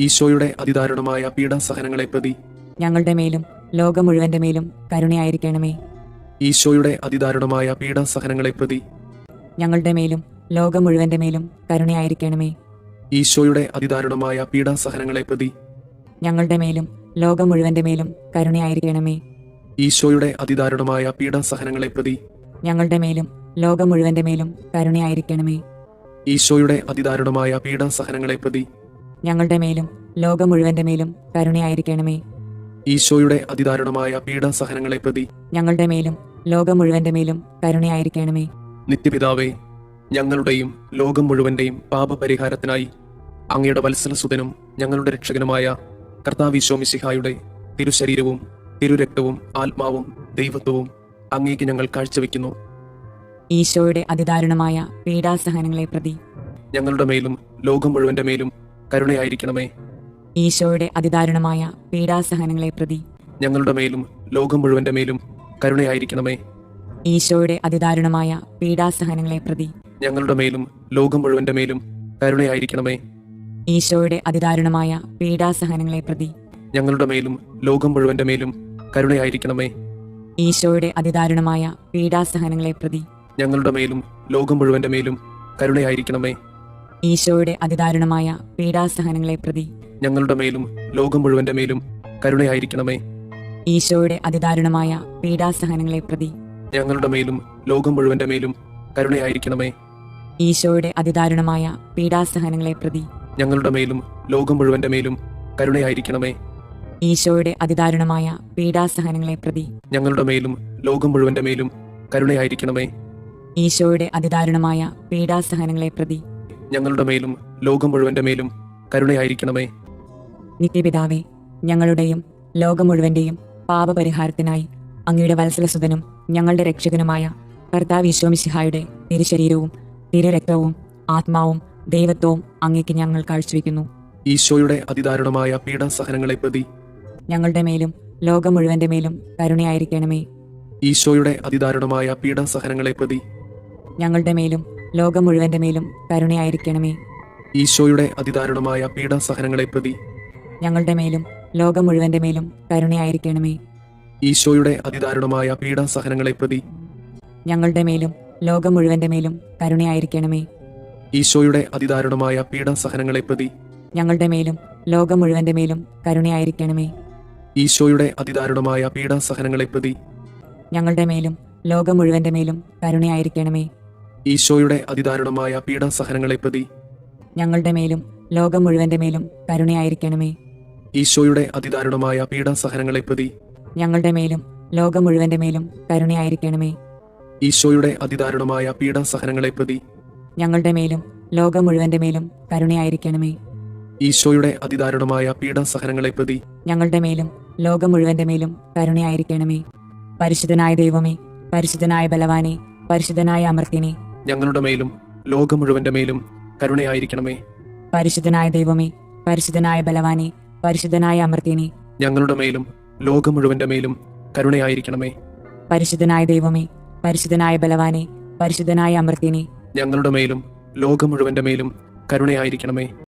ഈശോയുടെ അതിദാരുണമായ പീഡാസഹനങ്ങളെ പ്രതി ഞങ്ങളുടെ മേലും ലോകം മുഴുവന്റെ മേലും കരുണയായിരിക്കണമേ. ഈശോയുടെ അതിദാരുണമായ പീഡാസഹനങ്ങളെ പ്രതി ഞങ്ങളുടെ മേലും ലോകം മുഴുവന്റെ മേലും കരുണയായിരിക്കണമേ. ഈശോയുടെ അതിദാരുണമായ പീഡാസഹനങ്ങളെ പ്രതി ഞങ്ങളുടെ മേലും ലോകം മുഴുവന്റെ മേലും കരുണയായിരിക്കണമേ. ഈശോയുടെ അതിദാരുണമായ പീഡാസഹനങ്ങളെ പ്രതി ഞങ്ങളുടെ മേലും ലോകം മുഴുവന്റെ മേലും കരുണയായിരിക്കണമേ. ഈശോയുടെ അതിദാരുണമായ പീഡാസഹനങ്ങളെ പ്രതി ഞങ്ങളുടെ മേലും ലോകം മുഴുവന്റെ മേലും കരുണയായിരിക്കണമേ. ഈശോയുടെ അതിദാരുണമായ പീഡാസഹനങ്ങളെ പ്രതി ഞങ്ങളുടെ മേലും ലോകം മുഴുവന്റെ മേലും കരുണയായിരിക്കണമേ. നിത്യപിതാവേ, ഞങ്ങളുടെയും ലോകം മുഴുവന്റെയും പാപപരിഹാരത്തിനായി അങ്ങയുടെ വത്സലസുതനും ഞങ്ങളുടെ രക്ഷകനുമായ കർത്താവ് ഈശോ മിശിഹായുടെ തിരുശരീരവും തിരുരക്തവും ആത്മാവും ദൈവത്വവും അങ്ങേക്ക് ഞങ്ങൾ കാഴ്ചവെക്കുന്നു. ഈശോയുടെ അതിദാരുണമായ പീഡാസഹനങ്ങളെ പ്രതി ഞങ്ങളുടെ മേലും ലോകം മുഴുവന്റെ മേലും കരുണയായിരിക്കണമേ. ഈശോയുടെ അതിദാരുണമായ പീഡാസഹനങ്ങളെ പ്രതി ഞങ്ങളുടെ മേലും ലോകം മുഴുവന്റെ മേലും കരുണയായിരിക്കണമേ. ഈശോയുടെ അതിദാരുണമായ പീഡാസഹനങ്ങളെ പ്രതി ഞങ്ങളുടെ മേലും ലോകം മുഴുവന്റെ മേലും കരുണയായിരിക്കണമേ. ഈശോയുടെ അതിദാരുണമായ പീഡാസഹനങ്ങളെ പ്രതി ഞങ്ങളുടെ മേലും ലോകം മുഴുവന്റെ മേലും കരുണയായിരിക്കണമേ. ഈശോയുടെ അതിദാരുണമായ പീഡാസഹനങ്ങളെ പ്രതി ഞങ്ങളുടെ മേലും ലോകം മുഴുവന്റെ മേലും കരുണയായിരിക്കണമേ. ഈശോയുടെ അതിദാരുണമായ പീഡാസഹനങ്ങളെ പ്രതി ഞങ്ങളുടെ മേലും ലോകം മുഴുവന്റെ മേലും കരുണയായിരിക്കണമേ. ഈശോയുടെ അതിദാരുണമായ പീഡാസഹനങ്ങളെ പ്രതി ഞങ്ങളുടെ മേലും ലോകം മുഴുവന്റെ മേലും കരുണയായിരിക്കണമേ. ഈശോയുടെ അതിദാരുണമായ പീഡാസഹനങ്ങളെ പ്രതി ഞങ്ങളുടെ മേലും ലോകം മുഴുവന്റെ മേലും കരുണയായിരിക്കണമേ. ഈശോയുടെ അതിദാരുണമായ പീഡാസഹനങ്ങളെ പ്രതി ഞങ്ങളുടെ മേലും ലോകം മുഴുവന്റെ മേലും കരുണയായിരിക്കണമേ. ഈശോയുടെ അതിദാരുണമായ പീഡാസഹനങ്ങളെ പ്രതി ഞങ്ങളുടെ മേലും ലോകം മുഴുവന്റെ മേലും കരുണയായിരിക്കണമേ. നിത്യപിതാവേ, ഞങ്ങളുടെയും ലോകം മുഴുവന്റെയും പാപപരിഹാരത്തിനായി അങ്ങയുടെ വത്സലസുതനും ഞങ്ങളുടെ രക്ഷകനുമായ കർത്താവ് ഈശോ മിശിഹായുടെ തിരുശരീരവും തിരുരക്തവും ആത്മാവും ദൈവത്വവും അങ്ങേക്ക് ഞങ്ങൾ കാഴ്ചവെക്കുന്നു. ഈശോയുടെ അതിദാരുണമായ പീഡാസഹനങ്ങളെ പ്രതി ഞങ്ങളുടെ മേലും ലോകം മുഴുവന്റെ മേലും കരുണയായിരിക്കണമേ. ഈശോയുടെ അതിദാരുണമായ പീഡാസഹനങ്ങളെ പ്രതി ഞങ്ങളുടെ മേലും ലോകം മുഴുവന്റെ മേലും കരുണയായിരിക്കണമേ. ഈശോയുടെ അതിദാരുണമായ പീഡാസഹനങ്ങളെ പ്രതി ഞങ്ങളുടെ മേലും ലോകം മുഴുവന്റെ മേലും കരുണയായിരിക്കണമേ. ഈശോയുടെ അതിദാരുണമായ പീഡാസഹനങ്ങളെ പ്രതി ഞങ്ങളുടെ മേലും ലോകം മുഴുവന്റെ മേലും കരുണയായിരിക്കണമേ. ഈശോയുടെ അതിദാരുണമായ പീഡാസഹനങ്ങളെ പ്രതി ഞങ്ങളുടെ മേലും ലോകം മുഴുവന്റെ മേലും കരുണയായിരിക്കണമേ. ഈശോയുടെ അതിദാരുണമായ പീഡാസഹനങ്ങളെ പ്രതി ഞങ്ങളുടെ മേലും ലോകം മുഴുവന്റെ മേലും കരുണയായിരിക്കണമേ. ഈശോയുടെ അതിദാരുണമായ പീഡാസഹനങ്ങളെ പ്രതി ഞങ്ങളുടെ മേലും ലോകം മുഴുവന്റെ മേലും കരുണയായിരിക്കണമേ. ഈശോയുടെ അതിദാരുണമായ പീഡാസഹനങ്ങളെ പ്രതി ഞങ്ങളുടെ മേലും ലോകം മുഴുവന്റെ മേലും കരുണയായിരിക്കണമേ. ഈശോയുടെ അതിദാരുണമായ പീഡാസഹനങ്ങളെ പ്രതി ഞങ്ങളുടെ മേലും ലോകം മുഴുവന്റെ മേലും കരുണയായിരിക്കണമേ. ഈശോയുടെ അതിദാരുണമായ പീഡാസഹനങ്ങളെ പ്രതി ഞങ്ങളുടെ മേലും ലോകം മുഴുവന്റെ മേലും കരുണയായിരിക്കണമേ. പരിശുദ്ധനായ ദൈവമേ, പരിശുദ്ധനായ ബലവാനെ, പരിശുദ്ധനായ അമർത്യനെ, ഞങ്ങളുടെ മേലും ലോകം മുഴുവന്റെ മേലും കരുണയായിരിക്കണമേ. പരിശുദ്ധനായ ദൈവമേ, പരിശുദ്ധനായ ബലവാനെ, പരിശുദ്ധനായ അമർത്യനെ, ഞങ്ങളുടെ മേലും ലോകം മുഴുവന്റെ മേലും കരുണയായിരിക്കണമേ. പരിശുദ്ധനായ ദൈവമേ, പരിശുദ്ധനായ ബലവാനെ, പരിശുദ്ധനായ അമർത്യനെ, ഞങ്ങളുടെ മേലും ലോകം മുഴുവന്റെ മേലും കരുണയായിരിക്കണമേ.